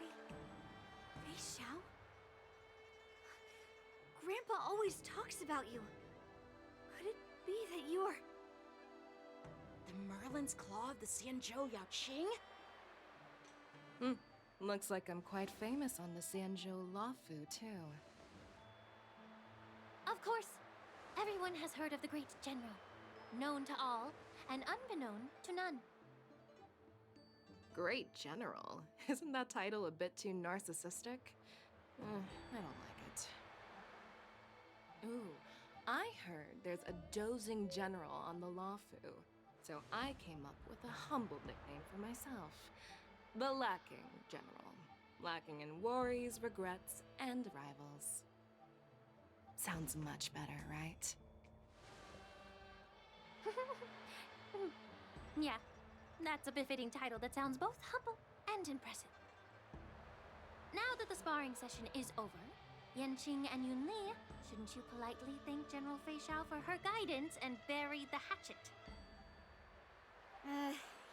Fei Xiao? Grandpa always talks about you. Could it be that you are... The Merlin's Claw of the Xianzhou Yaoqing? Looks like I'm quite famous on the Xianzhou Luofu, too. Of course. Everyone has heard of the great general. Known to all, and unbeknown to none. Great General? Isn't that title a bit too narcissistic? I don't like it. Ooh, I heard there's a dozing general on the Luofu, so I came up with a humble nickname for myself. The Lacking General. Lacking in worries, regrets, and rivals. Sounds much better, right? Yeah, that's a befitting title that sounds both humble and impressive. Now that the sparring session is over, Yanqing and Yunli, shouldn't you politely thank General Fei Xiao for her guidance and bury the hatchet?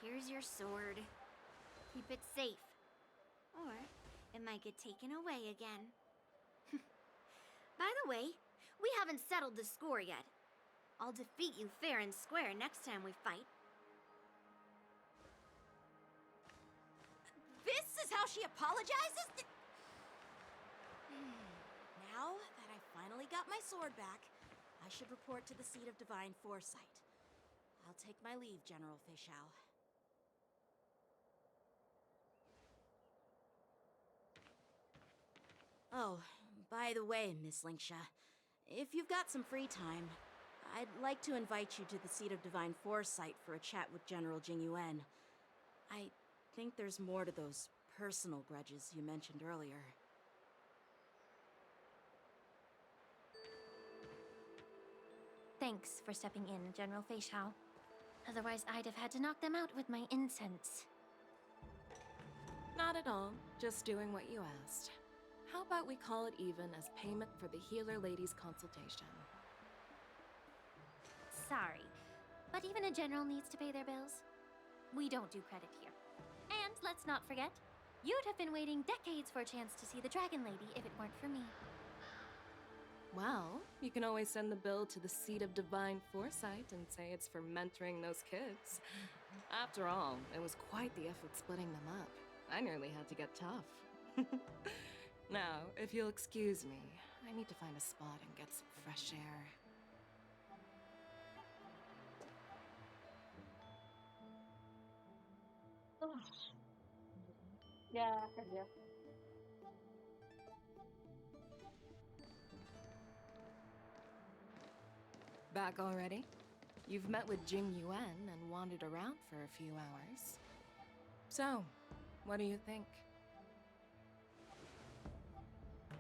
Here's your sword. Keep it safe. Or it might get taken away again. By the way, we haven't settled the score yet. I'll defeat you fair and square next time we fight. This is how she apologizes? Now that I finally got my sword back, I should report to the seat of divine foresight. I'll take my leave, General Fei Xiao. Oh, by the way, Miss Linksha, if you've got some free time, I'd like to invite you to the seat of divine foresight for a chat with General Jingyuan. I think there's more to those personal grudges you mentioned earlier. Thanks for stepping in, General Fei Xiao. Otherwise, I'd have had to knock them out with my incense. Not at all. Just doing what you asked. How about we call it even as payment for the healer lady's consultation? Sorry, but even a general needs to pay their bills. We don't do credit here. And let's not forget, you'd have been waiting decades for a chance to see the Dragon Lady if it weren't for me. Well, you can always send the bill to the seat of divine foresight and say it's for mentoring those kids. After all, it was quite the effort splitting them up. I nearly had to get tough. Now, if you'll excuse me, I need to find a spot and get some fresh air. Yeah, yeah. Back already? You've met with Jing Yuan and wandered around for a few hours. So, what do you think?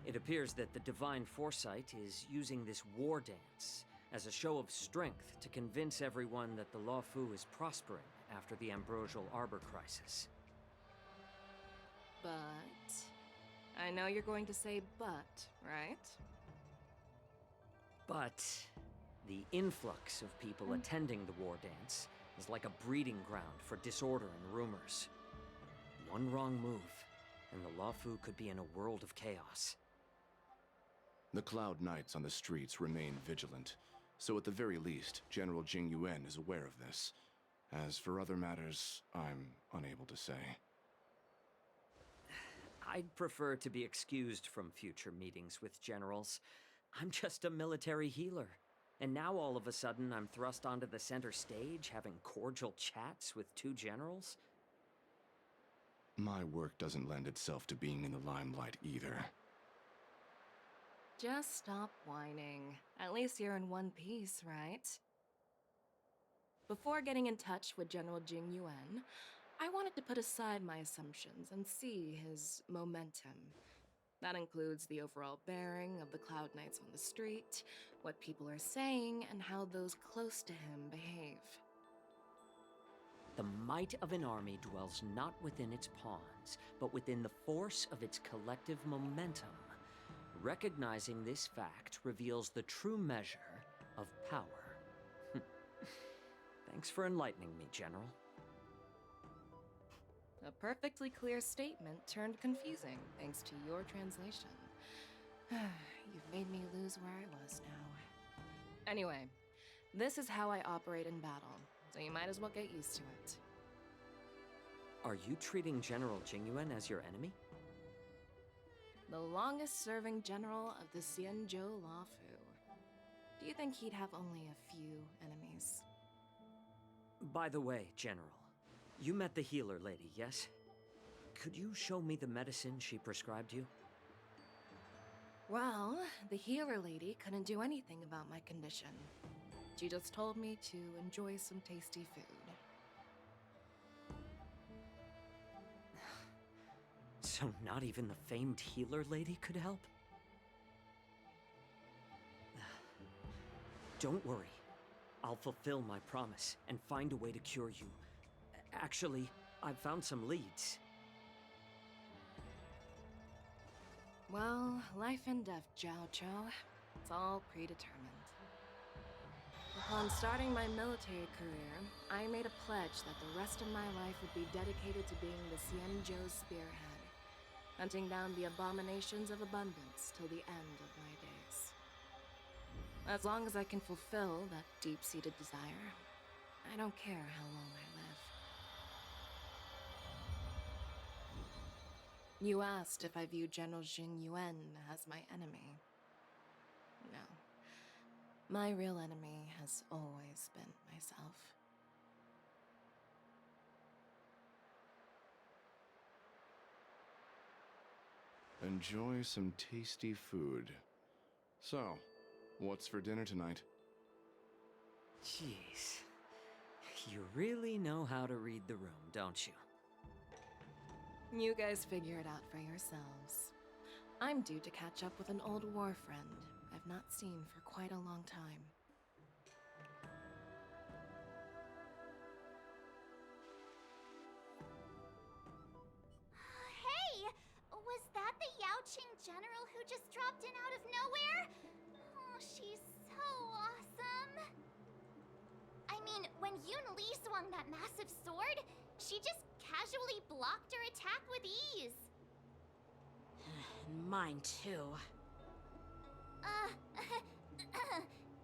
It appears that the Divine Foresight is using this war dance as a show of strength to convince everyone that the Luofu is prospering after the Ambrosial Arbor crisis. But... I know you're going to say but, right? But the influx of people attending the war dance is like a breeding ground for disorder and rumors. One wrong move, and the Luofu could be in a world of chaos. The Cloud Knights on the streets remain vigilant, so at the very least, General Jingyuan is aware of this. As for other matters, I'm unable to say. I'd prefer to be excused from future meetings with generals. I'm just a military healer. And now all of a sudden I'm thrust onto the center stage having cordial chats with two generals? My work doesn't lend itself to being in the limelight either. Just stop whining. At least you're in one piece, right? Before getting in touch with General Jing Yuan, I wanted to put aside my assumptions and see his momentum. That includes the overall bearing of the Cloud Knights on the street, what people are saying, and how those close to him behave. The might of an army dwells not within its pawns, but within the force of its collective momentum. Recognizing this fact reveals the true measure of power. Thanks for enlightening me, General. A perfectly clear statement turned confusing thanks to your translation. You've made me lose where I was now. Anyway, this is how I operate in battle, so you might as well get used to it. Are you treating General Jingyuan as your enemy? The longest-serving general of the Xianzhou Luofu. Do you think he'd have only a few enemies? By the way, General, you met the healer lady, yes? Could you show me the medicine she prescribed you? Well, the healer lady couldn't do anything about my condition. She just told me to enjoy some tasty food. So not even the famed healer lady could help? Don't worry. I'll fulfill my promise and find a way to cure you. Actually, I've found some leads. Well, life and death, Jiao Chou. It's all predetermined. Upon starting my military career, I made a pledge that the rest of my life would be dedicated to being the Xianzhou spearhead, hunting down the abominations of abundance till the end of my days. As long as I can fulfill that deep-seated desire, I don't care how long I live. You asked if I view General Jingyuan as my enemy. No. My real enemy has always been myself. Enjoy some tasty food. So, what's for dinner tonight? Jeez. You really know how to read the room, don't you? You guys figure it out for yourselves. I'm due to catch up with an old war friend I've not seen for quite a long time. Hey! Was that the Yaoqing general who just dropped in out of nowhere? Oh, she's so awesome! I mean, when Yun Li swung that massive sword, she just casually blocked her attack with ease. Mine too.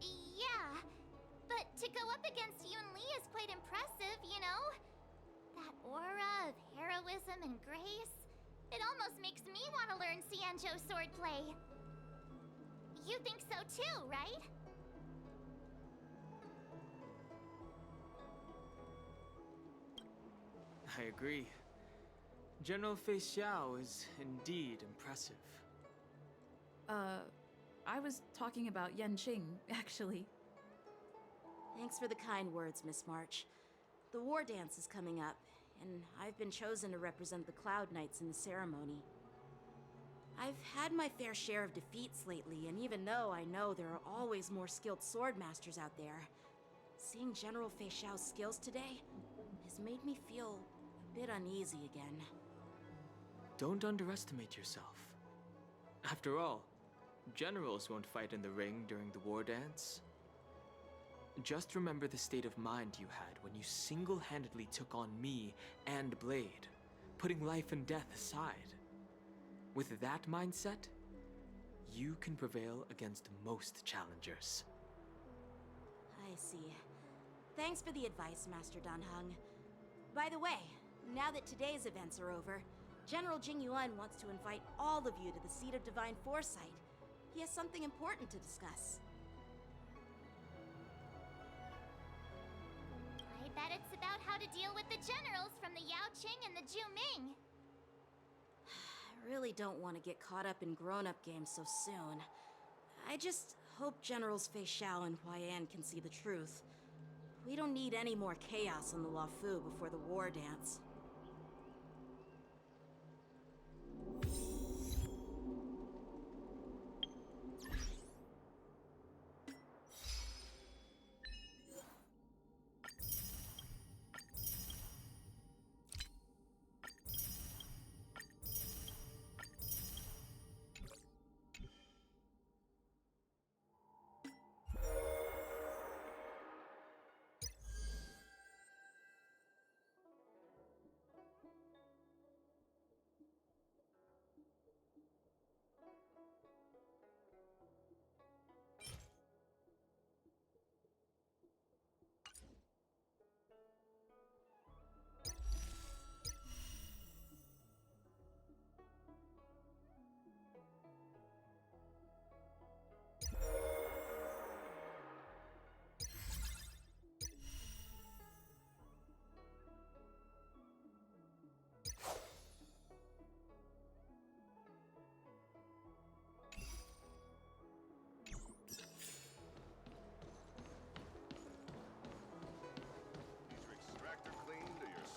Yeah. But to go up against Yun Li is quite impressive, you know? That aura of heroism and grace. It almost makes me want to learn Xianzhou swordplay. You think so too, right? I agree. General Fei Xiao is indeed impressive. I was talking about Yanqing, actually. Thanks for the kind words, Miss March. The war dance is coming up, and I've been chosen to represent the Cloud Knights in the ceremony. I've had my fair share of defeats lately, and even though I know there are always more skilled swordmasters out there, seeing General Fei Xiao's skills today has made me feel a bit uneasy again. Don't underestimate yourself. After all, generals won't fight in the ring during the war dance. Just remember the state of mind you had when you single-handedly took on me and Blade, putting life and death aside. With that mindset, you can prevail against most challengers. I see. Thanks for the advice, Master Danheng. By the way, now that today's events are over, General Jingyuan wants to invite all of you to the Seat of Divine Foresight. He has something important to discuss. I bet it's about how to deal with the generals from the Yaoqing and the Juming. I really don't want to get caught up in grown-up games so soon. I just hope Generals Fei Xiao and Huaiyan can see the truth. We don't need any more chaos on the Luofu before the war dance. Your extractor cleaned or your...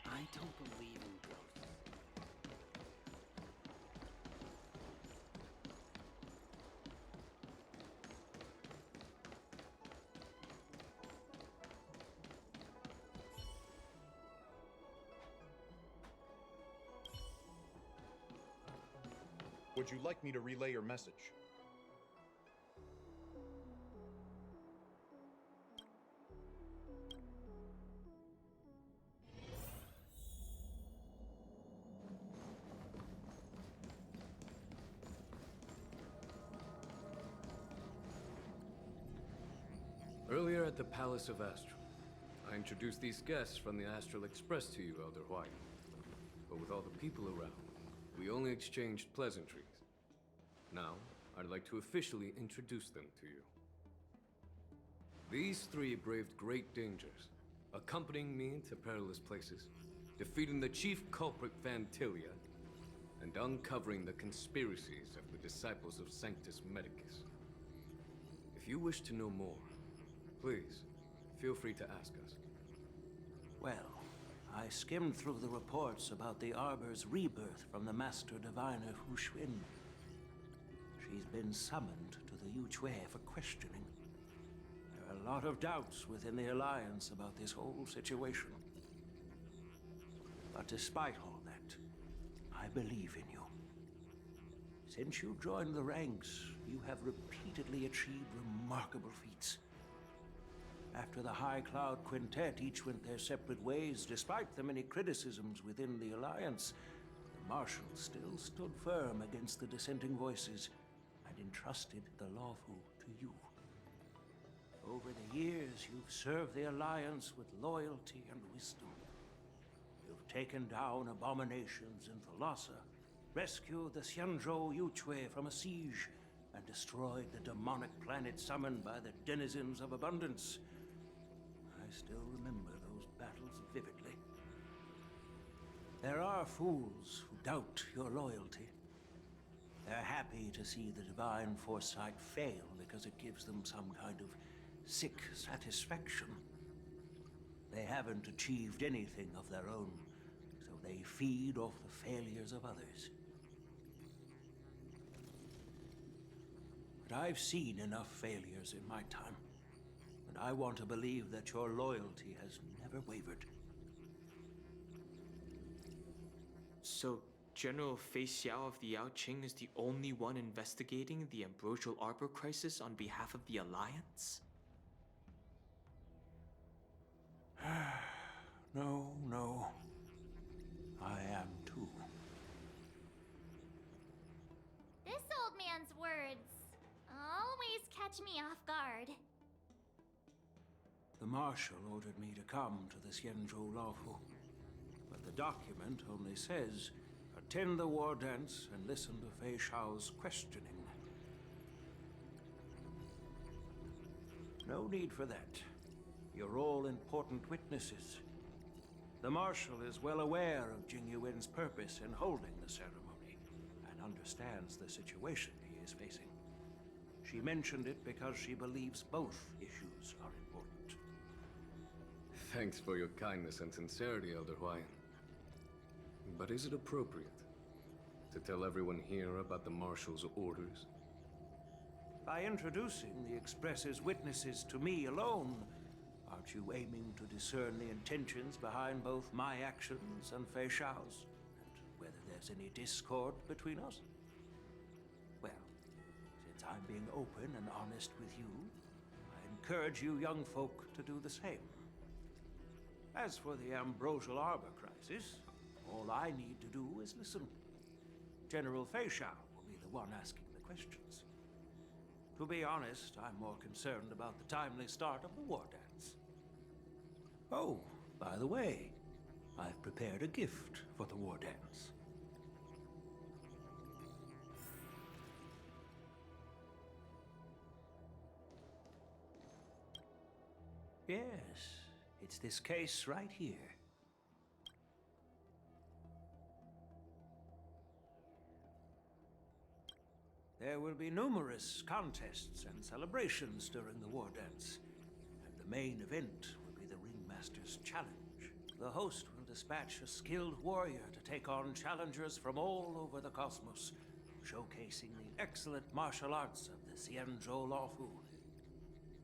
I don't believe in ghosts. Would you like me to relay your message? Earlier at the Palace of Astral, I introduced these guests from the Astral Express to you, Elder White. But with all the people around, we only exchanged pleasantries. Now, I'd like to officially introduce them to you. These three braved great dangers, accompanying me to perilous places, defeating the chief culprit Vantilia, and uncovering the conspiracies of the disciples of Sanctus Medicus. If you wish to know more, please, feel free to ask us. Well, I skimmed through the reports about the Arbor's rebirth from the Master Diviner Hu Xuan. She's been summoned to the Yuchue for questioning. There are a lot of doubts within the Alliance about this whole situation. But despite all that, I believe in you. Since you joined the ranks, you have repeatedly achieved remarkable feats. After the High Cloud Quintet each went their separate ways, despite the many criticisms within the Alliance, the Marshal still stood firm against the dissenting voices and entrusted the Lawfu to you. Over the years, you've served the Alliance with loyalty and wisdom. You've taken down abominations in Thalassa, rescued the Xianzhou Yuchue from a siege, and destroyed the demonic planet summoned by the denizens of abundance. I still remember those battles vividly. There are fools who doubt your loyalty. They're happy to see the divine foresight fail because it gives them some kind of sick satisfaction. They haven't achieved anything of their own, so they feed off the failures of others. But I've seen enough failures in my time, and I want to believe that your loyalty has never wavered. So, General Fei Xiao of the Yaoqing is the only one investigating the Ambrosial Arbor crisis on behalf of the Alliance? No. I am too. This old man's words always catch me off guard. The Marshal ordered me to come to the Xianzhou Lawfu, but the document only says, attend the war dance and listen to Fei Xiao's questioning. No need for that. You're all important witnesses. The Marshal is well aware of Jing Yuan's purpose in holding the ceremony, and understands the situation he is facing. She mentioned it because she believes both issues are important. Thanks for your kindness and sincerity, Elder Huayan. But is it appropriate to tell everyone here about the Marshal's orders? By introducing the Express's witnesses to me alone, aren't you aiming to discern the intentions behind both my actions and Fei Xiao's? And whether there's any discord between us? Well, since I'm being open and honest with you, I encourage you young folk to do the same. As for the Ambrosial Arbor crisis, all I need to do is listen. General Fei Xiao will be the one asking the questions. To be honest, I'm more concerned about the timely start of the war dance. Oh, by the way, I've prepared a gift for the war dance. Yes, it's this case right here. There will be numerous contests and celebrations during the war dance, and the main event will be the Ringmaster's Challenge. The host will dispatch a skilled warrior to take on challengers from all over the cosmos, showcasing the excellent martial arts of the Xianzhou Luofu.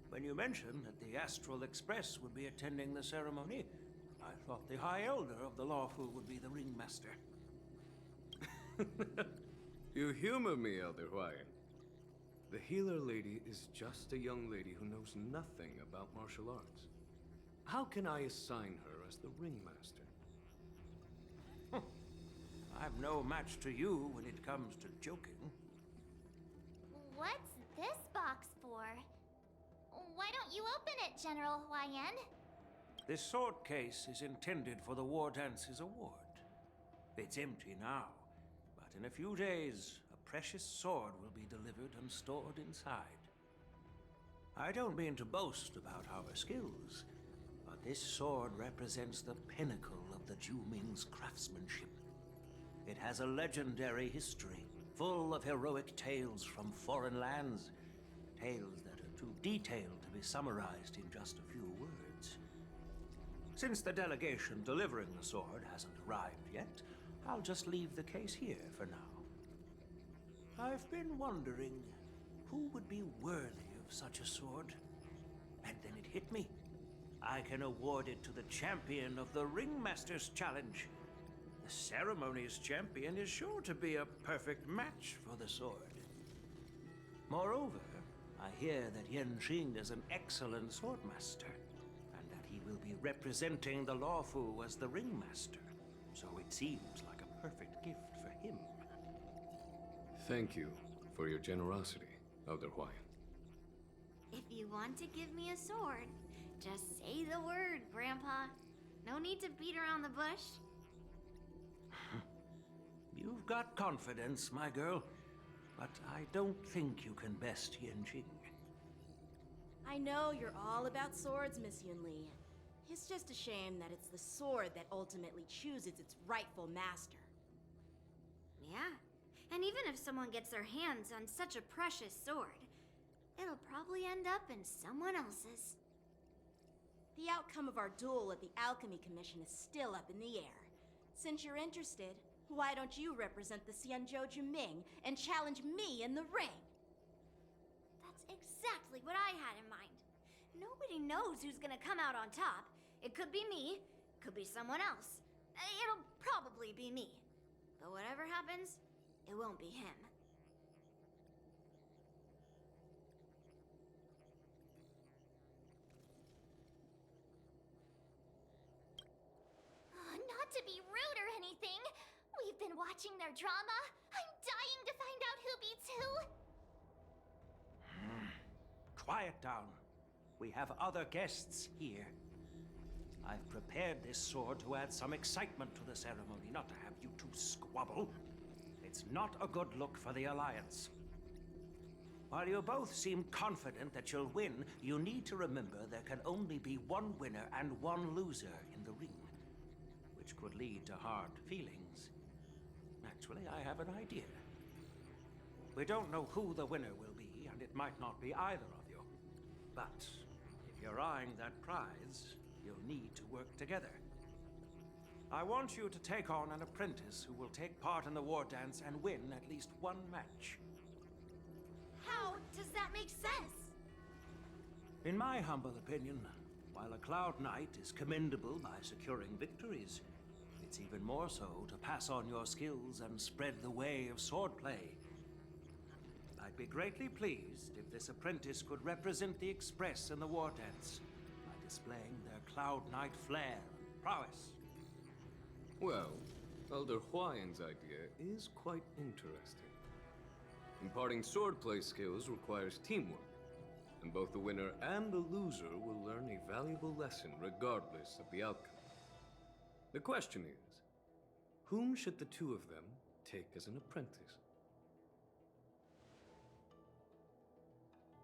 When you mentioned that the Astral Express would be attending the ceremony, I thought the High Elder of the Luofu would be the Ringmaster. You humor me, Elder Huayan. The healer lady is just a young lady who knows nothing about martial arts. How can I assign her as the Ringmaster? I'm no match to you when it comes to joking. What's this box for? Why don't you open it, General Huayan? This sword case is intended for the War Dance's award. It's empty now, but in a few days, a precious sword will be delivered and stored inside. I don't mean to boast about our skills, but this sword represents the pinnacle of the Zhuming's craftsmanship. It has a legendary history, full of heroic tales from foreign lands, tales that are too detailed to be summarized in just a few words. Since the delegation delivering the sword hasn't arrived yet, I'll just leave the case here for now. I've been wondering who would be worthy of such a sword. And then it hit me. I can award it to the champion of the Ringmaster's Challenge. The ceremony's champion is sure to be a perfect match for the sword. Moreover, I hear that Yanqing is an excellent swordmaster, and that he will be representing the Luofu as the Ringmaster, so it seems like a perfect gift for him. Thank you for your generosity, Elder Huayan. If you want to give me a sword, just say the word, Grandpa. No need to beat around the bush. You've got confidence, my girl, but I don't think you can best Yanqing. I know you're all about swords, Miss Yunli. It's just a shame that it's the sword that ultimately chooses its rightful master. Yeah, and even if someone gets their hands on such a precious sword, it'll probably end up in someone else's. The outcome of our duel at the Alchemy Commission is still up in the air. Since you're interested, why don't you represent the Xianzhou Juming and challenge me in the ring? That's exactly what I had in mind. Nobody knows who's gonna come out on top. It could be me, could be someone else. It'll probably be me. But whatever happens, it won't be him. Not to be rude or anything. We've been watching their drama. I'm dying to find out who beats who. Quiet down. We have other guests here. I've prepared this sword to add some excitement to the ceremony, not to have you two squabble. It's not a good look for the Alliance. While you both seem confident that you'll win, you need to remember there can only be one winner and one loser in the ring, which could lead to hard feelings. Actually, I have an idea. We don't know who the winner will be, and it might not be either of you. But if you're eyeing that prize, you'll need to work together. I want you to take on an apprentice who will take part in the war dance and win at least one match. How does that make sense? In my humble opinion, while a Cloud Knight is commendable by securing victories, it's even more so to pass on your skills and spread the way of swordplay. I'd be greatly pleased if this apprentice could represent the Express in the war dance by displaying their Cloud Knight flair and prowess. Well, Elder Huayan's idea is quite interesting. Imparting swordplay skills requires teamwork, and both the winner and the loser will learn a valuable lesson regardless of the outcome. The question is, whom should the two of them take as an apprentice?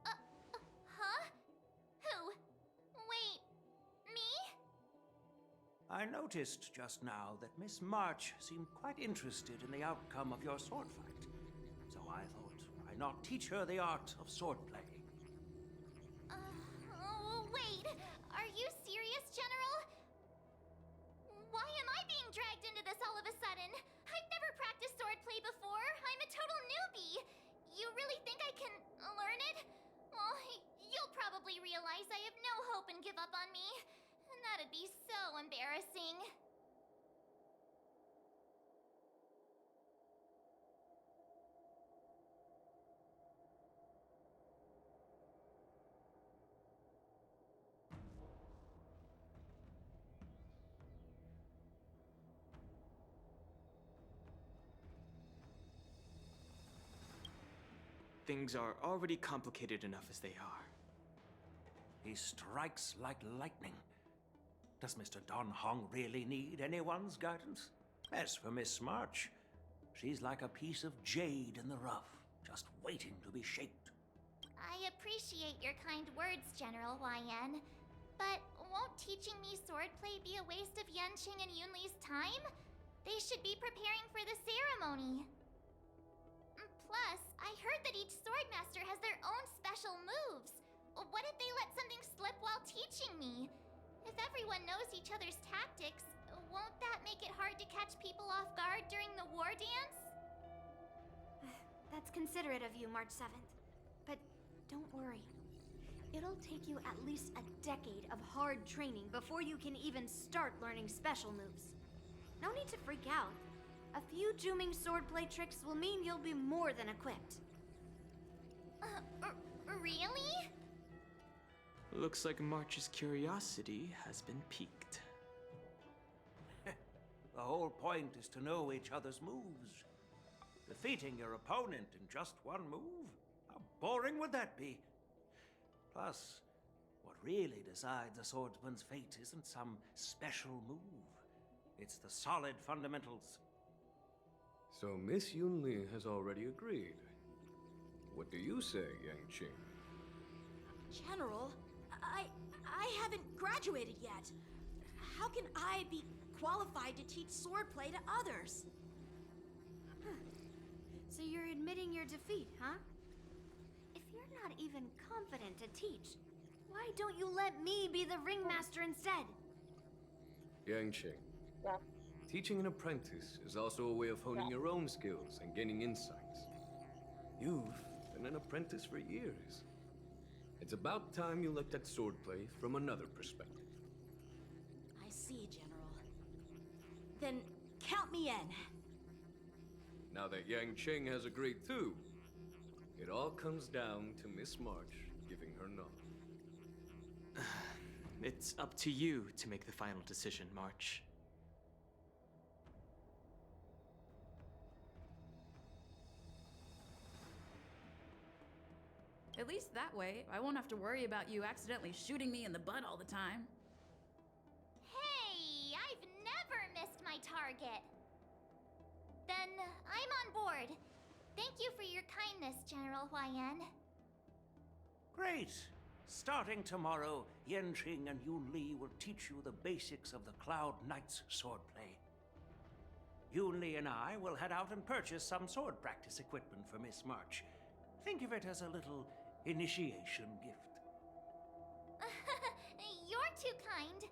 Huh? Who? Wait, me? I noticed just now that Miss March seemed quite interested in the outcome of your sword fight. So I thought, why not teach her the art of swordplay? Wait, are you serious, General? Why am I being dragged into this all of a sudden? I've never practiced swordplay before. I'm a total newbie. You really think I can learn it? Well, you'll probably realize I have no hope and give up on me. And that'd be so embarrassing. Things are already complicated enough as they are. He strikes like lightning. Does Mr. Don Hong really need anyone's guidance? As for Miss March, she's like a piece of jade in the rough, just waiting to be shaped. I appreciate your kind words, General YN. But won't teaching me swordplay be a waste of Yanqing and Yunli's time? They should be preparing for the ceremony. Plus, I heard that each swordmaster has their own special moves. What if they let something slip while teaching me? If everyone knows each other's tactics, won't that make it hard to catch people off guard during the war dance? That's considerate of you, March 7th. But don't worry. It'll take you at least a decade of hard training before you can even start learning special moves. No need to freak out. A few Juming swordplay tricks will mean you'll be more than equipped. Really? Looks like March's curiosity has been piqued. The whole point is to know each other's moves. Defeating your opponent in just one move? How boring would that be? Plus, what really decides a swordsman's fate isn't some special move. It's the solid fundamentals. So Miss Yunli has already agreed. What do you say, Yanqing? General, I haven't graduated yet. How can I be qualified to teach swordplay to others? So you're admitting your defeat, huh? If you're not even confident to teach, why don't you let me be the ringmaster instead? Yanqing. Teaching an apprentice is also a way of honing your own skills and gaining insights. You've been an apprentice for years. It's about time you looked at swordplay from another perspective. I see, General. Then count me in. Now that Yanqing has agreed too, it all comes down to Miss March giving her nod. It's up to you to make the final decision, March. At least that way, I won't have to worry about you accidentally shooting me in the butt all the time. Hey, I've never missed my target. Then I'm on board. Thank you for your kindness, General YN. Great! Starting tomorrow, Yanqing and Yunli will teach you the basics of the Cloud Knight's swordplay. Yunli and I will head out and purchase some sword practice equipment for Miss March. Think of it as a little initiation gift. You're too kind.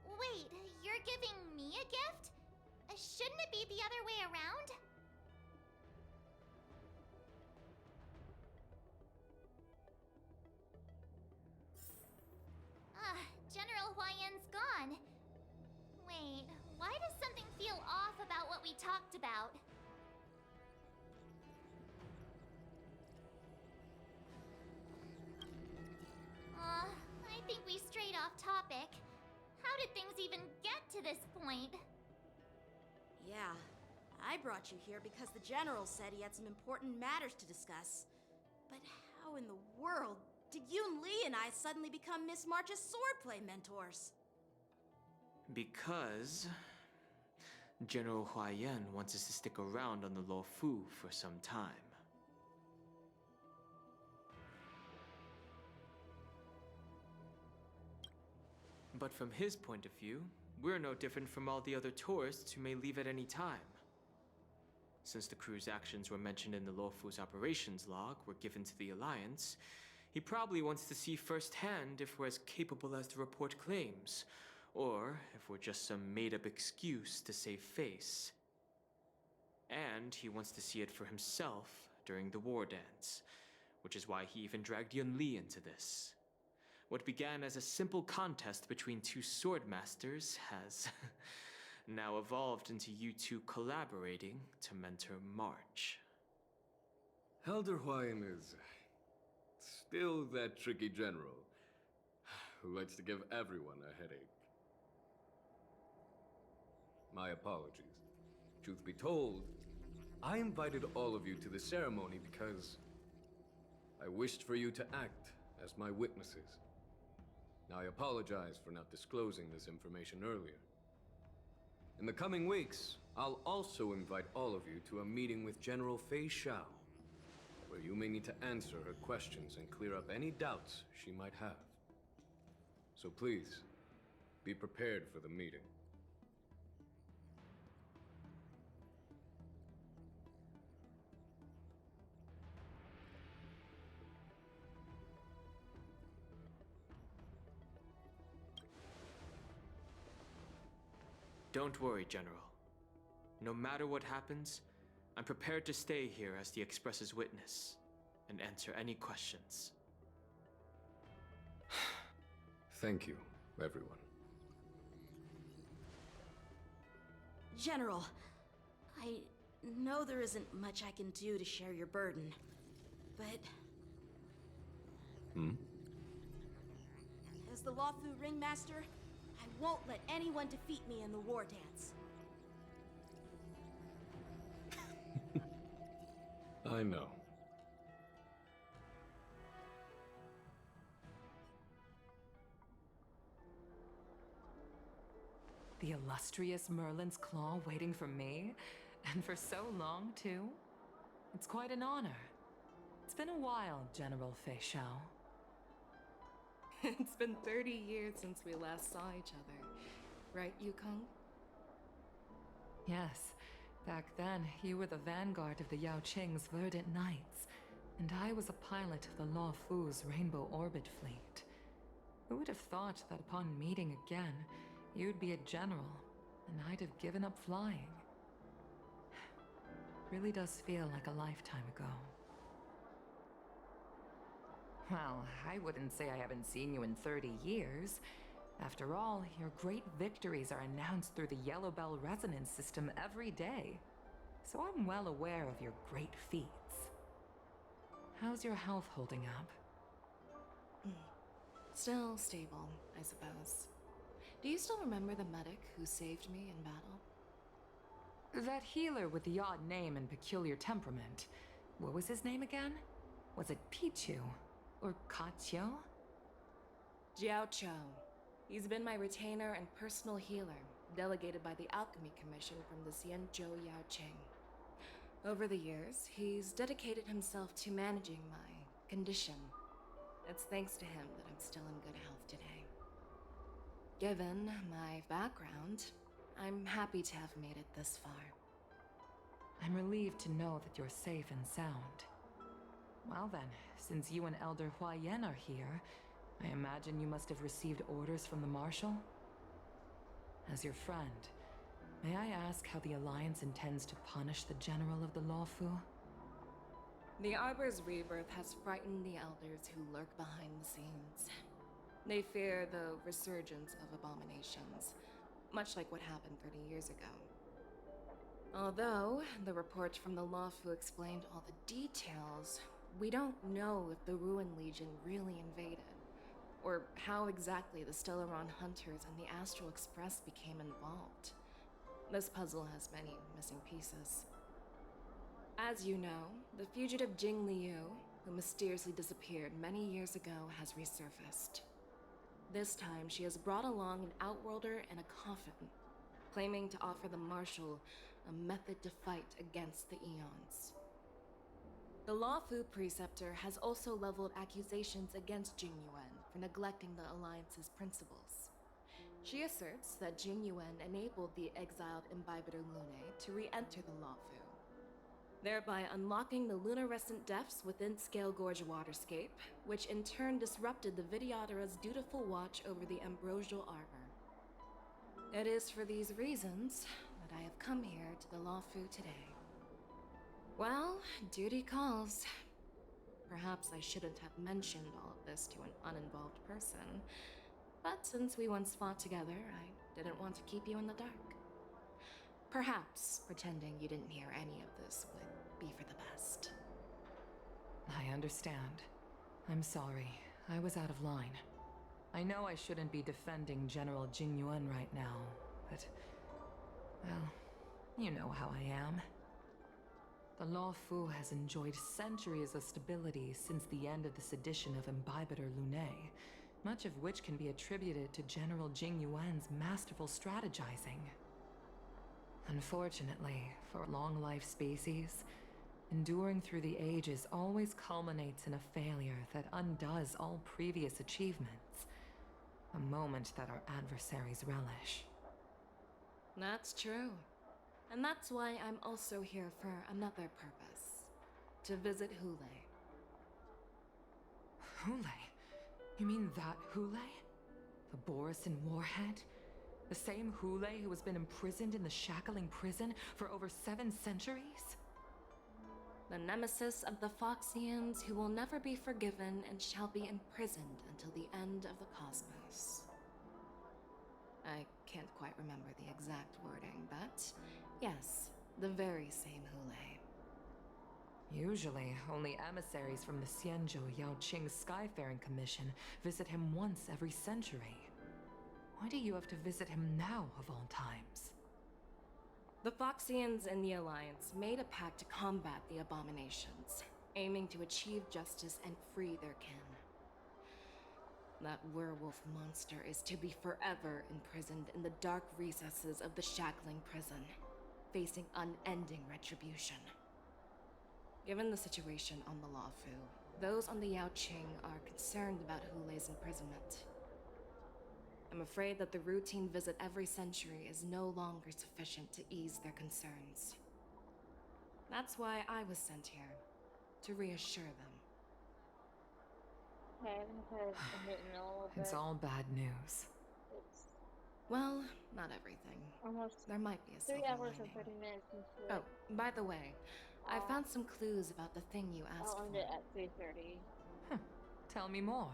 Wait, you're giving me a gift? Shouldn't it be the other way around? General YN's gone. Wait, why does something feel off about what we talked about? I think we strayed off topic. How did things even get to this point? Yeah, I brought you here because the General said he had some important matters to discuss. But how in the world did Yun Li and I suddenly become Miss March's swordplay mentors? Because General Huaiyan wants us to stick around on the Luofu for some time. But from his point of view, we're no different from all the other tourists who may leave at any time. Since the crew's actions were mentioned in the Luofu's operations log were given to the Alliance, he probably wants to see firsthand if we're as capable as the report claims, or if we're just some made-up excuse to save face. And he wants to see it for himself during the war dance, which is why he even dragged Yun Li into this. What began as a simple contest between two sword masters has now evolved into you two collaborating to mentor March. Elder Huayan is still that tricky general who likes to give everyone a headache. My apologies. Truth be told, I invited all of you to the ceremony because I wished for you to act as my witnesses. Now, I apologize for not disclosing this information earlier. In the coming weeks, I'll also invite all of you to a meeting with General Fei Xiao, where you may need to answer her questions and clear up any doubts she might have. So please, be prepared for the meeting. Don't worry, General. No matter what happens, I'm prepared to stay here as the Express's witness and answer any questions. Thank you, everyone. General, I know there isn't much I can do to share your burden, but... As the Luofu Ringmaster, I won't let anyone defeat me in the war dance. I know. The illustrious Merlin's Claw waiting for me? And for so long, too? It's quite an honor. It's been a while, General Fei Xiao. It's been 30 years since we last saw each other. Right, Yukong? Yes. Back then, you were the vanguard of the Yao Qing's Verdant Knights, and I was a pilot of the Luofu's Rainbow Orbit Fleet. Who would have thought that upon meeting again, you'd be a general, and I'd have given up flying? Really does feel like a lifetime ago. Well, I wouldn't say I haven't seen you in 30 years. After all, your great victories are announced through the Yellow Bell resonance system every day. So I'm well aware of your great feats. How's your health holding up? Still stable, I suppose. Do you still remember the medic who saved me in battle? That healer with the odd name and peculiar temperament. What was his name again? Was it Pichu? Or Kachio? Jiao Chou. He's been my retainer and personal healer, delegated by the Alchemy Commission from the Xianzhou Yao Qing. Over the years, he's dedicated himself to managing my condition. It's thanks to him that I'm still in good health today. Given my background, I'm happy to have made it this far. I'm relieved to know that you're safe and sound. Well then, since you and Elder Huaiyan are here, I imagine you must have received orders from the Marshal? As your friend, may I ask how the Alliance intends to punish the General of the Luofu? The Arbor's rebirth has frightened the elders who lurk behind the scenes. They fear the resurgence of abominations, much like what happened 30 years ago. Although the report from the Luofu explained all the details, we don't know if the Ruin Legion really invaded, or how exactly the Stellaron Hunters and the Astral Express became involved. This puzzle has many missing pieces. As you know, the fugitive Jing Liu, who mysteriously disappeared many years ago, has resurfaced. This time, she has brought along an outworlder and a coffin, claiming to offer the Marshal a method to fight against the Eons. The Lawfu Preceptor has also leveled accusations against Jing Yuan for neglecting the Alliance's principles. She asserts that Jing Yuan enabled the exiled Imbibitor Lunae to re-enter the Lawfu, thereby unlocking the lunarescent depths within Scale Gorge waterscape, which in turn disrupted the Vidyadhara's dutiful watch over the ambrosial arbor. It is for these reasons that I have come here to the Lawfu today. Well, duty calls. Perhaps I shouldn't have mentioned all of this to an uninvolved person, but since we once fought together, I didn't want to keep you in the dark. Perhaps pretending you didn't hear any of this would be for the best. I understand. I'm sorry. I was out of line. I know I shouldn't be defending General Jing Yuan right now, but... well, you know how I am. The Lawfu has enjoyed centuries of stability since the end of the sedition of Imbibitor Lunae, much of which can be attributed to General Jing Yuan's masterful strategizing. Unfortunately, for long-life species, enduring through the ages always culminates in a failure that undoes all previous achievements. A moment that our adversaries relish. That's true. And that's why I'm also here for another purpose. To visit Hule. Hule? You mean that Hule? The Borisin warhead? The same Hule who has been imprisoned in the Shackling prison for over 7 centuries? The nemesis of the Foxians who will never be forgiven and shall be imprisoned until the end of the cosmos. I can't quite remember the exact wording, but yes, the very same Hule. Usually, only emissaries from the Xianzhou Yaoqing Skyfaring Commission visit him once every century. Why do you have to visit him now, of all times? The Foxians and the Alliance made a pact to combat the abominations, aiming to achieve justice and free their kin. That werewolf monster is to be forever imprisoned in the dark recesses of the Shackling prison, facing unending retribution. Given the situation on the Lawfu, those on the Yaoqing are concerned about Hule's imprisonment. I'm afraid that the routine visit every century is no longer sufficient to ease their concerns. That's why I was sent here, to reassure them. Okay, I'm gonna admit in a little bit. It's all bad news. It's well, not everything. Almost there might be a 3 silver hours lining. and 30 minutes into Oh, by the way, I found some clues about the thing you asked I'll end for. it at 3:30. Tell me more.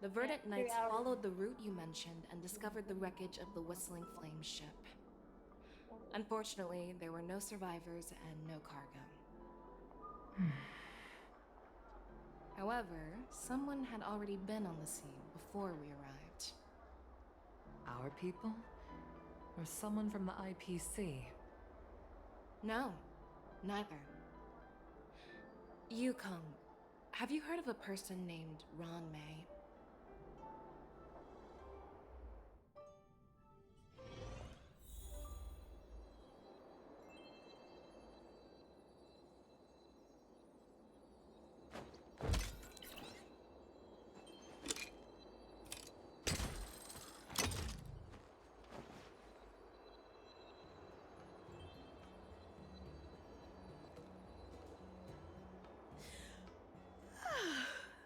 The Verdant Yeah, 3 Knights hours. followed the route you mentioned and discovered the wreckage of the Whistling Flame ship. Unfortunately, there were no survivors and no cargo. However, someone had already been on the scene before we arrived. Our people? Or someone from the IPC? No, neither. Yukong, have you heard of a person named Ron May?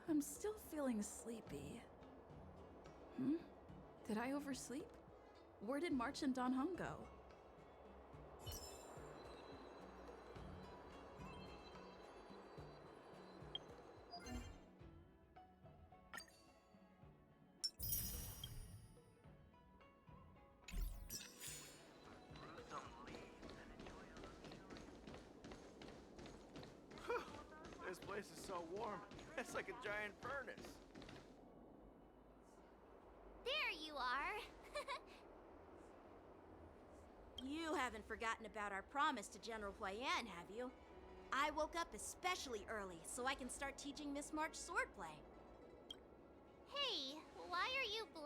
I'm still feeling sleepy. Did I oversleep? Where did March and Don Hung go? This place is so warm. It's like a giant furnace. There you are. You haven't forgotten about our promise to General Huayan, have you? I woke up especially early so I can start teaching Miss March swordplay. Hey, why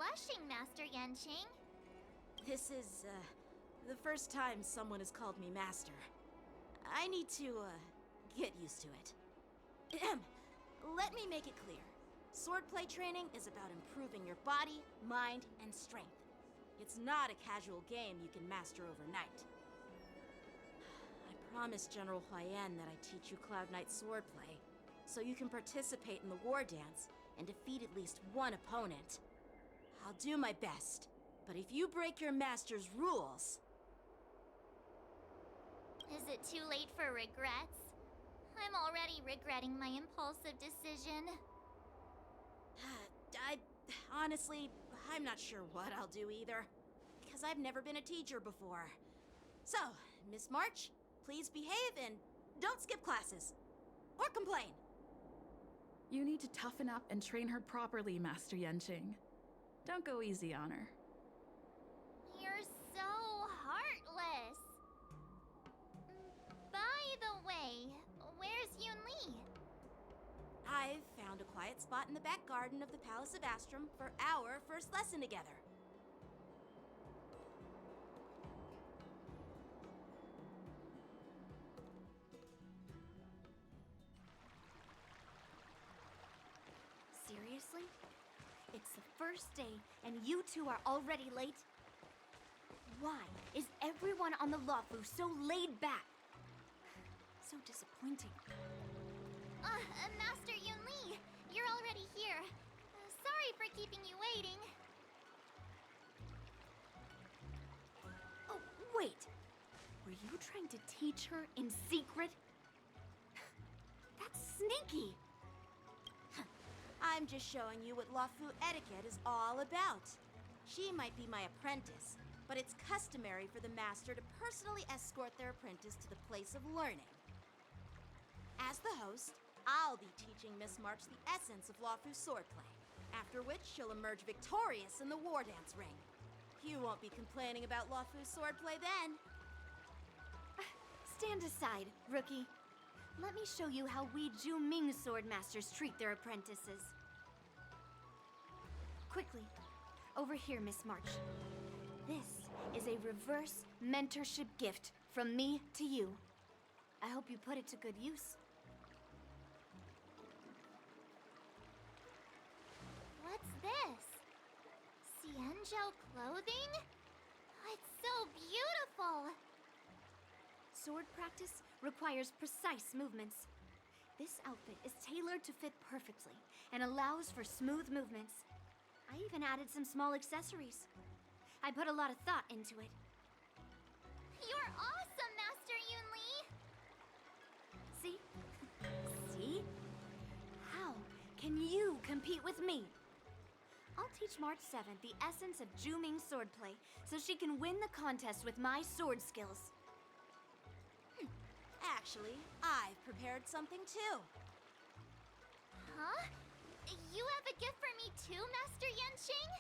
blushing, Master Yanqing. This is, the first time someone has called me Master. I need to, get used to it. Ahem. Let me make it clear. Swordplay training is about improving your body, mind, and strength. It's not a casual game you can master overnight. I promised General Huayan that I'd teach you Cloud Knight swordplay, so you can participate in the war dance and defeat at least one opponent. I'll do my best, but if you break your master's rules... Is it too late for regrets? I'm already regretting my impulsive decision. Honestly, I'm not sure what I'll do either, because I've never been a teacher before. So, Miss March, please behave and don't skip classes. Or complain. You need to toughen up and train her properly, Master Yanqing. Don't go easy on her. You're so heartless. By the way, where's Yunli? I've found a quiet spot in the back garden of the Palace of Astrum for our first lesson together. Seriously? It's the first day and you two are already late? Why is everyone on the Luofu so laid back? So disappointing. Master Yunli, you're already here. Sorry for keeping you waiting. Oh, wait. Were you trying to teach her in secret? That's sneaky. I'm just showing you what Luofu etiquette is all about. She might be my apprentice, but it's customary for the master to personally escort their apprentice to the place of learning. As the host, I'll be teaching Miss March the essence of Luofu swordplay, after which she'll emerge victorious in the war dance ring. You won't be complaining about Luofu swordplay then. Stand aside, rookie. Let me show you how we Juming swordmasters treat their apprentices. Quickly, over here, Miss March. This is a reverse mentorship gift from me to you. I hope you put it to good use. What's this? Xianzhou clothing? It's so beautiful! Sword practice requires precise movements. This outfit is tailored to fit perfectly and allows for smooth movements. I even added some small accessories. I put a lot of thought into it. You're awesome, Master Yunli! See? See? How can you compete with me? I'll teach March 7th the essence of Juming swordplay so she can win the contest with my sword skills. Actually, I've prepared something too. Huh? You have a gift for me too, Master Yanqing?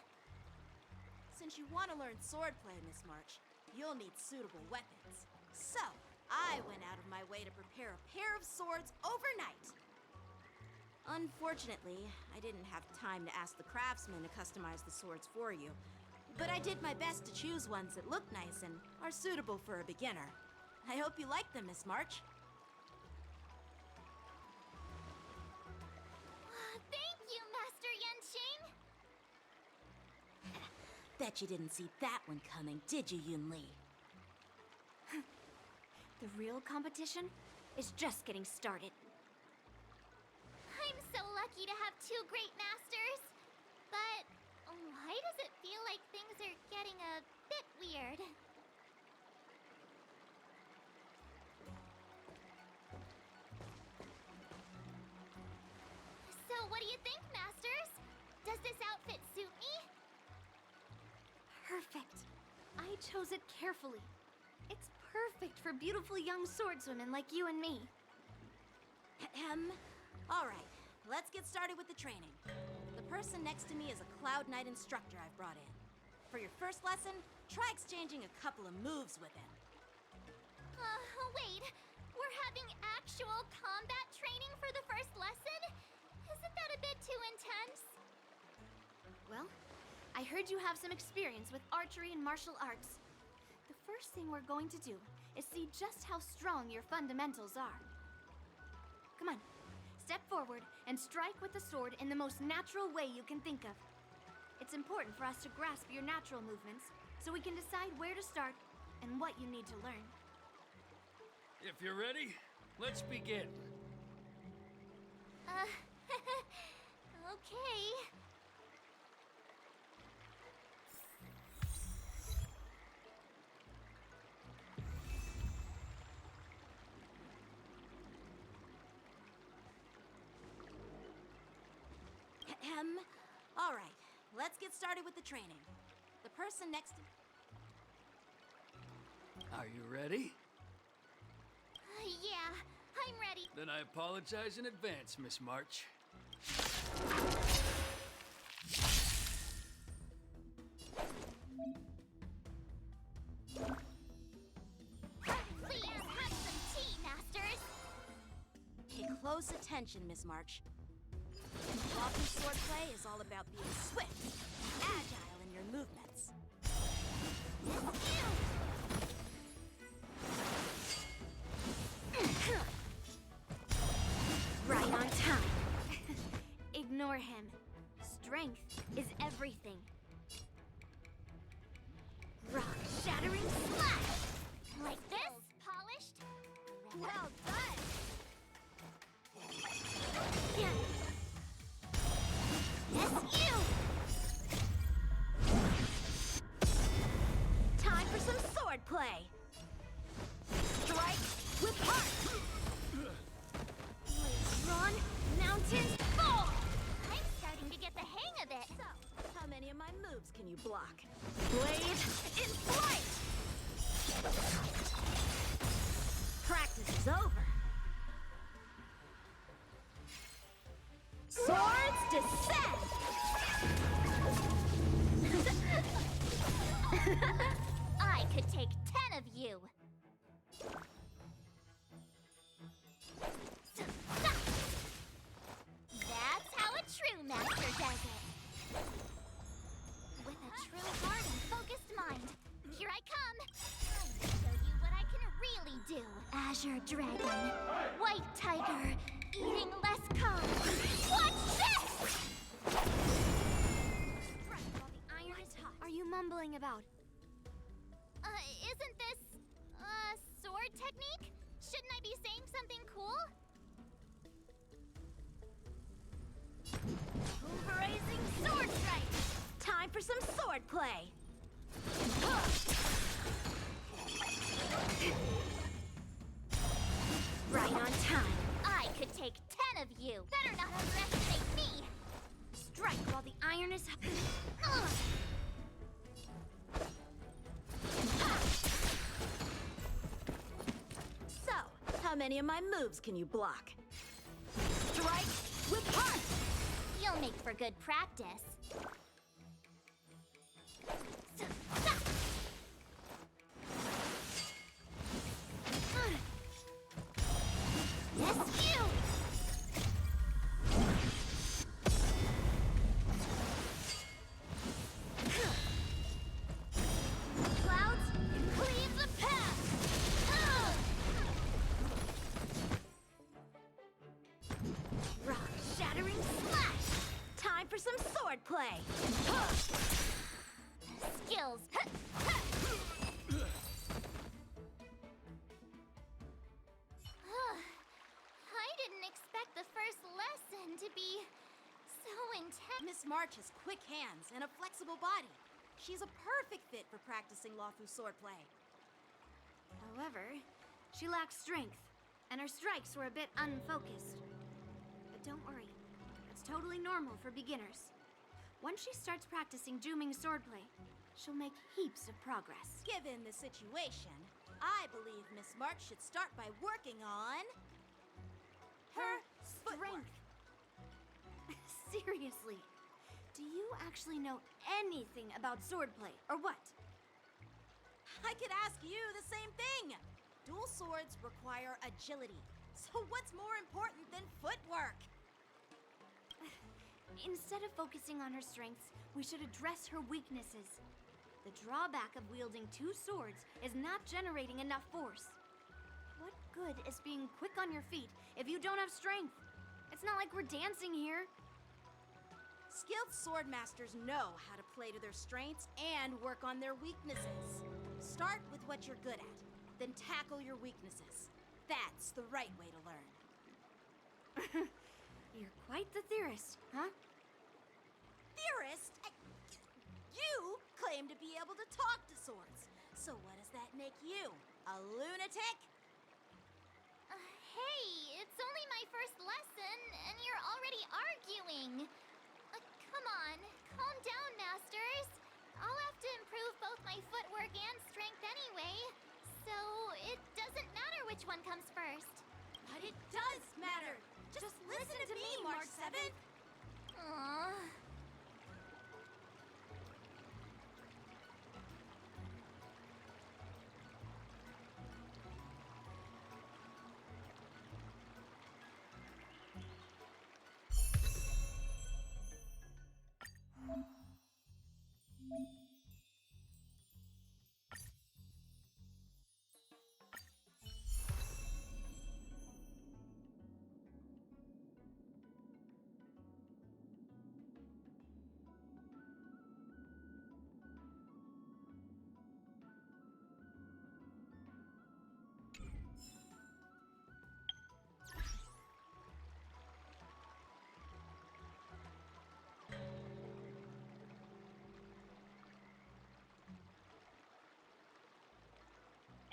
Since you want to learn swordplay, Miss March, you'll need suitable weapons. So, I went out of my way to prepare a pair of swords overnight. Unfortunately, I didn't have time to ask the craftsman to customize the swords for you, but I did my best to choose ones that look nice and are suitable for a beginner. I hope you like them, Miss March. Thank you, Master Yanqing! Bet you didn't see that one coming, did you, Yunli? The real competition is just getting started. I'm so lucky to have two great masters. But why does it feel like things are getting a bit weird? So what do you think, Masters? Does this outfit suit me? Perfect. I chose it carefully. It's perfect for beautiful young swordswomen like you and me. All right, let's get started with the training. The person next to me is a Cloud Knight instructor I've brought in. For your first lesson, try exchanging a couple of moves with him. Wait. We're having actual combat training for the first lesson? Isn't that a bit too intense? Well, I I heard you have some experience with archery and martial arts. The first thing we're going to do is see just how strong your fundamentals are. Come on, step forward and strike with the sword in the most natural way you can think of. It's important for us to grasp your natural movements so we can decide where to start and what you need to learn. If you're ready, let's begin. Okay. All right, let's get started with the training. The person next to... Are you ready? Yeah, I'm ready. Then I apologize in advance, Miss March. Please have some tea, masters. Pay close attention, Miss March. Lofty swordplay is all about being swift, agile in your movements. Right on time. Ignore him. Strength is everything. Rock-shattering slash! Like this? Polished? Well done! Yeah. Yes, you! Time for some swordplay. Strike with heart. Blades drawn, mountains fall! I'm starting to get the hang of it. So, how many of my moves can you block? Blade in flight! Practice is over. Swords descend! I could take 10 of you. That's how a true master does it. With a true heart and focused mind, here I come. I'm gonna show you what I can really do. Azure Dragon, White Tiger, eating less carbs. Watch this! Strike while the iron is hot. Are you mumbling about? Isn't this sword technique? Shouldn't I be saying something cool? Pulverizing sword strike! Time for some swordplay! Right on time. I could take 10 of you. Better not underestimate me. Strike while the iron is hot. So, how many of my moves can you block? Strike with heart! You'll make for good practice. Yes, you! Clouds, cleave the path! Rock-shattering slash! Time for some swordplay! Skills. I didn't expect the first lesson to be so intense. Miss March has quick hands and a flexible body. She's a perfect fit for practicing Lawfu swordplay. However, she lacks strength, and her strikes were a bit unfocused. But don't worry, that's totally normal for beginners. Once she starts practicing Juming swordplay, she'll make heaps of progress. Given the situation, I believe Miss March should start by working on... her strength. Seriously, do you actually know anything about swordplay, or what? I could ask you the same thing! Dual swords require agility, so what's more important than footwork? Instead of focusing on her strengths, we should address her weaknesses. The drawback of wielding two swords is not generating enough force. What good is being quick on your feet if you don't have strength? It's not like we're dancing here. Skilled swordmasters know how to play to their strengths and work on their weaknesses. Start with what you're good at, then tackle your weaknesses. That's the right way to learn. You're quite the theorist, huh? Theorist? You claim to be able to talk to swords. So what does that make you? A lunatic? Hey, it's only my first lesson, and you're already arguing. Come on, calm down, Masters. I'll have to improve both my footwork and strength anyway, so it doesn't matter which one comes first. But it does matter! Just listen to me, March 7th! Aww.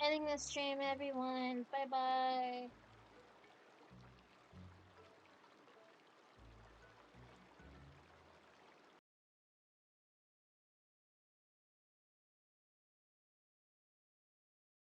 Ending the stream, everyone. Bye bye.